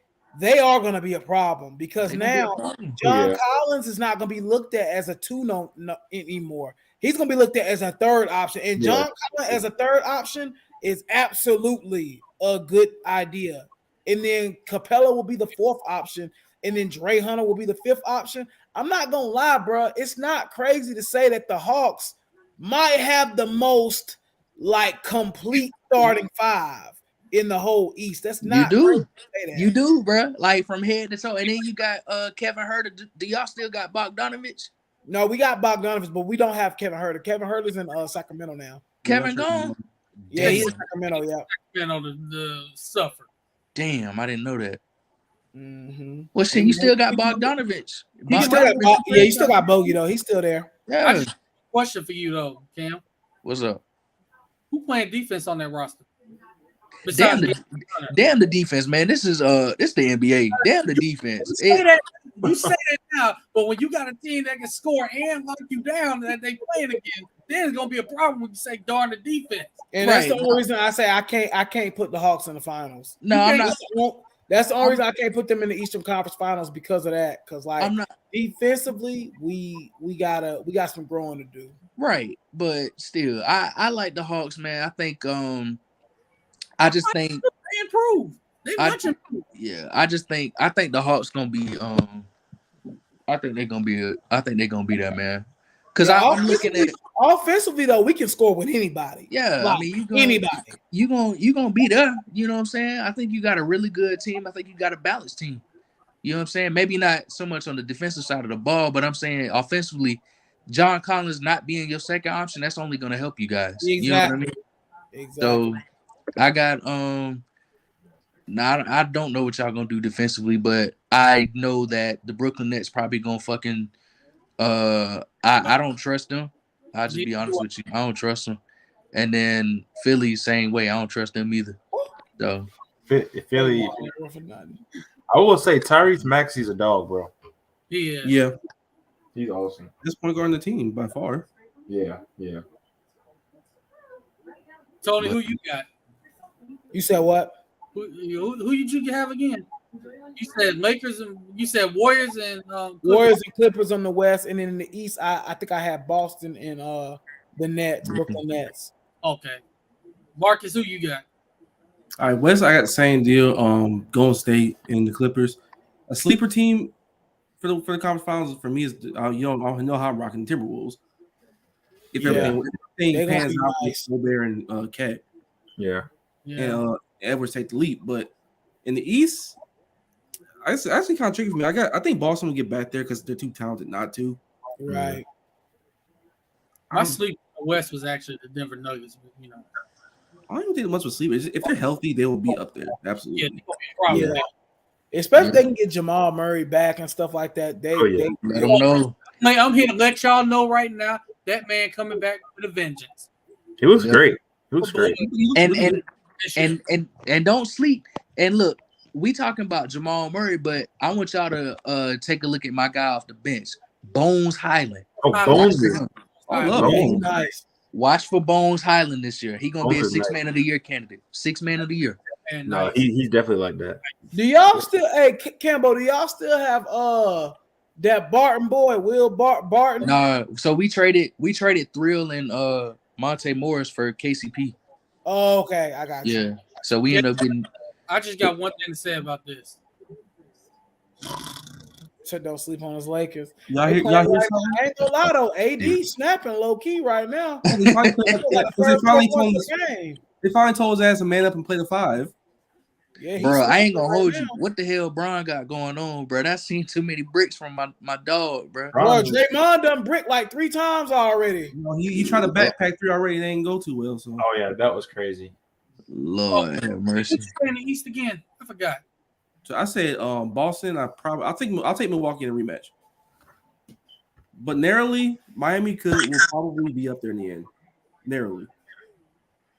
S5: they are going to be a problem because now John Collins is not going to be looked at as a two anymore. He's going to be looked at as a third option. And John Collins as a third option is absolutely a good idea. And then Capella will be the fourth option. And then Dre Hunter will be the fifth option. I'm not going to lie, bro. It's not crazy to say that the Hawks might have the most complete starting five in the whole East. That's not
S6: You do, bro. Like from head to toe. And then you got Kevin Huerter. Do y'all still got Bogdanovich?
S5: No, we got Bogdanovich, but we don't have Kevin Huerter. Kevin Huerter's in Sacramento now.
S6: Kevin gone?
S5: Yeah, he's in Sacramento, yeah.
S1: Sacramento the suffer.
S6: Damn, I didn't know that.
S5: Mm-hmm.
S6: Well, shit, you still got Bogdanovich.
S5: You still got Bogey, though. He's still there.
S6: Yeah.
S1: Question for you, though, Cam.
S6: What's up?
S1: Who playing defense on that roster?
S6: Damn the defense, man. This is the NBA. Damn the defense.
S1: You say that now, but when you got a team that can score and lock you down that they playing again, then it's gonna be a problem when you say darn the defense.
S5: And that's the only reason I say I can't put the Hawks in the finals.
S6: No, I'm not.
S5: That's the only reason I can't put them in the Eastern Conference Finals because of that. Because defensively, we got some growing to do.
S6: Right, but still, I like the Hawks, man. I think I just think
S1: they improve. They much improve.
S6: Yeah, I think the Hawks gonna be I think they're gonna be there, man. Because I'm looking at it.
S5: Offensively, though, we can score with anybody.
S6: Yeah, I mean,
S5: anybody.
S6: You gonna be there. You know what I'm saying? I think you got a really good team. I think you got a balanced team. You know what I'm saying? Maybe not so much on the defensive side of the ball, but I'm saying offensively, John Collins not being your second option, that's only gonna help you guys.
S5: Exactly.
S6: You know what I mean?
S5: Exactly.
S6: So I got now I don't know what y'all gonna do defensively, but I know that the Brooklyn Nets probably gonna fucking I don't trust them. I'll just be honest with you. I don't trust them. And then Philly, same way. I don't trust them either. So
S2: Philly, I will say Tyrese Maxey's a dog, bro.
S3: Yeah.
S2: He's awesome.
S3: This point guard on the team by far.
S2: Yeah.
S1: Tony, who you got?
S5: You said what?
S1: Who did you have again? You said Lakers and you said Warriors and
S5: Warriors and Clippers on the West, and then in the East, I think I had Boston and the Nets, Brooklyn Nets.
S1: Okay. Marcus, who you got?
S3: All right, West, I got the same deal. Golden State and the Clippers. A sleeper team for the conference finals for me is you know how I'm rocking the Timberwolves. If everything pans out with Gobert and Cat.
S2: Yeah.
S3: And Edwards take the leap. But in the East, actually kind of tricky for me. I think Boston will get back there because they're too talented not to.
S5: Right.
S1: My sleep in the West was actually the Denver Nuggets, but you know.
S3: I don't think much with sleepers. If they're healthy, they will be up there. Absolutely.
S5: Yeah. Especially if they can get Jamal Murray back and stuff like that. They
S6: let them know.
S1: Like, I'm here to let y'all know right now that man coming back with a vengeance.
S2: He was great. He was great.
S6: And don't sleep. And look, we talking about Jamal Murray, but I want y'all to take a look at my guy off the bench, Bones Highland.
S2: Oh, Bones.
S3: I love Bones.
S5: Nice.
S6: Watch for Bones Highland this year. He gonna be a
S2: Bones is
S6: 6 man of the year candidate. 6 man of the year.
S1: And
S2: No, he's definitely like that.
S5: Do y'all still, hey Campbell? Do y'all still have that Barton boy, Will Barton?
S6: No, so we traded Thrill and Monte Morris for KCP.
S5: Oh, okay, I got you.
S6: Yeah. So we end up getting.
S1: I just got one thing to say about this.
S5: So don't sleep on his Lakers.
S3: Y'all hear
S5: I
S3: something?
S5: ain't gonna lie though, AD snapping low key right now.
S3: They finally
S5: Game.
S3: told his ass to man up and play the 5.
S5: Yeah,
S6: Bro, I ain't gonna hold you. What the hell Bron got going on, bro? I seen too many bricks from my dog, bro.
S5: Bro, Draymond done brick like 3 times already.
S3: You know, he tried to backpack 3 already. They didn't go too well. So
S2: Oh yeah, that was crazy.
S6: Lord have mercy.
S1: In the East again. I forgot.
S3: So I said Boston. I'll take Milwaukee in a rematch. But narrowly, Miami will probably be up there in the end. Narrowly.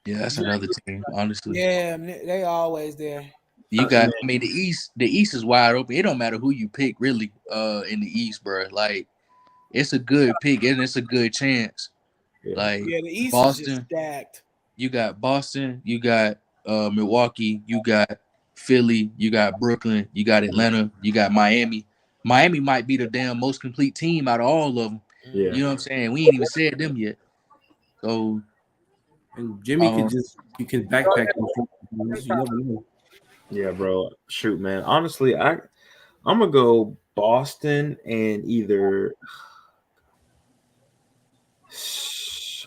S6: Yeah, that's another team, honestly.
S5: Yeah, they always there.
S6: You got, I mean, the East is wide open. It don't matter who you pick, really, in the East, bro. Like, it's a good pick and it's a good chance.
S2: Yeah.
S6: Like,
S5: the East
S6: Boston,
S5: is just stacked.
S6: You got Boston, you got Milwaukee, you got Philly, you got Brooklyn, you got Atlanta, you got Miami. Miami might be the damn most complete team out of all of them.
S2: Yeah.
S6: You know what I'm saying? We ain't even said them yet. So,
S3: and Jimmy can backpack. You never know.
S2: Yeah, bro. Shoot, man. Honestly, I'm gonna go Boston and either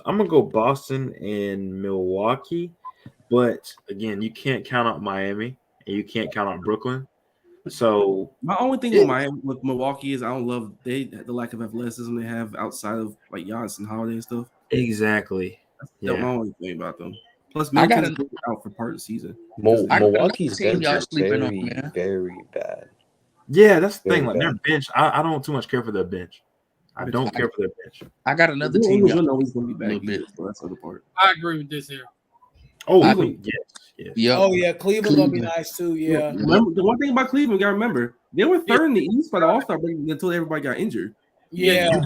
S2: I'm gonna go Boston and Milwaukee, but again, you can't count out Miami and you can't count out Brooklyn. So
S3: my only thing with Milwaukee is I don't love the lack of athleticism they have outside of like Giannis and Holiday and stuff.
S2: Exactly.
S3: That's my only thing about them. Plus, Memphis is out for part of the season.
S4: Milwaukee's
S6: team
S4: bench
S6: y'all
S4: is
S6: sleeping
S4: very,
S6: on, man.
S4: very bad.
S2: Yeah, that's the
S4: Very
S2: thing. Like their
S4: bad.
S2: bench, I don't too much care for their bench. I don't care for their bench.
S6: I got another team.
S3: You know he's going to be back.
S6: Little bit.
S3: So that's the other part.
S1: I agree with this here.
S2: Oh,
S6: Yep.
S5: Oh yeah, Cleveland gonna be nice too. Yeah.
S3: Remember, the one thing about Cleveland, you gotta remember, they were third in the East by the All-Star break until everybody got injured.
S5: Yeah,
S2: you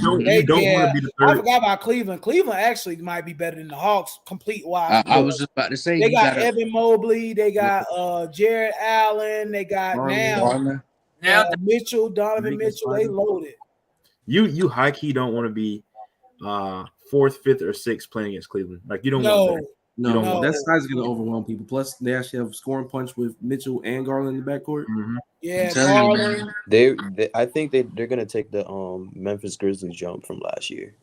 S2: don't want to be the third.
S5: I forgot about Cleveland. Cleveland actually might be better than the Hawks, complete wise.
S6: I was just about to say
S5: they got Evan Mobley, they got Jared Allen, they got now Mitchell, Donovan Mitchell. They loaded.
S2: You high key don't want to be 4th, 5th, or 6th playing against Cleveland. Like you don't want that.
S3: No, that size is going to overwhelm people. Plus, they actually have a scoring punch with Mitchell and Garland in the backcourt.
S2: Mm-hmm.
S5: Yeah, Garland.
S4: They I think they're going to take the Memphis Grizzlies jump from last year.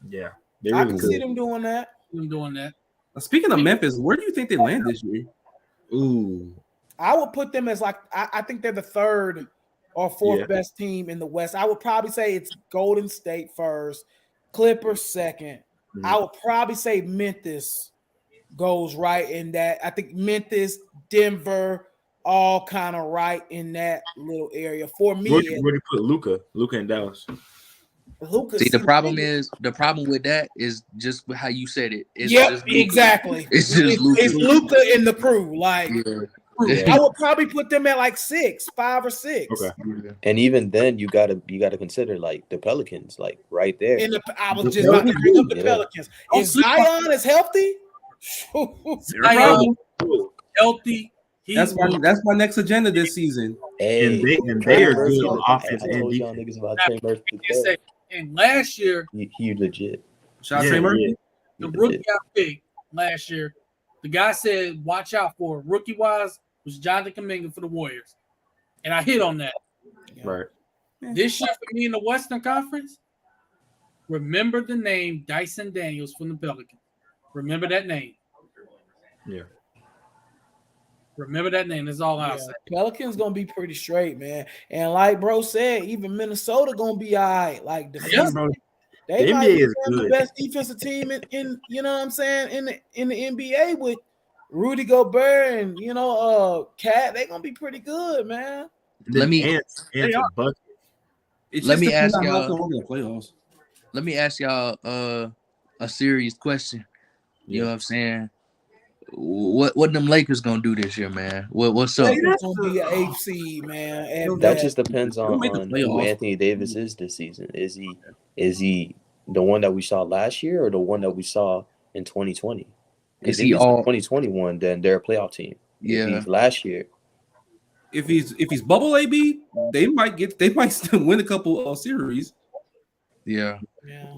S2: Yeah,
S5: I can see them doing that.
S3: Speaking of Memphis, where do you think they land this year?
S2: Ooh,
S5: I would put them as like I think they're the 3rd or 4th best team in the West. I would probably say it's Golden State first, Clippers second. I would probably say Memphis goes right in that. I think Memphis, Denver, all kind of right in that little area for me.
S2: Where do you put Luka in Dallas?
S5: Luka.
S6: See, the problem with that is just how you said it. It's
S5: yep,
S6: just Luka.
S5: exactly.
S6: It's just Luka.
S5: It's Luka in the crew. Like
S6: Yeah.
S5: I would probably put them at like 5 or 6.
S2: Okay.
S4: And even then, you gotta consider like the Pelicans, like right there.
S5: I was just about to bring up the Pelicans. If Zion is healthy,
S1: Zion healthy.
S3: That's my next agenda this season.
S4: Hey,
S2: and they are good on offense
S4: I
S2: and
S4: told y'all
S2: defense.
S4: niggas about Trey Murphy.
S1: And last year,
S4: He legit.
S3: Shout out Trey Murphy.
S1: the rookie got picked last year. The guy said, "Watch out for rookie wise." Was Jonathan Kuminga for the Warriors, and I hit on that.
S2: Right.
S1: This year for me in the Western Conference, remember the name Dyson Daniels from the Pelicans. Remember that name.
S2: Yeah.
S1: Remember that name. That's all I'll say.
S5: Pelicans gonna be pretty straight, man. And like bro said, even Minnesota gonna be all right. Like defensively, they
S2: The
S5: might
S2: NBA
S5: be
S2: is
S5: the
S2: good.
S5: best defensive team in you know what I'm saying in the NBA with Rudy Gobert and Cat. They gonna be pretty good, man.
S6: Let me
S2: Ants a bucket.
S6: Let me ask y'all.
S3: Playoffs.
S6: Let me ask y'all a serious question. You know what I'm saying? What them Lakers gonna do this year, man? What's up?
S5: It's gonna be an 8th seed, man. And
S4: That just depends on
S3: make the
S4: who
S3: playoffs.
S4: Anthony Davis is this season. Is he the one that we saw last year or the one that we saw in 2020? Because
S6: Is
S4: if
S6: he
S4: he's the
S6: all?
S4: 2021, then they're a playoff team.
S6: Yeah.
S4: If he's last year,
S3: If he's bubble AB, they might still win a couple series.
S6: Yeah.
S5: yeah.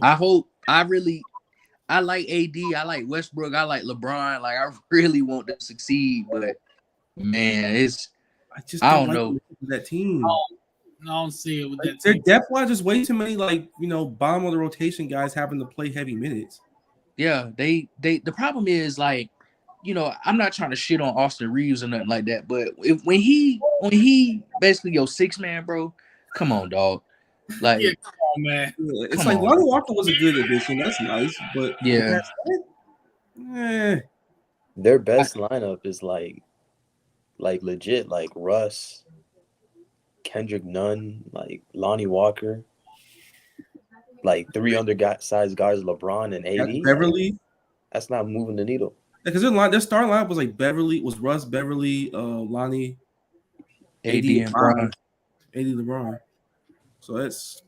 S6: I like AD. I like Westbrook. I like LeBron. Like I really want them to succeed, but man, I don't know
S3: that team.
S1: I don't see it with that
S3: Their
S1: team.
S3: depth wise, just way too many bottom of the rotation guys having to play heavy minutes.
S6: Yeah, the problem is like, I'm not trying to shit on Austin Reeves or nothing like that, but when he basically your 6-man, bro, come on, dog. Like,
S1: Yeah, come on, man.
S3: Yeah, it's
S6: Come
S3: like
S6: on.
S3: Lonnie Walker was a good addition. That's nice, but
S6: yeah,
S4: their best lineup is like legit, like Russ, Kendrick Nunn, like Lonnie Walker, like 3 undersized guys, LeBron and AD.
S3: Beverly.
S4: That's not moving the needle.
S3: Because their starting lineup was like Russ, Beverly, Lonnie,
S6: AD and Bron.
S3: AD LeBron. So it's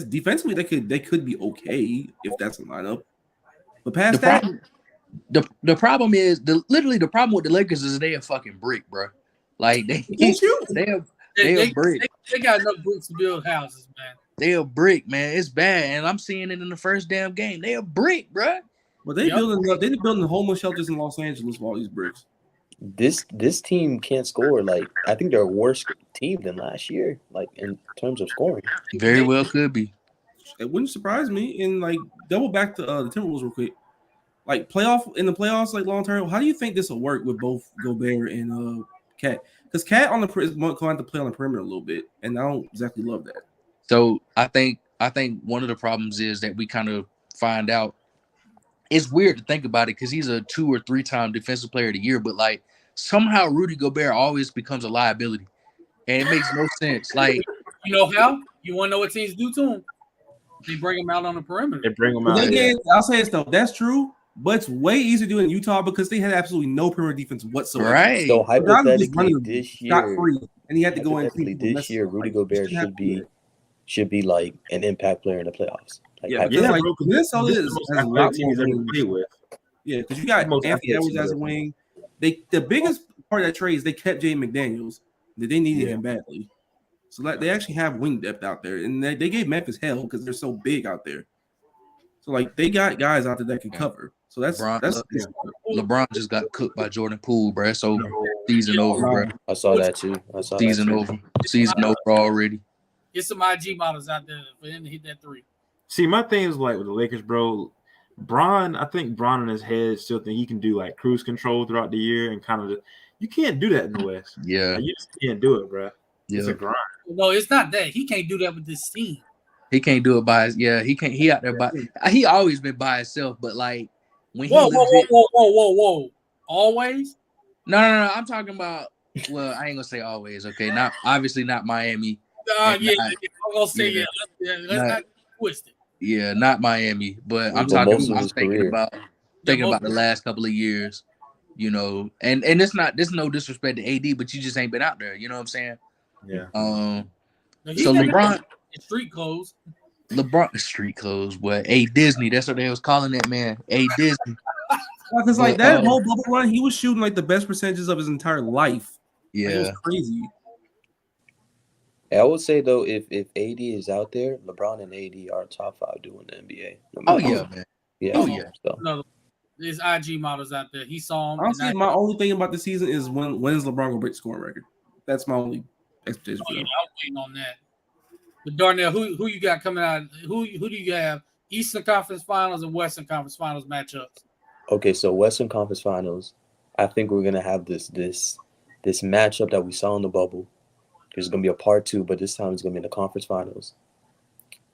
S3: defensively they could be okay if that's a lineup. But past
S6: The problem is the problem with the Lakers is they a fucking brick, bro. Like they a brick.
S1: They got enough bricks to build houses, man.
S6: They a brick, man. It's bad, and I'm seeing it in the first damn game. They a brick, bro.
S3: But they're building homeless shelters in Los Angeles with all these bricks.
S4: This team can't score. Like I think they're a worse team than last year, like in terms of scoring.
S6: Very well could be.
S3: It wouldn't surprise me. And like double back to the Timberwolves real quick. Like playoffs, like long term. How do you think this will work with both Gobert and Cat? Because Cat is going to have to play on the perimeter a little bit, and I don't exactly love that.
S6: So I think one of the problems is that we kind of find out. It's weird to think about it because he's a 2 or 3-time defensive player of the year, but like somehow Rudy Gobert always becomes a liability, and it makes no sense. Like,
S1: you know how? You want to know what teams do to him? They bring him out on the perimeter.
S2: They bring him out.
S3: I'll say this though, that's true, but it's way easier to do in Utah because they had absolutely no perimeter defense whatsoever.
S6: right?
S4: So hypothetically, this
S3: shot
S4: year,
S3: free, and he had to go in.
S4: this year, Rudy Gobert should be like an impact player in the playoffs. Like,
S3: like
S2: bro,
S3: Minnesota
S2: this
S3: is
S2: the most
S3: has a
S2: athletic
S3: lot
S2: team
S3: more
S2: he's ever
S3: wings.
S2: played with.
S3: Yeah, because you got
S2: Most
S3: Anthony
S2: athletic
S3: Edwards
S2: team
S3: as a
S2: ever.
S3: wing. The biggest part of that trade is they kept Jay McDaniels. That they needed him badly. So like they actually have wing depth out there, and they gave Memphis hell because they're so big out there. So like they got guys out there that can cover. So
S6: LeBron just got cooked by Jordan Poole, bro. It's over. Season over, bro.
S4: I saw that too.
S6: Season over. Season over already.
S1: Get some IG models out there for him to hit that 3.
S2: See, my thing is like with the Lakers, bro. I think Bron in his head still think he can do like cruise control throughout the year and kind of. You can't do that in the West.
S6: Yeah,
S2: Like, you just can't do it, bro. It's
S6: yeah.
S2: a grind.
S1: No, it's not that. He can't do that with this team.
S6: He can't do it by his. Yeah, he can't. He out there by. He always been by himself, but like when he
S1: Whoa,
S6: legit.
S1: whoa. Always?
S6: No. I'm talking about. Well, I ain't gonna say always. Okay, not obviously not Miami.
S1: Yeah,
S6: and not-
S1: I'm gonna say
S6: yeah,
S1: Let's
S6: not-
S1: not twist it.
S6: Yeah, not Miami, but I'm
S3: But
S6: talking.
S4: most of
S6: I'm
S4: his
S6: thinking
S4: career.
S6: about the last couple of years. You know, and it's not. There's no disrespect to AD, but you just ain't been out there. You know what I'm saying?
S2: Yeah.
S1: Now,
S6: So LeBron
S1: in street clothes.
S6: street clothes, but A Disney. That's what they was calling that man. A Disney.
S3: Because like
S6: But,
S3: that whole bubble run, he was shooting like the best percentages of his entire life. Like, it was
S6: Yeah.
S3: crazy.
S4: I would say though, if AD is out there, LeBron and AD are top 5 doing the NBA. No
S6: Oh
S4: matter
S6: yeah,
S4: what.
S6: man.
S4: Yeah.
S6: Oh, yeah.
S4: So
S1: No, there's IG models out there. He saw him.
S3: Honestly, my only thing about the season is when is LeBron gonna break the scoring record? That's my only expectation for
S1: I'm
S3: him.
S1: waiting on that. But Darnell, who you got coming out? Who do you have? Eastern Conference Finals and Western Conference Finals matchups.
S4: okay, so Western Conference Finals, I think we're gonna have this matchup that we saw in the bubble. There's gonna be a part 2, but this time it's gonna be in the conference finals.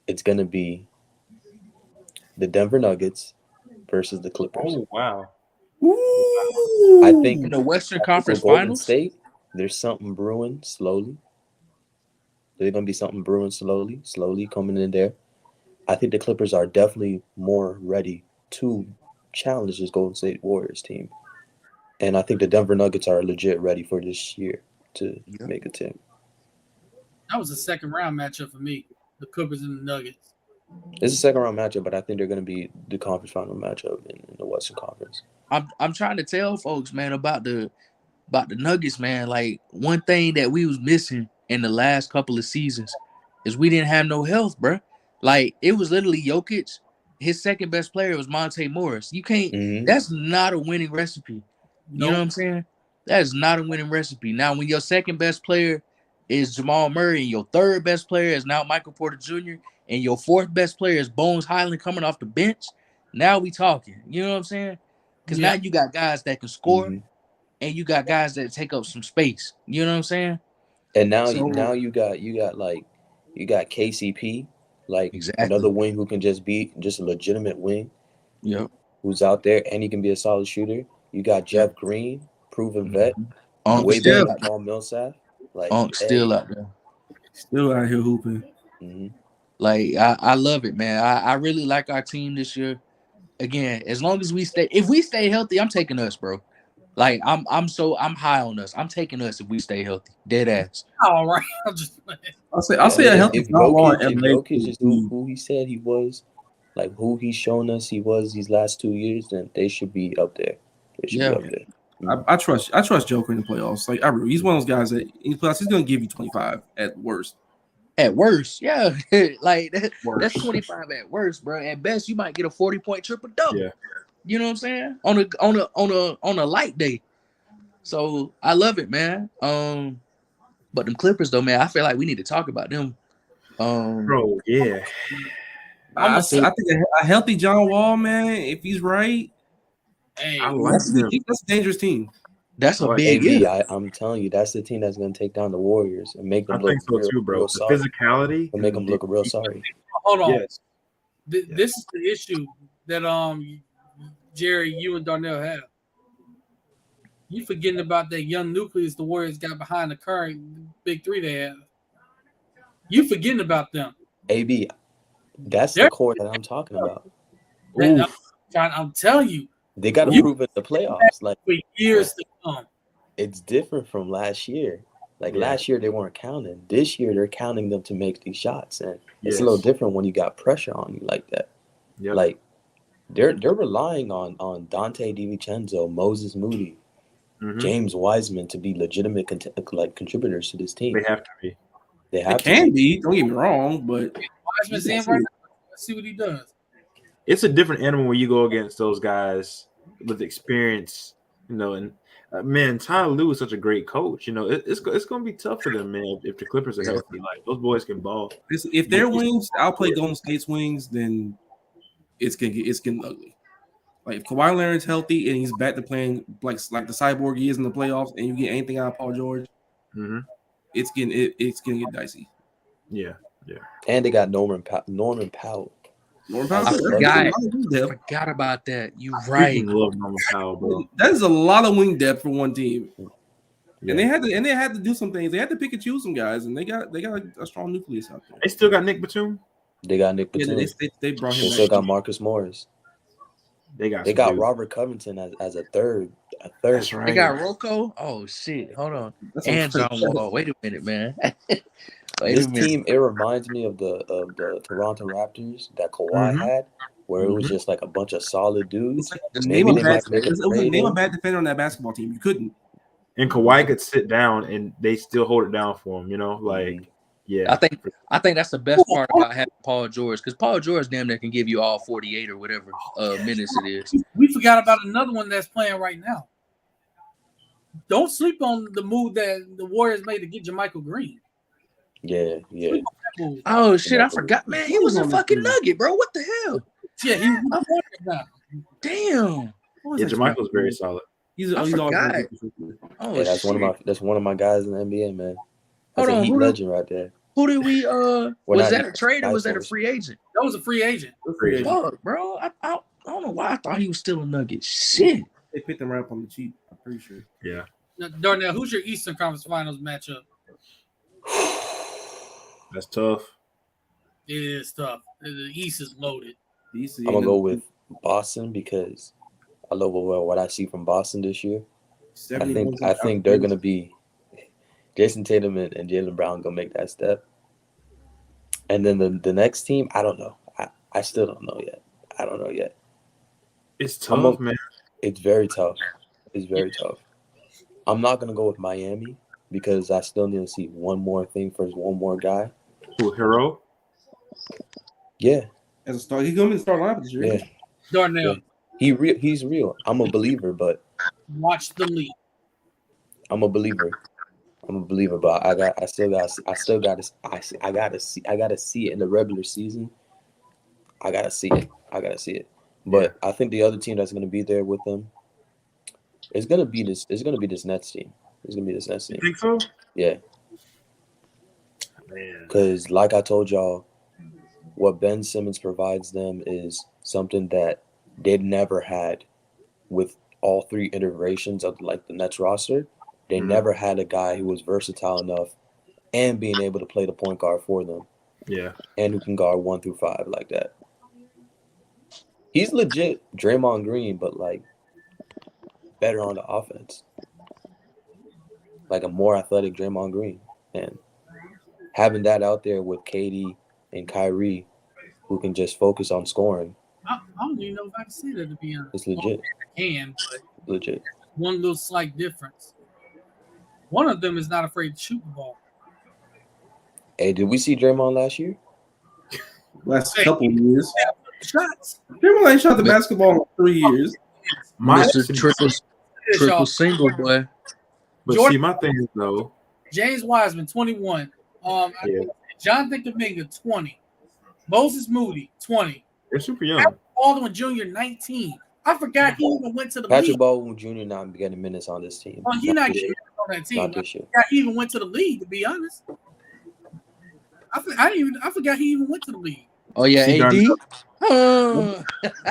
S4: It's gonna be the Denver Nuggets versus the Clippers.
S2: Oh wow.
S4: I think
S6: In the Western
S4: for
S6: Conference
S4: Golden
S6: Finals.
S4: State, there's something brewing slowly. There's gonna be something brewing slowly coming in there. I think the Clippers are definitely more ready to challenge this Golden State Warriors team. And I think the Denver Nuggets are legit ready for this year to make a team.
S1: That was a second round matchup for me. The Clippers and the Nuggets.
S4: It's a second round matchup, but I think they're going to be the conference final matchup in the Western Conference.
S6: I'm trying to tell folks, man, about the Nuggets, man. Like, one thing that we was missing in the last couple of seasons is we didn't have no health, bro. Like, it was literally Jokic. His second best player was Monte Morris. You can't. That's not a winning recipe. You know what I'm saying? That is not a winning recipe. Now, when your second best player is Jamal Murray and your third best player is now Michael Porter Jr. and your fourth best player is Bones Highland coming off the bench, now we talking. You know what I'm saying? Because now you got guys that can score and you got guys that take up some space. You know what I'm saying?
S4: And now you got KCP, like another wing who can just be just a legitimate wing.
S6: Yep.
S4: Who's out there and he can be a solid shooter. You got Jeff Green, proven vet, way
S6: still
S4: better than Paul Millsap. Like
S6: still out there.
S3: Still out here hooping.
S6: Like, I love it, man. I really like our team this year. Again, as long as if we stay healthy, I'm taking us, bro. Like, I'm high on us. I'm taking us if we stay healthy. Dead ass.
S1: All right.
S3: I'll say a healthy
S4: Jokic is who he said he was, like who he's shown us he was these last 2 years, then they should be up there. They should be up there.
S3: I trust Joker in the playoffs. Like, he's one of those guys that in the playoffs he's gonna give you 25 at worst.
S6: At worst, yeah. Like that's 25 at worst, bro. At best, you might get a 40-point triple double.
S2: Yeah.
S6: You know what I'm saying? On a light day. So I love it, man. But them Clippers though, man, I feel like we need to talk about them.
S2: Bro, yeah.
S3: I think a healthy John Wall, man, if he's right, I like him. That's a dangerous team.
S6: That's a big
S4: I'm telling you, that's the team that's going to take down the Warriors and make them
S2: I think so too, bro. The physicality
S4: and make them look real sorry.
S1: Hold on.
S2: Yes.
S1: This is the issue that Jerry, you and Darnell have. You forgetting about that young nucleus the Warriors got behind the current big three they have. You forgetting about them.
S4: AB, that's the core that I'm talking about.
S1: I'm telling you.
S4: They got to prove in the playoffs. Like
S1: for years to come.
S4: It's different from last year. Like last year they weren't counting. This year they're counting them to make these shots, and it's a little different when you got pressure on you like that.
S2: Yep.
S4: Like they're relying on Dante DiVincenzo, Moses Moody, James Wiseman to be legitimate contributors to this team.
S2: They have to be.
S4: They
S3: can be. Don't get me wrong, but
S1: Wiseman's in right now. Let's see what he does.
S2: It's a different animal when you go against those guys with experience, you know. And man, Ty Lue is such a great coach. You know, it's going to be tough for them, man. If the Clippers are healthy, like those boys can ball.
S3: If their wings outplay Golden State's wings, then it's getting ugly. Like if Kawhi Leonard's healthy and he's back to playing like the cyborg he is in the playoffs, and you get anything out of Paul George, it's getting get dicey.
S2: Yeah.
S4: And they got Norman Powell.
S3: Norman Powell.
S6: I
S3: That's a
S6: forgot.
S3: lot of wing depth.
S6: Forgot about that. You
S2: I
S6: right.
S2: freaking love Norman Powell, bro.
S3: That is a lot of wing depth for one team.
S4: Yeah.
S3: And they had to do some things. They had to pick and choose some guys, and they got a strong nucleus out there.
S2: They still got Nick Batum.
S4: They got Nick
S3: Yeah,
S4: Batum.
S3: they brought
S4: They
S3: him
S4: still
S3: back.
S4: got Marcus Morris.
S2: They got
S4: Robert Covington as a third.
S2: That's right.
S6: They got Rocco. Oh shit! Hold on.
S3: That's
S6: And
S3: a-
S6: John Wall. Wait a minute, man.
S4: This team, it reminds me of the Toronto Raptors that Kawhi had, where it was just like a bunch of solid dudes.
S3: Name
S4: Maybe
S3: a
S4: they
S3: bad,
S4: might make a
S3: it was
S4: trade
S3: name a
S4: in.
S3: bad defender on that basketball team. You couldn't.
S2: And Kawhi could sit down and they still hold it down for him, you know? Like, yeah.
S6: I think that's the best part about having Paul George, because Paul George damn near can give you all 48 or whatever minutes it is.
S1: We forgot about another one that's playing right now. Don't sleep on the move that the Warriors made to get JaMychal Green.
S4: Yeah.
S6: Oh shit! I forgot, man. He was a fucking Nugget, bro. What the hell?
S1: Yeah, he's now.
S6: Damn.
S2: Yeah, JaMychal's very solid.
S3: He's
S6: I
S3: always
S6: forgot.
S3: been
S6: Oh
S4: Yeah, that's
S6: shit.
S4: one of my guys in the NBA, man.
S6: Hold
S4: That's a
S6: on,
S4: Heat
S6: who the-
S4: legend right there.
S6: Who did we? Was
S4: not
S6: that a
S4: even
S6: trade or was that a
S4: Dyson's.
S6: free agent?
S1: That was a free agent.
S3: free agent.
S6: Fuck, bro. I don't know why I thought he was still a Nugget. Shit.
S3: They picked him right up on the cheap. I'm pretty sure.
S2: Yeah.
S1: Now, Darnell, who's your Eastern Conference Finals matchup?
S2: That's tough.
S1: It is tough. The East is loaded.
S3: DC,
S4: I'm gonna go with Boston because I love what I see from Boston this year. I think they're gonna be Jason Tatum and Jaylen Brown gonna make that step. And then the next team, I don't know. I still don't know yet. I don't know yet.
S2: It's tough, man.
S4: It's very tough. It's very tough. I'm not gonna go with Miami because I still need to see one more thing for one more guy.
S2: Who, Hero?
S4: Yeah,
S3: as a start. He's gonna be the start lineup this year.
S4: yeah.
S1: Darnell,
S4: He's real. I'm a believer, but
S1: watch the league.
S4: I'm a believer. But I still gotta see it in the regular season. I gotta see it. But I think the other team that's gonna be there with them is gonna be this Nets team.
S2: You think so?
S4: Yeah.
S2: Man.
S4: Because like I told y'all, what Ben Simmons provides them is something that they'd never had with all three iterations of like the Nets roster. They never had a guy who was versatile enough and being able to play the point guard for them.
S2: Yeah.
S4: And who can guard 1 through 5 like that. He's legit Draymond Green, but like better on the offense. Like a more athletic Draymond Green. And having that out there with KD and Kyrie, who can just focus on scoring,
S1: I don't even know if I can say that, to be honest.
S4: it's legit.
S1: I can, but
S4: Legit.
S1: one little slight difference. One of them is not afraid to shoot the ball.
S4: Hey, did we see Draymond last year?
S3: Last couple of years.
S1: Shots.
S3: Draymond ain't shot the basketball in 3 years.
S6: Mr. Triple single, boy.
S2: But
S1: Jordan-
S2: see, my thing is though.
S1: James Wiseman, 21. Jonathan Kuminga, 20. Moses Moody, 20.
S2: They're super young.
S1: Patrick Baldwin Jr., 19. I forgot he even went to the
S4: Patrick
S1: league.
S4: Baldwin Jr. not getting minutes on this team.
S1: He's not getting on that team.
S4: Not this year.
S1: I forgot he even went to the league, to be honest. I forgot he even went to the league.
S6: Oh yeah,
S2: See,
S6: AD.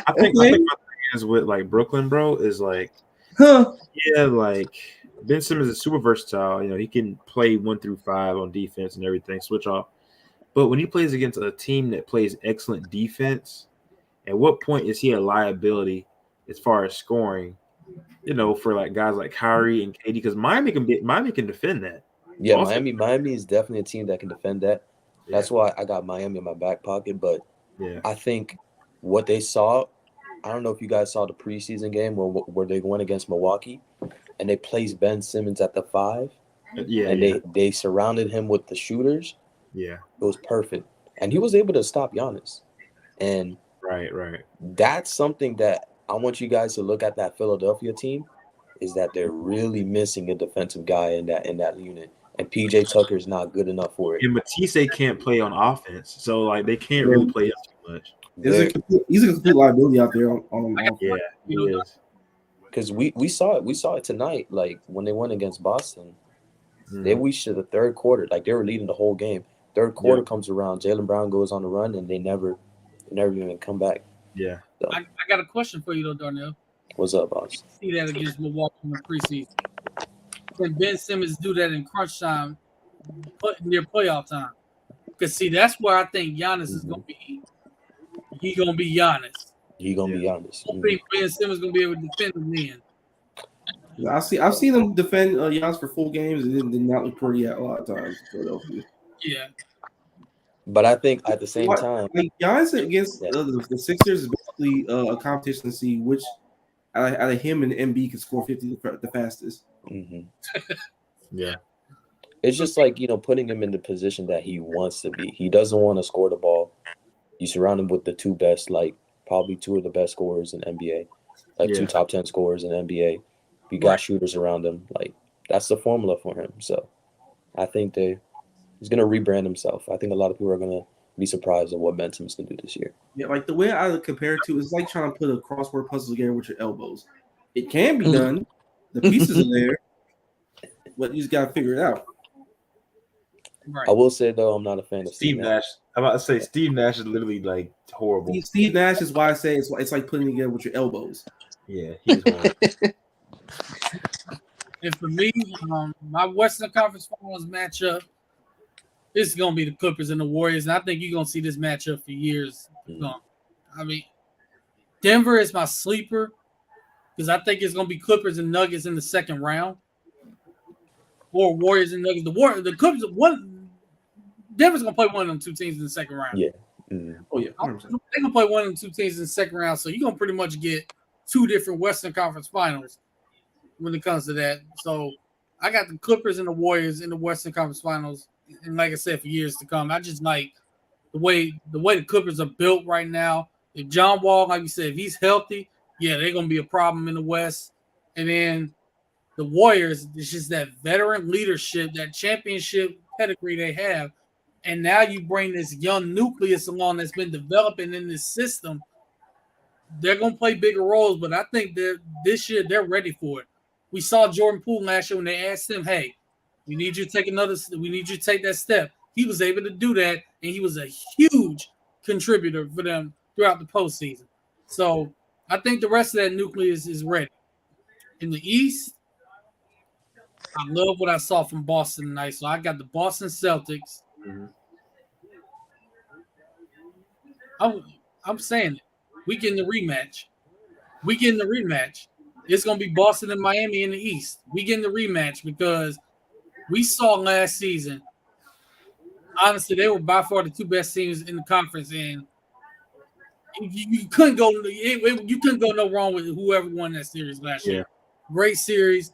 S2: I think my thing is with like Brooklyn, bro, is like, yeah, like Ben Simmons is super versatile. You know, he can play 1 through 5 on defense and everything, switch off. But when he plays against a team that plays excellent defense, at what point is he a liability as far as scoring? You know, for like guys like Kyrie and KD, because Miami can defend that.
S4: Yeah,
S2: Also-
S4: Miami is definitely a team that can defend that. That's why I got Miami in my back pocket. But
S2: Yeah.
S4: I think what they saw, I don't know if you guys saw the preseason game where they went against Milwaukee and they placed Ben Simmons at the 5.
S2: Yeah.
S4: And they surrounded him with the shooters.
S2: Yeah.
S4: It was perfect. And he was able to stop Giannis. And
S2: Right.
S4: that's something that I want you guys to look at that Philadelphia team is that they're really missing a defensive guy in that unit. And PJ Tucker's not good enough for it.
S2: And Matisse can't play on offense, so like they can't really play him too much.
S3: He's a complete liability out there on
S2: Yeah, he is.
S4: Because we saw it tonight. Like when they went against Boston, they reached to the third quarter. Like they were leading the whole game. Third quarter comes around, Jaylen Brown goes on the run, and they never never even come back.
S2: Yeah.
S4: So,
S1: I got a question for you though, Darnell.
S4: what's up, boss?
S1: See that against Milwaukee in the preseason. Can Ben Simmons do that in crunch time, near playoff time? Because see, that's where I think Giannis is gonna be. He's gonna be Giannis.
S4: He gonna be honest.
S1: I don't think Ben Simmons gonna be able to defend him then.
S3: I've seen them defend Giannis for full games, and it did not look pretty a lot of times in Philadelphia.
S1: Yeah.
S4: But I think at the same time,
S3: like Giannis against the Sixers is basically a competition to see which out of him and MB can score 50 the fastest.
S2: Yeah.
S4: It's just like, putting him in the position that he wants to be. He doesn't want to score the ball. You surround him with the two best, probably two of the best scorers in NBA, two top 10 scorers in NBA. You got shooters around him. That's the formula for him. So I think he's going to rebrand himself. I think a lot of people are going to be surprised at what Ben Simmons can do this year.
S3: Yeah, the way I would compare it to is like trying to put a crossword puzzle together with your elbows. It can be done. The pieces are there, but you just got to figure it out.
S1: Right.
S4: I will say, though, I'm not a fan of
S2: Steve Nash. I'm about to say Steve Nash is literally horrible.
S3: Steve Nash is why I say it's like putting it together with your elbows.
S2: Yeah, he's horrible.
S1: And for me, my Western Conference Finals matchup is going to be the Clippers and the Warriors. And I think you're going to see this matchup for years. I mean, Denver is my sleeper because I think it's going to be Clippers and Nuggets in the second round. Or Warriors and Nuggets. The Clippers, Denver's going to play one of them two teams in the second round.
S4: Yeah.
S3: Oh, yeah. 100%.
S1: They're going to play one of them two teams in the second round. So you're going to pretty much get two different Western Conference Finals when it comes to that. So I got the Clippers and the Warriors in the Western Conference Finals. And like I said, for years to come, I just like the way the Clippers are built right now. If John Wall, like you said, if he's healthy, yeah, they're going to be a problem in the West. And then the Warriors, it's just that veteran leadership, that championship pedigree they have. And now you bring this young nucleus along that's been developing in this system. They're going to play bigger roles, but I think this year they're ready for it. We saw Jordan Poole last year when they asked him, hey, we need you to take that step. He was able to do that, and he was a huge contributor for them throughout the postseason. So I think the rest of that nucleus is ready. In the East, I love what I saw from Boston tonight. So I got the Boston Celtics. I'm saying it. We getting the rematch. It's going to be Boston and Miami in the East. We getting the rematch because we saw last season, honestly, they were by far the two best teams in the conference, and you couldn't go no wrong with whoever won that series last year. Great series.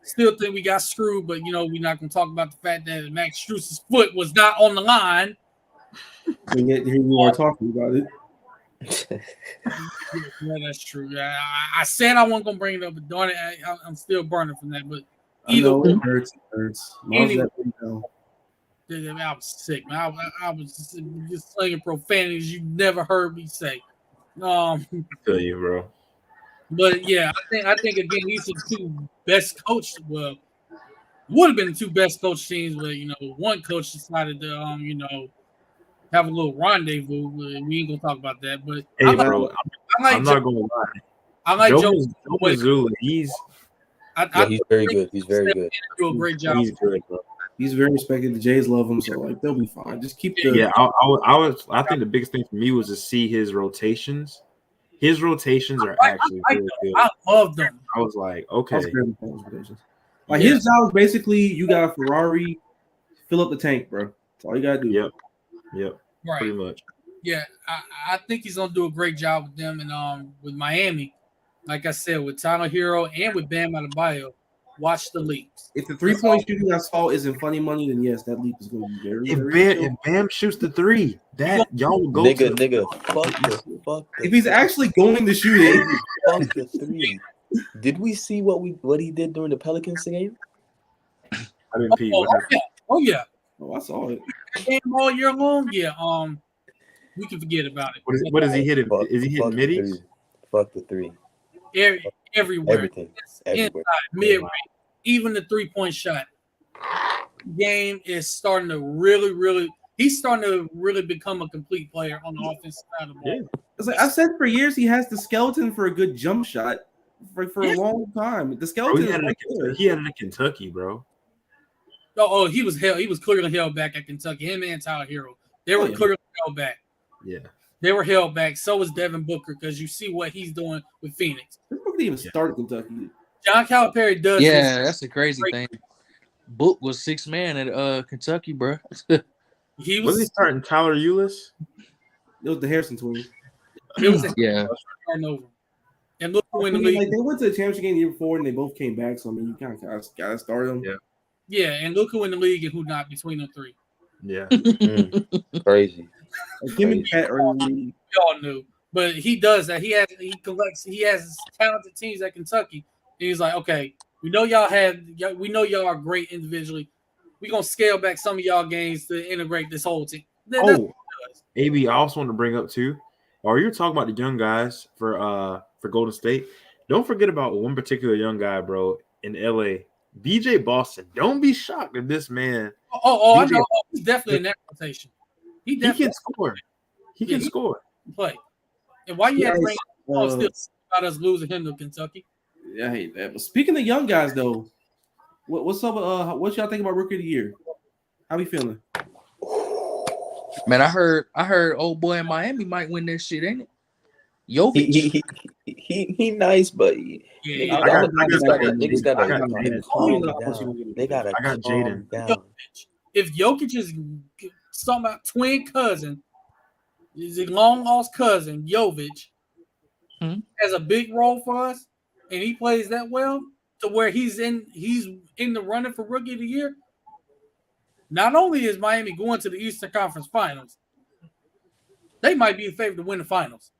S1: Still think we got screwed, but we're not going to talk about the fact that Max Strus's foot was not on the line.
S3: And yet here we are talking about it.
S1: Yeah, that's true. I said I wasn't gonna bring it up, but darn it, I'm still burning from that. But either way,
S3: it hurts.
S1: Anyway, I was sick, man. I was just slinging profanities you never heard me say.
S2: I feel you, bro.
S1: But yeah, I think again these are the two best coached. Well, would have been the two best coach teams, but one coach decided to have a little rendezvous. We ain't gonna talk about that, but
S2: hey, I'm not gonna lie.
S1: I like Joe
S2: Mazzulla. He's
S4: very good. He's very good.
S1: Do a great job.
S2: He's good, bro.
S3: He's very respected. The Jays love him, so they'll be fine. Just keep the
S2: I think the biggest thing for me was to see his rotations. His rotations are actually really good.
S1: I love them.
S2: I was like, okay.
S3: Like his job is basically you got a Ferrari, fill up the tank, bro. That's all you gotta do.
S2: Yep.
S1: Right.
S2: Pretty much.
S1: Yeah, I think he's gonna do a great job with them and with Miami. Like I said, with Tyler Hero and with Bam Adebayo, watch the leaps.
S3: If the 3-point shooting I saw isn't funny money, then yes, that leap is going to be very.
S2: If Bam shoots the three, that y'all will go.
S4: Nigga, fuck.
S3: If he's actually going to shoot it,
S4: fuck the three. Did we see what he did during the Pelicans game?
S2: I didn't pee.
S1: Oh yeah.
S3: Oh, I saw it.
S1: Game all year long. Yeah. We can forget about it.
S2: What is he hitting? Is he hitting middies?
S4: Fuck the three.
S1: Everywhere.
S4: Everything.
S1: Inside, mid-range, even the 3-point shot. Game is starting to really, really. He's starting to really become a complete player on the offensive side of the ball.
S2: Yeah.
S3: It's like I said for years, he has the skeleton for a good jump shot for a long time. The
S2: Bro,
S3: skeleton
S2: he
S3: is
S2: had,
S3: right
S2: it in,
S3: there.
S2: he had it in Kentucky, bro.
S1: He was clearly held back at Kentucky. Him and Tyler Hero. They were clearly held back.
S2: Yeah.
S1: They were held back. So was Devin Booker because you see what he's doing with Phoenix.
S3: He didn't even start Kentucky.
S1: John Calipari does.
S6: Yeah, that's the crazy thing. Book was 6th man at Kentucky, bro.
S1: He
S2: Was he starting Tyler Eulis?
S3: It was the Harrison twins.
S1: It was a
S6: Yeah.
S1: turnover. And look who
S3: I
S1: in the
S3: mean,
S1: league.
S3: like they went to the championship game the year before and they both came back. So I mean, you kind of gotta start them.
S2: Yeah.
S1: Yeah, and look who in the league and who not between them three.
S2: Yeah.
S4: Crazy.
S3: Like him and Cat are in the league.
S1: We all knew, but he does that. He has talented teams at Kentucky. And he's like, okay, we know y'all are great individually. We're gonna scale back some of y'all games to integrate this whole team. That's what he does.
S2: AB, I also want to bring up too. Or you're talking about the young guys for Golden State. Don't forget about one particular young guy, bro, in LA. BJ Boston. Don't be shocked if this man.
S1: I
S2: BJ
S1: know. He's definitely in that rotation. He
S2: He
S1: definitely
S2: can score. He can score.
S1: can play. And why you have to bring
S3: Uh,
S1: still about us losing him to Kentucky?
S3: Yeah, I hate that. But speaking of young guys, though, what's up? What y'all think about Rookie of the Year? How we feeling?
S6: Man, I heard old boy in Miami might win that shit, ain't it? Jovic.
S4: He nice, but
S1: Yeah,
S2: I got
S4: niggas gotta
S2: Jaden.
S4: calm down. They gotta
S2: I got
S4: calm
S2: Jaden.
S4: down.
S1: if Jokic is talking about twin cousin, is a long lost cousin, Jovic, has a big role for us, and he plays that well to where he's in the running for Rookie of the Year. Not only is Miami going to the Eastern Conference Finals, they might be the favorite to win the finals.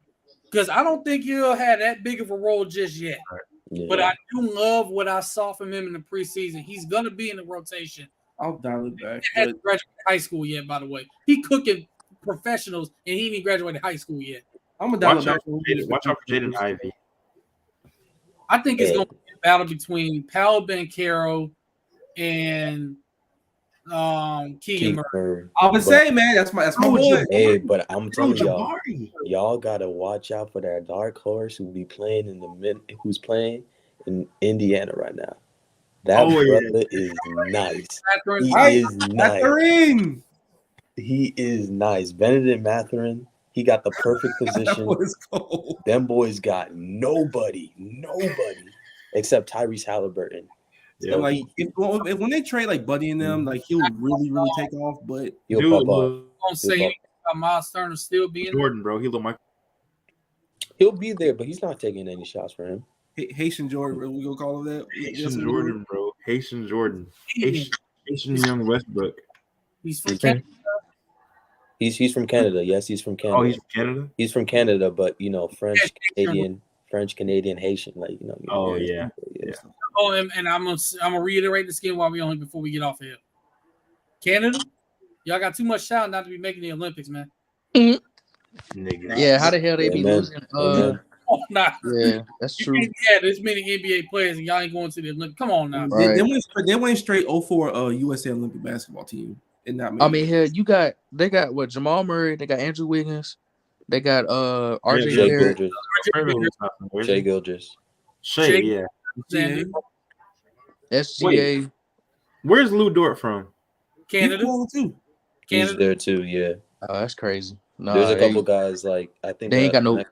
S1: Because I don't think he'll have that big of a role just yet.
S4: Yeah.
S1: But I do love what I saw from him in the preseason. He's going to be in the rotation.
S3: I'll dial it back.
S1: He hasn't graduated high school yet, by the way. He cooking professionals, and he ain't graduated high school yet.
S3: I'm gonna dial
S2: Watch
S3: it back.
S2: out for Jaden Ivey.
S1: I think it's going to be a battle between Paolo Banchero and Keegan Murray.
S3: I would say, man, that's my boy.
S4: Hey, but I'm
S2: Bro,
S4: telling y'all,
S2: Jabari.
S4: y'all gotta watch out for that dark horse who's playing in Indiana right now. That brother is nice. He is nice.
S3: Mathurin.
S4: He is nice. Benedict Mathurin. He got the perfect
S3: That
S4: position.
S3: was cold.
S4: Them boys got nobody except Tyrese Halliburton.
S2: Yeah.
S3: So, like, if when they trade like Buddy and them, like he'll really take off. But
S4: He'll
S2: Dude,
S4: pop off.
S1: Don't say anything about Miles Turner still being there.
S2: Jordan, bro. He look like
S4: He'll be there, but he's not taking any shots for him.
S3: Haitian Jordan, we gonna call him that.
S2: Haitian Jordan, bro. Haitian Jordan. Haitian young Westbrook.
S1: He's from Canada.
S4: He's from Canada. Yes, he's from Canada.
S2: Oh, he's from Canada?
S4: He's from Canada, but French, Canadian, Haitian, like
S2: Oh, yeah.
S1: Oh, and I'm gonna reiterate this again while we on here before we get off here. Canada, y'all got too much talent not to be making the Olympics, man.
S2: Nigga.
S6: Yeah, how the hell they be
S4: Amen.
S6: losing?
S4: Amen.
S1: Oh, nah.
S6: Yeah, that's
S1: You
S6: true.
S1: can't have this many NBA players and y'all ain't going to the Olympics. Come on now.
S6: Right.
S3: They went straight 04 USA Olympic basketball team. And not
S6: I mean, hell, they got what Jamal Murray, they got Andrew Wiggins, they got RJ
S4: Shea
S6: Barrett.
S4: Gilgeous. Shea Gilgeous.
S2: Shea, yeah.
S1: Sandy,
S6: SGA.
S2: Where's Lou Dort from?
S1: Canada,
S3: too.
S4: He's
S1: Canada.
S4: there too, yeah.
S6: Oh, that's crazy. No,
S4: There's a couple guys like I think
S6: they ain't got no.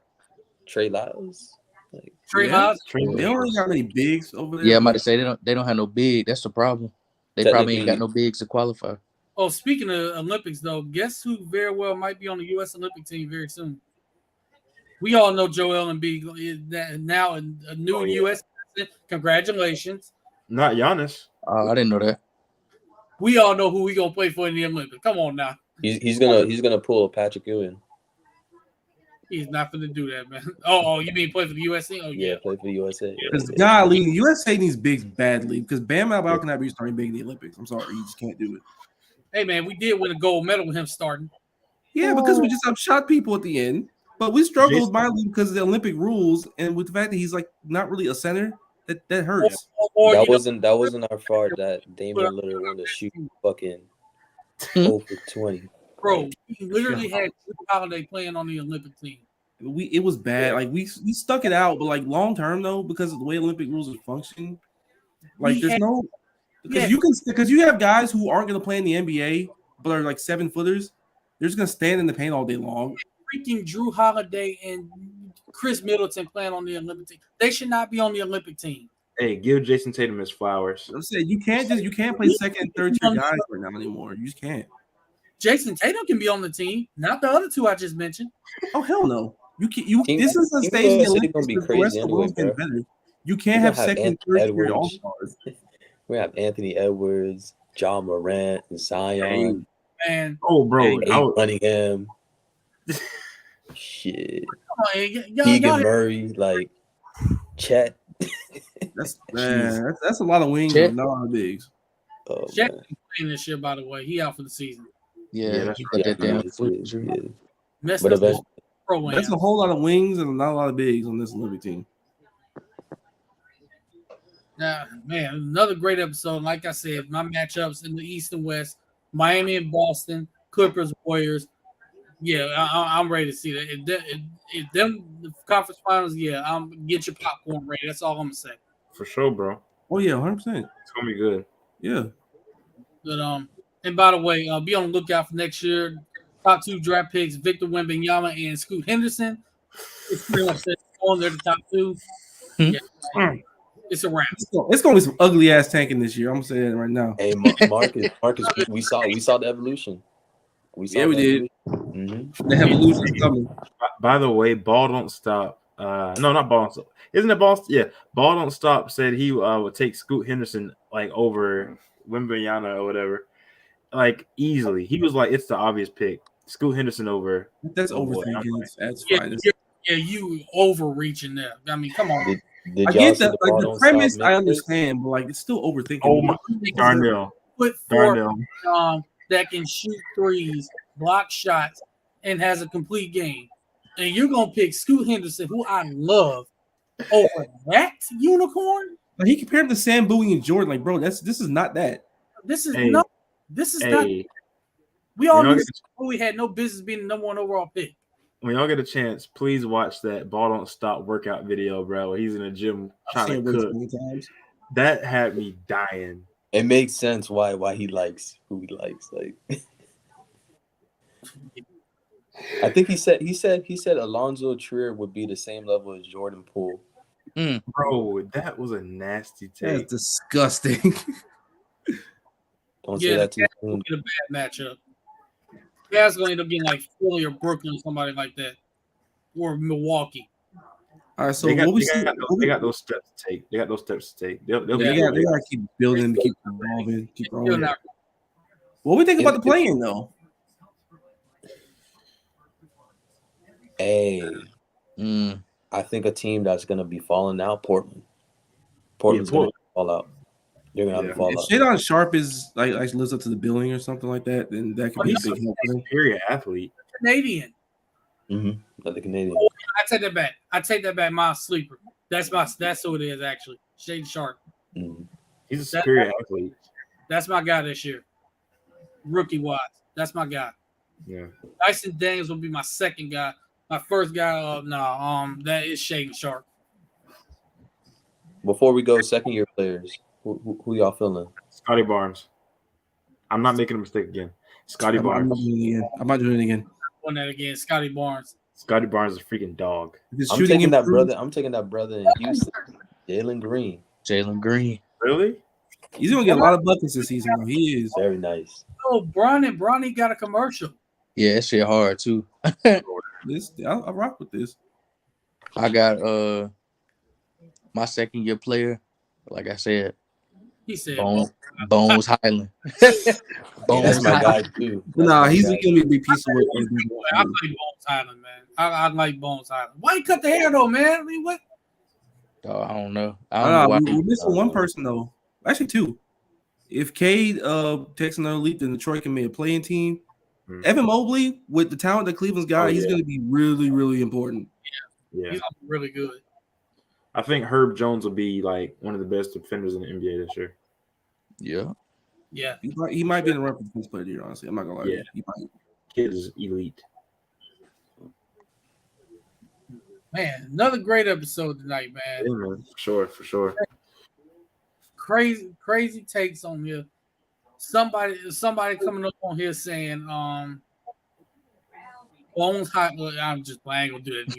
S4: Trey Lyles. Like,
S1: Trey
S3: Yeah.
S1: Lyles.
S3: They don't really got many bigs over there.
S6: Yeah, I'm about to say they don't have no big. That's the problem. They probably ain't got
S4: Technically-
S6: no bigs to qualify.
S1: Oh, speaking of Olympics, though, guess who very well might be on the U.S. Olympic team very soon? We all know Joel Embiid is that now a new U.S. president. Congratulations.
S2: Not Giannis.
S6: I didn't know that.
S1: We all know who we gonna play for in the Olympics. Come on now.
S4: he's gonna pull a Patrick Ewing.
S1: He's not gonna do that, man. Oh, you mean play for the USA? Oh
S4: Yeah,
S1: yeah.
S4: play for the USA. Yeah.
S3: Because golly, the USA needs bigs badly. Because Bam Adebayo cannot be starting big in the Olympics. I'm sorry, you just can't do it.
S1: Hey man, we did win a gold medal with him starting.
S3: Yeah, because we just outshot people at the end. But we struggled with my league because of the Olympic rules and with the fact that he's like not really a center. That hurts.
S4: That wasn't our fault that Damian Lillard wanted to shoot fucking 0 for 20.
S1: Bro, we literally had Drew Holiday playing on the Olympic team.
S3: It was bad. Like we stuck it out, but like long term though, because of the way Olympic rules are functioning, like because you have guys who aren't gonna play in the NBA but are like 7-footers. They're just gonna stand in the paint all day long.
S1: Freaking Drew Holiday and Chris Middleton playing on the Olympic team. They should not be on the Olympic team.
S2: Hey, give Jason Tatum his flowers.
S3: I'm saying you can't play second and third tier guys right now anymore. You just can't.
S1: Jason Tatum can be on the team, not the other two I just mentioned.
S3: Oh hell no! This is a stage in the Olympics. The rest of the world's getting better. You can't have second, third tier all stars.
S4: We have Anthony Edwards, John Morant, Zion,
S1: Man.
S2: Oh, bro,
S4: Cunningham. Shit.
S1: Y'all
S4: Keegan Murray, like Chet.
S3: That's a lot of wings and not a lot of bigs.
S4: Oh,
S1: Chet playing this year, by the way. He out for the season.
S6: Yeah,
S2: that's
S1: Messed
S4: But
S1: up
S4: eventually,
S1: pro-am.
S3: That's a whole lot of wings and not a lot of bigs on this Olympic team.
S1: Nah, man, another great episode. Like I said, my matchups in the East and West, Miami and Boston, Clippers, Warriors. Yeah, I'm ready to see that. If them the conference finals, yeah, get your popcorn ready. That's all I'm gonna say.
S2: For sure, bro.
S3: Oh yeah, 100%.
S2: It's gonna be good.
S3: Yeah.
S1: But and by the way, be on the lookout for next year. Top 2 draft picks: Victor Wembanyama and Scoot Henderson. It's pretty much on there, the top 2. Yeah, it's a wrap.
S3: It's going to be some ugly ass tanking this year. I'm saying it right now.
S4: hey, Marcus, we saw the evolution. We
S3: did.
S4: Mm-hmm.
S3: The evolution is coming.
S2: By the way, Ball Don't Stop. No, not Ball Don't Stop. Isn't it Ball? Yeah, Ball Don't Stop said he would take Scoot Henderson like over Wembanyama or whatever, like easily. He was like, it's the obvious pick. Scoot Henderson over.
S3: That's overthinking. That's fine.
S1: Yeah, you overreaching there. I mean, come on.
S3: I get that. Like the premise, I understand, but like it's still overthinking.
S2: Oh my, Darnell.
S1: Put four that can shoot threes, block shots, and has a complete game. And you're gonna pick Scoot Henderson, who I love, over that unicorn.
S3: Like, he compared to Sam Bowie and Jordan. Like, bro, this is not that.
S1: This is not. We all knew we had no business being the number 1 overall pick.
S2: When y'all get a chance, please watch that Ball Don't Stop workout video, bro. Where he's in the gym trying to cook. That had me dying.
S4: It makes sense why he likes who he likes. Like, I think he said Alonzo Trier would be the same level as Jordan Poole.
S2: Bro, that was a nasty take.
S3: That's disgusting.
S4: Don't say that too soon.
S1: Get a bad matchup. Guys gonna end up getting like Philly or Brooklyn or somebody like that, or Milwaukee.
S3: All right, so
S2: they got
S3: those
S2: steps to take. They
S3: gotta keep building, keep evolving, keep growing. What we think about the play-in though?
S4: Hey, I think a team that's gonna be falling out, Portland. Portland's gonna fall out. They're gonna have to fall out.
S3: If Shadon Sharp is like lives up to the billing or something like that, then that could be a big help.
S2: Superior athlete.
S1: Canadian.
S4: Another Canadian.
S1: Oh, I take that back. My sleeper. That's who it is actually. Shadon Sharp.
S2: He's a superior athlete.
S1: That's my guy this year. Rookie wise, that's my guy.
S2: Yeah.
S1: Dyson Daniels will be my second guy. My first guy, that is Shadon Sharp.
S4: Before we go, second year players. Who y'all feeling?
S2: Scotty Barnes. I'm not making a mistake again. Scotty Barnes.
S3: I'm not doing it again.
S1: On that again, Scotty Barnes.
S2: Scotty Barnes is a freaking dog.
S4: I'm taking that brother in Houston. Jalen Green.
S2: Really?
S3: He's gonna get a lot of buckets this season. Though. He is
S4: very nice.
S1: Oh, Bronny got a commercial.
S6: Yeah, that shit hard too.
S3: I rock with this.
S6: I got my second year player. Like I said,
S1: he said
S6: Bones Highland.
S4: That's my guy too.
S3: He's gonna be a big piece of work.
S1: I like Bones Highland, man. I like Bones Highland. Why you cut the hair though, man? I mean, what?
S6: Oh, I don't know.
S3: We're missing one person though. Actually, two. If Cade takes another leap, then Detroit can make a playing team. Evan Mobley, with the talent that Cleveland's got, he's going to be really, really important.
S1: Yeah, he's really good.
S2: I think Herb Jones will be like one of the best defenders in the NBA this year.
S6: Yeah.
S1: Yeah.
S3: He might be in the run for defense player of the year, honestly. I'm not going to lie.
S2: Yeah.
S3: He might.
S2: kid is elite.
S1: Man, another great episode tonight, man.
S2: Yeah, man. For sure.
S1: Crazy takes on here. Somebody coming up on here saying, Bones High. I'm just I ain't gonna do that.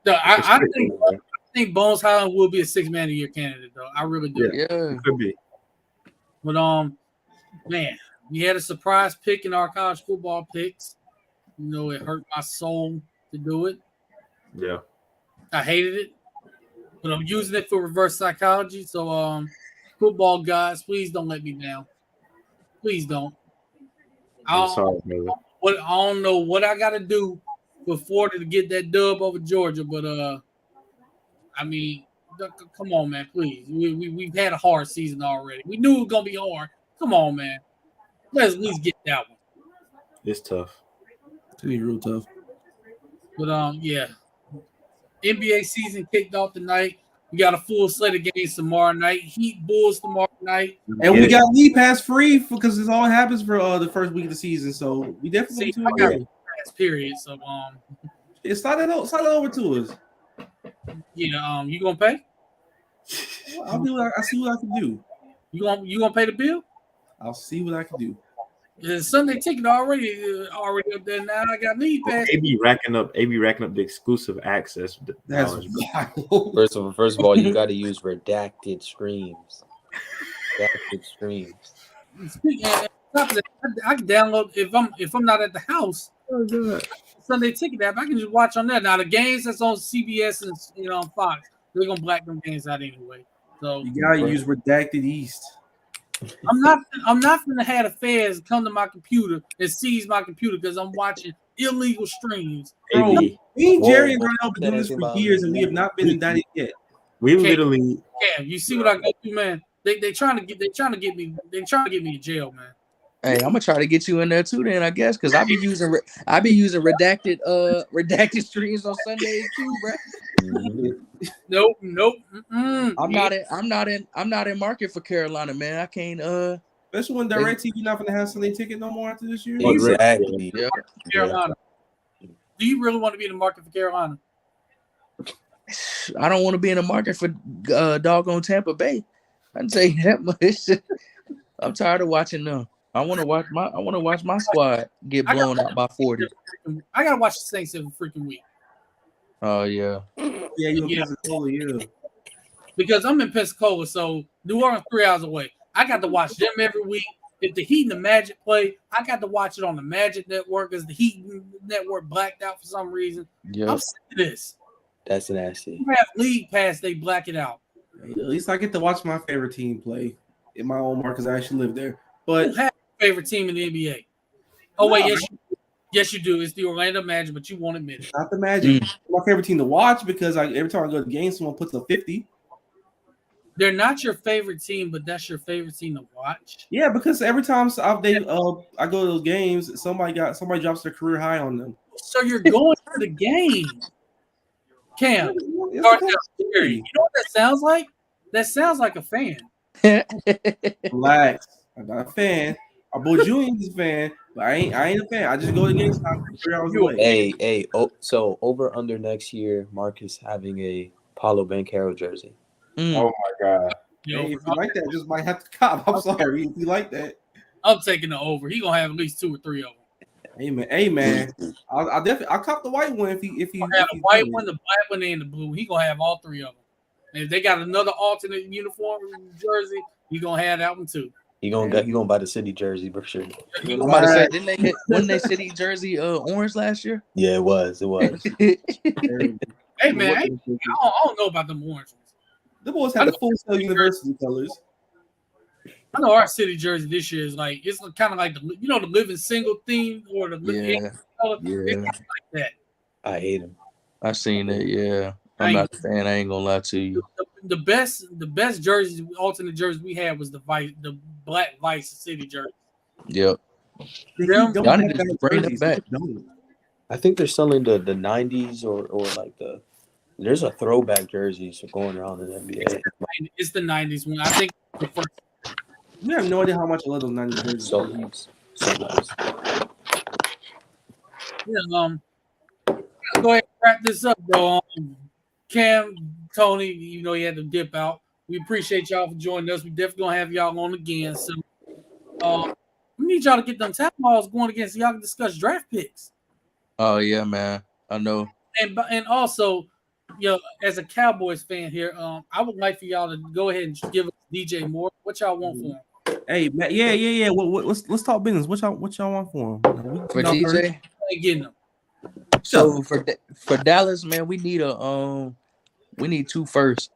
S1: I think Bones Highland will be a 6-man a year candidate, though. I really do.
S6: Yeah,
S2: it could be.
S1: But man, we had a surprise pick in our college football picks. You know, it hurt my soul to do it.
S2: Yeah,
S1: I hated it, but I'm using it for reverse psychology. So, football guys, please don't let me down. Please don't.
S2: I'm sorry, brother.
S1: I don't know what I got to do for Florida to get that dub over Georgia, but I mean, come on, man, please. We've had a hard season already. We knew it was gonna be hard. Come on, man. Let's at least get that one.
S2: It's tough.
S3: It's gonna be real tough.
S1: But yeah. NBA season kicked off tonight. We got a full slate of games tomorrow night. Heat Bulls tomorrow night.
S3: And we got League Pass free because this all happens for the first week of the season. So we definitely
S1: I got pass period. So
S3: slide it over to us.
S1: Yeah, you gonna pay?
S3: I'll do I see what I can do.
S1: You gonna pay the bill?
S3: I'll see what I can do.
S1: The Sunday ticket already up there now. I got League Pass.
S2: AB racking up the exclusive access.
S3: That's wild.
S4: First of all, you got to use redacted streams. Redacted streams.
S1: Speaking of that, I can download if I'm not at the house.
S3: Oh, good.
S1: Sunday ticket app. I can just watch on there. Now the games that's on CBS and on Fox, they're gonna black them games out anyway. So
S3: you gotta use redacted East.
S1: I'm not gonna have the feds come to my computer and seize my computer because I'm watching illegal streams.
S3: Bro, me and Jerry and Darnell been doing this for years and we have not been indicted yet.
S2: We literally.
S1: Yeah, you see what I go through, man. They trying to get me in jail, man.
S6: Hey, I'm gonna try to get you in there too, then I guess, because I be using redacted streams on Sundays too, bro.
S1: Nope.
S6: I'm not in market for Carolina, man. I can't.
S3: Especially when DirecTV not gonna have Sunday ticket no more after this year.
S4: Exactly.
S6: Yeah.
S1: Carolina. Do you really want to be in the market for Carolina?
S6: I don't want to be in the market for doggone Tampa Bay. I can tell you that much. I'm tired of watching them. I want to watch my squad get blown out by 40.
S1: I gotta watch the Saints every freaking week.
S6: Oh yeah.
S3: Yeah, you're in Pensacola, yeah.
S1: Because I'm in Pensacola, so New Orleans 3 hours away. I got to watch them every week. If the Heat and the Magic play, I got to watch it on the Magic Network because the Heat Network blacked out for some reason.
S6: Yeah.
S1: I'm sick of this.
S4: That's nasty.
S1: You have League Pass, they black it out.
S3: At least I get to watch my favorite team play in my own market because I actually live there. But
S1: Who has your favorite team in the NBA? Oh, wait, yes, you do. It's the Orlando Magic, but you won't admit it.
S3: not the Magic. My favorite team to watch because every time I go to the game, someone puts a 50.
S1: They're not your favorite team, but that's your favorite team to watch.
S3: Yeah, because every time I go to those games, somebody drops their career high on them.
S1: So you're going to the game. Cam,
S3: It's
S1: you know what that sounds like? That sounds like a fan.
S3: Relax. I'm not a fan. Our boy Julian's a fan, but I ain't a fan. I just go to games 3 hours away.
S4: Hey. So over under next year, Marcus having a Paulo Banchero jersey.
S2: Oh my god.
S3: Hey, if you like that, just might have to cop. I'm sorry if you like that.
S1: I'm taking the over. He's gonna have at least 2 or 3 of them.
S3: Hey man. I'll cop the white one if he
S1: have the white one, the black one, and the blue. He gonna have all 3 of them. And if they got another alternate uniform jersey, he gonna have that one too.
S4: He gonna buy the city jersey for sure.
S6: I'm about to say, wasn't they city jersey orange last year?
S4: Yeah, it was.
S1: Hey man, I don't know about them orange ones.
S3: The boys had the Full Sail University colors.
S1: I know our city jersey this year is like it's kind of like the living single theme or the living color. It's like that.
S4: I hate him.
S6: I seen it. Yeah, I'm not a fan. I ain't gonna lie to you.
S1: The best jerseys, alternate jerseys we had was the black Vice City jersey.
S6: Yep.
S3: Y'all
S6: need to bring them back.
S4: I think they're selling the 90s or like there's a throwback jerseys going around in the NBA.
S1: It's the 90s one. I think the first.
S3: You have no idea how much I love those 90s jerseys.
S4: So
S1: Yeah, go ahead and wrap this up, though. Cam, Tony, you know, you had to dip out. We appreciate y'all for joining us. We definitely gonna have y'all on again. So, we need y'all to get them tap balls going again so y'all can discuss draft picks.
S6: Oh yeah, man. I know.
S1: And also, you know, as a Cowboys fan here, I would like for y'all to go ahead and give us DJ Moore. What y'all want for him?
S3: Hey, man, yeah. Let's talk business. What y'all want for him?
S6: For DJ,
S1: I ain't getting them.
S6: so for Dallas, man, we need two first.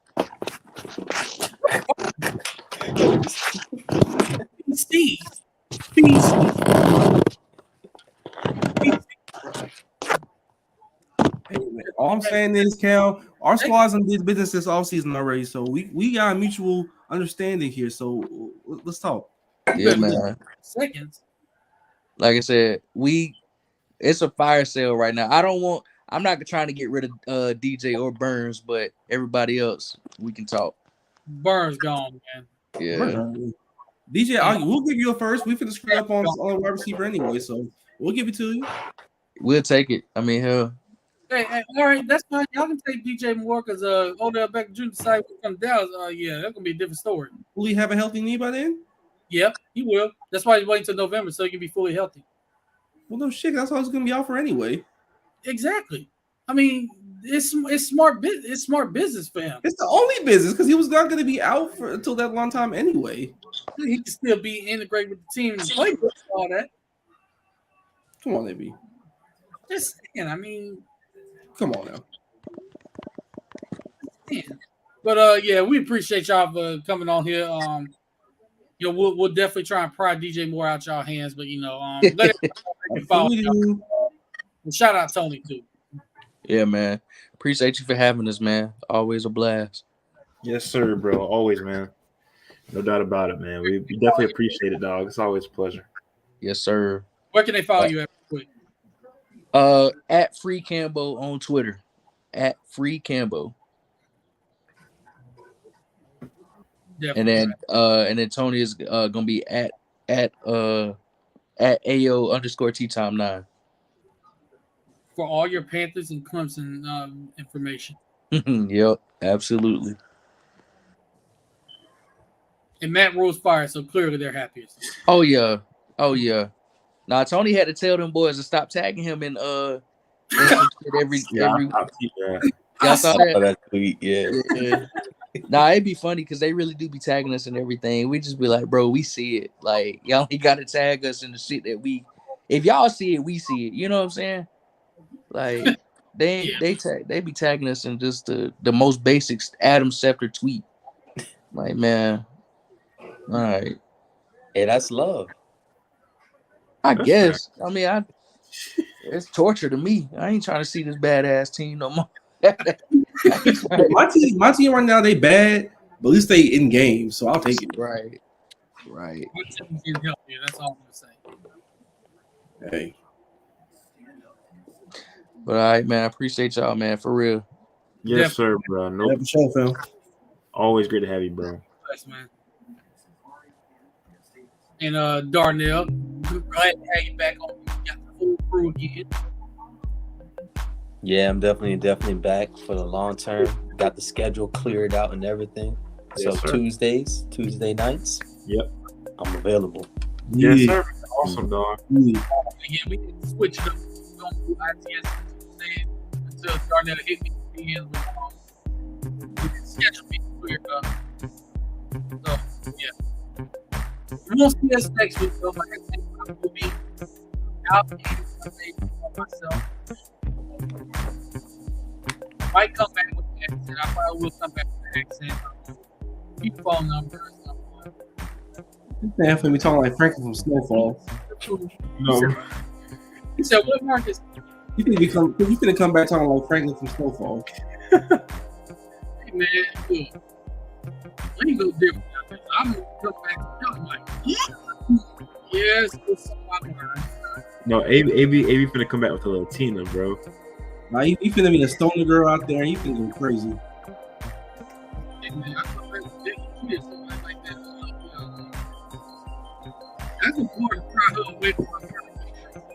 S1: Steve.
S3: Hey, man, all I'm saying is, Cal, our squad's in this business this offseason already, so we got a mutual understanding here. So let's talk.
S6: Yeah, man.
S1: Seconds.
S6: Like I said, it's a fire sale right now. I'm not trying to get rid of DJ or Burns, but everybody else, we can talk.
S1: Burns gone, man.
S6: Yeah.
S3: DJ, we'll give you a first. We finna screw up on wide receiver anyway, so we'll give it to you.
S6: We'll take it. I mean, hell.
S1: Hey, all right, that's fine. Y'all can take DJ Moore because Odell Beckham Jr. decided to come down. Yeah, that's gonna be a different story.
S3: Will he have a healthy knee by then?
S1: Yep, he will. That's why he's waiting till November so he can be fully healthy.
S3: Well, no shit. That's all he's gonna be out for anyway.
S1: Exactly. I mean, it's smart. It's smart business for him.
S3: It's the only business because he was not going to be out for until that long time anyway.
S1: He can still be integrated with the team and play with all that.
S3: Come on, AB.
S1: Just saying. I mean,
S3: come on now.
S1: Man. But yeah, we appreciate y'all for coming on here. You know, we'll definitely try and pry DJ Moore out y'all hands, but you know, let it follow. And shout out Tony too.
S6: Yeah, man. Appreciate you for having us, man. Always a blast.
S2: Yes, sir, bro. Always, man. No doubt about it, man. We definitely appreciate it, dog. It's always a pleasure.
S6: Yes, sir.
S1: Where can they follow you at? Quick?
S6: At Free Cambo on Twitter. At Free Cambo.
S1: Definitely.
S6: And then Tony is gonna be at AO_T-Time9.
S1: For all your Panthers and Clemson information.
S6: Yep, absolutely.
S1: And Matt Rule's fired, so clearly they're happy.
S6: Oh yeah. Now Tony had to tell them boys to stop tagging him in every. Y'all saw that
S4: tweet, yeah.
S6: Nah, it'd be funny because they really do be tagging us and everything. We just be like, bro, we see it. Like, y'all only gotta tag us in the shit that if y'all see it, we see it. You know what I'm saying? Like they be tagging us in just the most basic Adam Schefter tweet. Like, man, all right.
S4: Hey, that's love.
S6: I guess. I mean, it's torture to me. I ain't trying to see this badass team no more.
S3: my team right now, they bad, but at least they in game, so I'll take it.
S6: Right.
S1: My team's getting healthier. That's all I'm gonna say.
S3: Hey.
S6: But all right, man. I appreciate y'all, man, for real.
S2: Yes, sir, bro. No,
S3: for sure, fam.
S2: Always great to have you, bro.
S1: Thanks, man. And Darnell, glad to have you back on. You got the full crew again.
S4: Yeah, I'm definitely back for the long term. Got the schedule cleared out and everything.
S2: Yes,
S4: so Tuesday nights.
S2: Yep,
S4: I'm available.
S2: Yes, sir. Awesome, dog.
S1: Yeah, we can switch it up. We don't do ITS Tuesdays until Darnell hit me again with the schedule being cleared up. So yeah, we won't see us next week though. Like I said, I will be out for myself. Might come back with the accent. I probably will come back with the accent. Keep phone number or something.
S3: Man, for me talking like Franklin from Snowfall.
S2: No.
S1: He said, "What Marcus?"
S3: You finna come back talking like Franklin from Snowfall.
S1: Hey man, look, let me go different. I'm gonna come back to talk like, yes, it's my word.
S2: No, AB finna come back with a Latina, bro.
S3: Now you finna be a stoner girl out there, and you finna go crazy.
S1: Hey man, I come back with something like that. That's important to try her.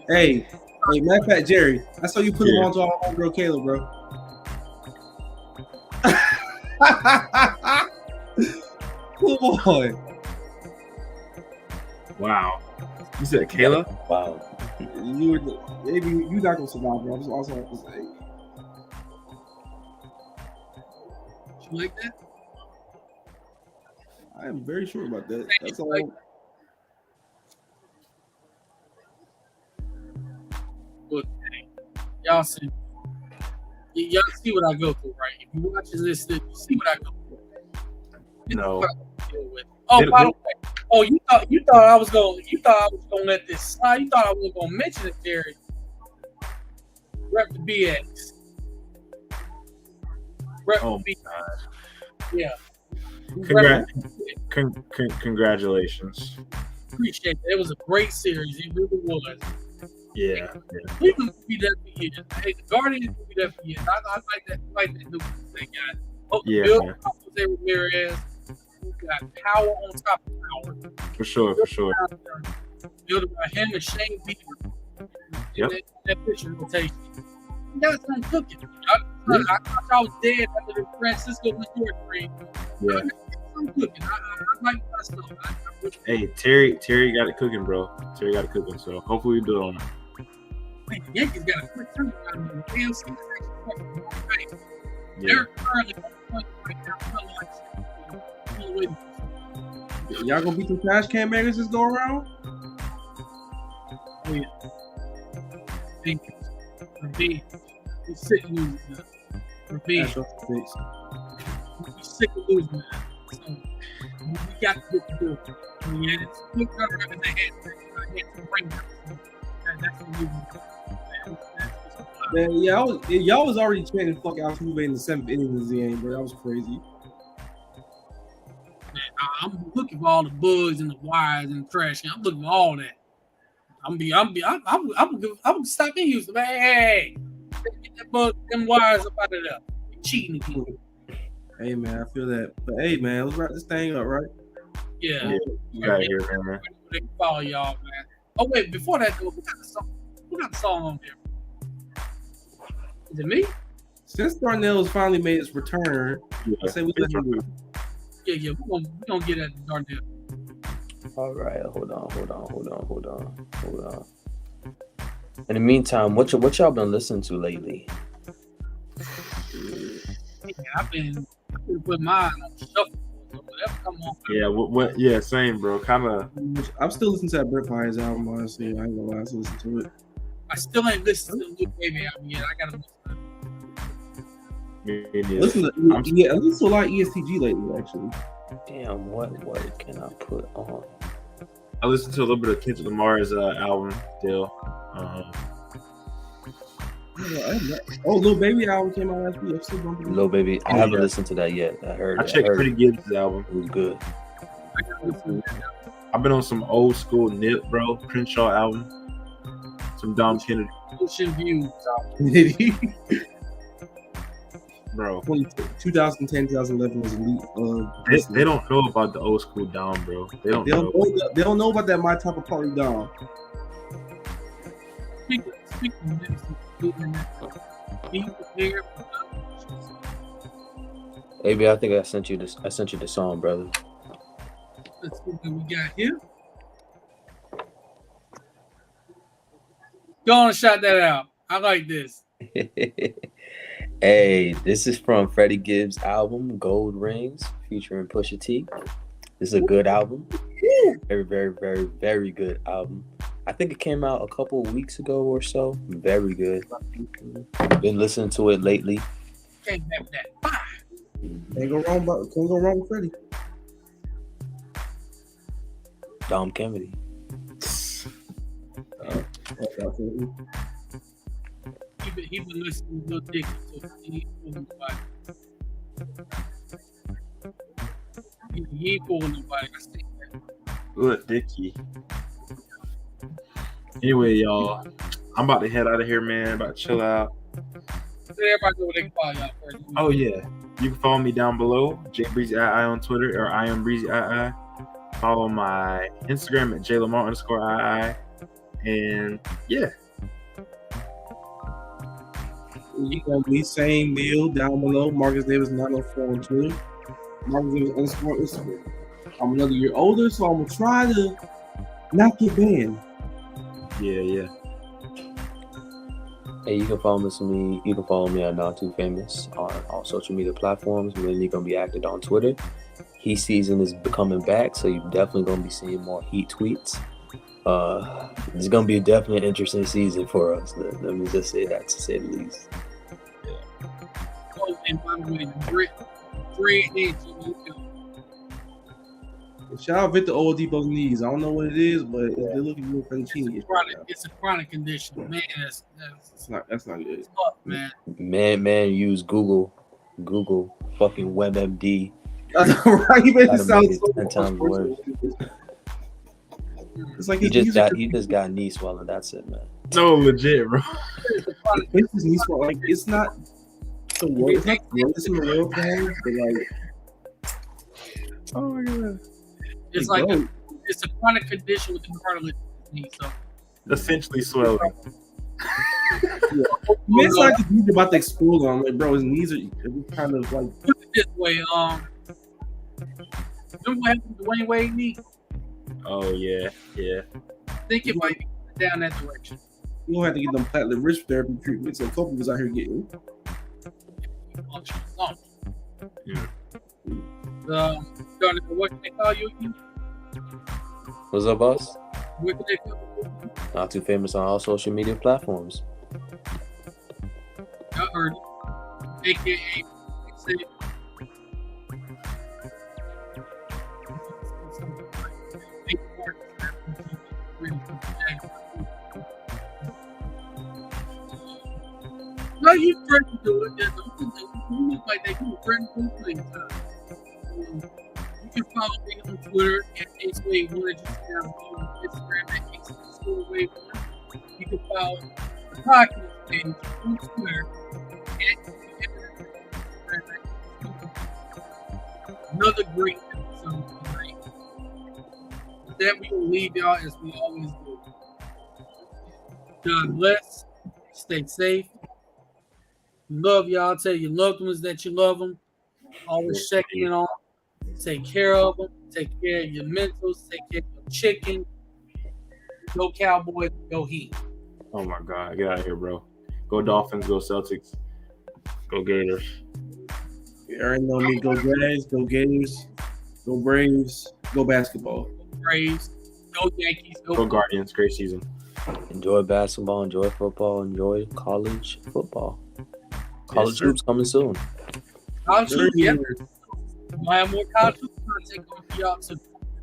S3: Hey, matter of fact, Jerry, I saw you put him on to our homegirl Kayla, bro. Come on.
S2: Wow. You said Kayla?
S4: Wow.
S3: Maybe you not gonna survive, bro. I'm just also have to say.
S1: You like that?
S3: I am very sure about that. That's all.
S1: Look, y'all see what I go through, right? If you watch this, you see what I go through.
S2: No.
S1: What I deal with. Oh, by the way, you thought I was gonna let this slide. You thought I wasn't gonna mention it, Jerry. Rep the BX. Rep
S2: Oh
S1: the BX.
S2: God.
S1: Yeah.
S2: Congratulations.
S1: Appreciate it. It was a great series. It really was.
S2: Yeah.
S1: Cleveland will be there for years. Hey, the Guardians will be there for years. I like that new they got. Oh,
S2: Yeah,
S1: Bill
S2: man.
S1: Jose Ramirez. We got power on top of power.
S2: For sure.
S1: Build around him and Shane Bieber.
S2: Yep.
S1: That pitching rotation. That's some cooking. I thought I was dead after the Francisco Lindor trade.
S2: Yeah.
S1: I'm cooking. I like my stuff.
S2: Hey, Terry got it cooking, bro. Terry got it cooking. So hopefully we do it on it.
S1: The Yankees got a quick turnaround in the ALC.
S2: Yeah.
S1: They're currently on right now.
S3: Y'all gonna beat the trash can makers this go around?
S1: Oh yeah. Thank you. Revenge. We're sick of losing now. Revenge. We're sick of losing now. So we got to get to do it. We had a good cover in the head. I had to bring them. That's what we do.
S3: Man, y'all was already chanting fuck Altuve in the 7th inning of the game, bro. That was crazy.
S1: Man, I'm looking for all the bugs and the wires and the trash. I'm looking for all that. I'm gonna stop in Houston. Man, hey, get that bug, them wires up out of there. You're cheating again.
S3: Hey man, I feel that. But hey man, let's wrap this thing up, right?
S1: Yeah.
S2: You got it here, man.
S1: They can follow y'all, man. Oh wait, before that though, who got the song on there? Is it me?
S3: Since Darnell's finally made its return, I say we let him do it.
S1: Yeah, we're gonna get at Darnell.
S4: All right, hold on. In the meantime, what y'all been listening to lately?
S1: Yeah, I've been putting mine on shuffle. So whatever come on.
S2: Yeah, what? Yeah, same, bro. Kind of.
S3: I'm still listening to that Brett Myers album, honestly. I ain't gonna lie, I still listen to it.
S1: I still ain't listened to the Luke Baby album yet. I gotta listen to it.
S3: Listen to I listen to a lot of ESTG lately, actually.
S4: Damn, what can I put on?
S2: I listened to a little bit of Kendrick Lamar's album still.
S3: Oh, Lil Baby album came out last week. I'm still bumping it.
S4: Lil Baby, I haven't listened to that yet.
S2: I checked Pretty Gibbs' album.
S4: It was good.
S1: I gotta listen to that.
S2: I've been on some old school Nip, bro. Crenshaw album. Some Dom Kennedy,
S1: Ocean Views.
S2: bro.
S3: 2010, 2011 was elite.
S2: They don't know about the old school Dom, bro. They don't
S3: know about that My Type of Party Dom.
S1: Speaking of this, be prepared for
S4: AB, I think I sent you the song, brother.
S1: let's see what we got here. Go on and shout that out. I like this.
S4: Hey, this is from Freddie Gibbs' album Gold Rings featuring Pusha T. This is a good album. Very, very, very, very good album. I think it came out a couple of weeks ago or so. Very good. Been listening to it lately.
S1: Can't have that.
S3: Can't go wrong with Freddie.
S4: Dom Kennedy.
S1: He been listening to Lil Dicky, so he ain't fooling nobody. He ain't fooling nobody. I say that.
S2: Look, Dicky. Anyway, y'all, I'm about to head out of here, man. About to chill out.
S1: Let everybody know what they can follow y'all first.
S2: Oh yeah, you can follow me down below, JBreezyII on Twitter or I am BreezyII. Follow my Instagram at JLamar_II. And yeah,
S3: You know me, same deal down below. Marcus Davis 904 on Twitter. Marcus Davis underscore Instagram. I'm another year older, so I'm gonna try to not get banned.
S2: yeah.
S4: Hey, you can follow me. You can follow me at Not Too Famous on all social media platforms. We're really gonna be active on Twitter. Heat season is coming back, so you're definitely gonna be seeing more Heat tweets. It's gonna be definitely an interesting season for us. Let me just say that, to say the least.
S1: Oh, and by the way, Fred and Jimmy Hill.
S3: Shout out Victor Oladipo's knees. I don't know what it is, but they're looking good for the team.
S1: It's a chronic condition, man. That's
S3: That's not good.
S1: tough, man.
S4: Man, use Google fucking WebMD.
S3: Right? He made it
S4: Gotta
S3: sound
S4: make it
S3: so
S4: 10 times worse.
S3: It's like
S4: He just got knee swelling. That's it, man.
S2: No, legit, bro.
S3: It's his knee swell. Like it's not the worst. It's not the worst in the world for him, but like,
S2: Oh my god.
S1: It's like it's a chronic condition with the cartilage knee. So
S2: Essentially swelling.
S3: it's like his knees about to explode on him. Like, bro, his knees are kind of like.
S1: put it this way, remember what happened to Dwayne Wade knee?
S2: Oh yeah.
S1: I think it might be down that direction.
S3: You don't have to get them platelet rich therapy treatments. A couple was out here getting.
S1: Functional lump.
S2: Yeah.
S1: What can they call you again?
S4: What's up, boss?
S1: What can they call you?
S4: Not Too Famous on all social media platforms.
S1: I heard it. AKA Exhibit. No, you threatened to do it. You look like they do threaten to do things. You can follow me on Twitter at AceWave1. Just have me on Instagram at AceWave1. You can follow the podcast page on Twitter at another great episode tonight. With that, we will leave y'all as we always do. God bless. Stay safe. Love y'all. Tell your loved ones that you love them. Always check in on them. Take care of them. Take care of your mentals. Take care of your chicken. Go Cowboys. Go Heat.
S2: Oh my god. Get out of here, bro. Go Dolphins. Go Celtics. Go Gators.
S3: You already know me. Go Jazz. Go Gators. Go Braves. Go basketball.
S1: Go Braves. Go Yankees.
S2: Go Guardians. Great season.
S4: Enjoy basketball. Enjoy football. Enjoy college football. College hoops coming soon.
S1: College hoops, yep. We'll have more college hoops content going for y'all soon.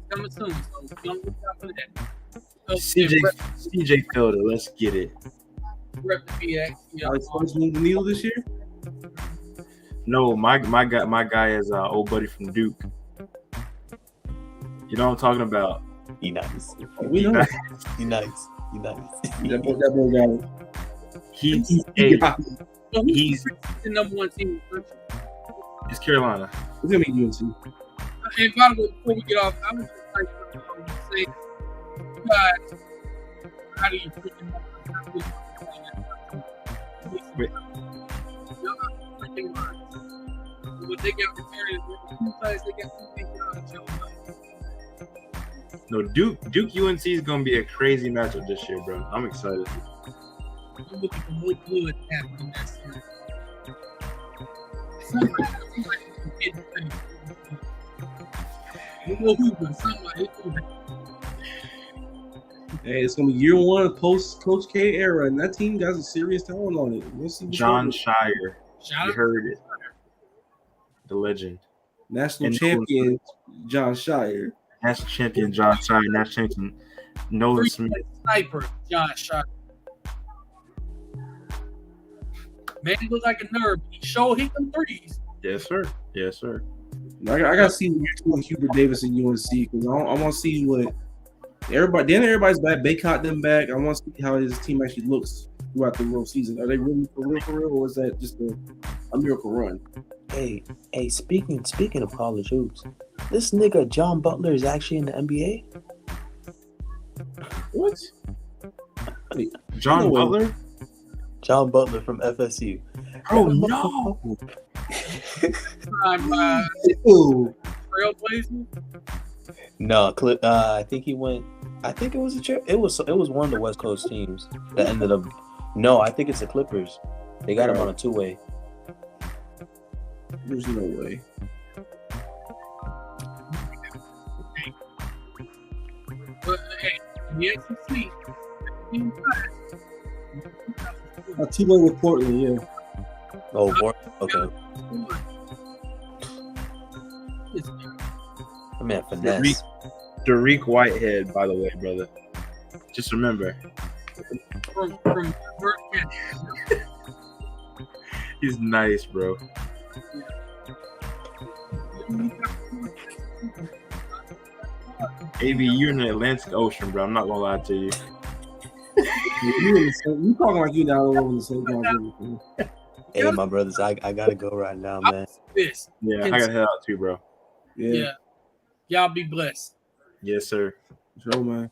S1: Coming soon. So don't look out for that.
S2: CJ Felder, let's get it.
S1: Rep the BX.
S3: Alex Sports move the needle this year?
S2: No, my guy is old buddy from Duke. You know what I'm talking about?
S4: He nice.
S3: We know.
S4: He nice.
S3: That boy got it.
S2: He's
S1: the number one team in the country.
S2: It's Carolina.
S3: It's gonna be UNC.
S1: And by the way, before we get off, I was just like to say, you guys, how do you freaking
S2: Wait.
S1: What they got prepared is two sides, they got 2 things on each other.
S2: No, Duke UNC is gonna be a crazy matchup this year, bro. I'm excited.
S1: I'm looking for more blood happening in that series. Somebody get the thing. No hooping, somebody.
S3: Hey, it's gonna be year one post Coach K era, and that team got a serious talent on it. We'll see.
S2: John Shire.
S1: Shout
S2: You
S1: out
S2: heard it. The legend.
S3: National champion John Shire.
S2: National champion John Shire. National champion Nolan Smith.
S1: Sniper, John Shire. Man, he look like a nerd. He showed hit them threes.
S2: Yes, sir. Yes, sir.
S3: I gotta see Hubert Davis in UNC because I want to see what everybody. Then everybody's back. Baycott them back. I want to see how his team actually looks throughout the world season. Are they really for real, or is that just a miracle run?
S4: Hey, speaking of college hoops, this nigga John Butler is actually in the NBA.
S3: What?
S2: John Butler?
S4: John Butler from FSU.
S2: Oh no!
S1: Trailblazers?
S4: No, I think he went. I think it was a trip. It was one of the West Coast teams that ended up. No, I think it's the Clippers. They got him on a two-way.
S3: There's no way.
S1: But hey, the SEC.
S3: A T-way with Portland, yeah.
S4: Oh, okay. I mean, finesse.
S2: Dariq Whitehead, by the way, brother. Just remember.
S1: From
S2: He's nice, bro. AB, you're in the Atlantic Ocean, bro. I'm not gonna lie to you.
S3: You talking like you down over the same time.
S4: Hey, my brothers, I gotta go right now, man.
S1: This.
S2: Yeah, I gotta head out too, bro.
S1: Yeah. Y'all be blessed.
S2: Yes, sir.
S3: Sure, man.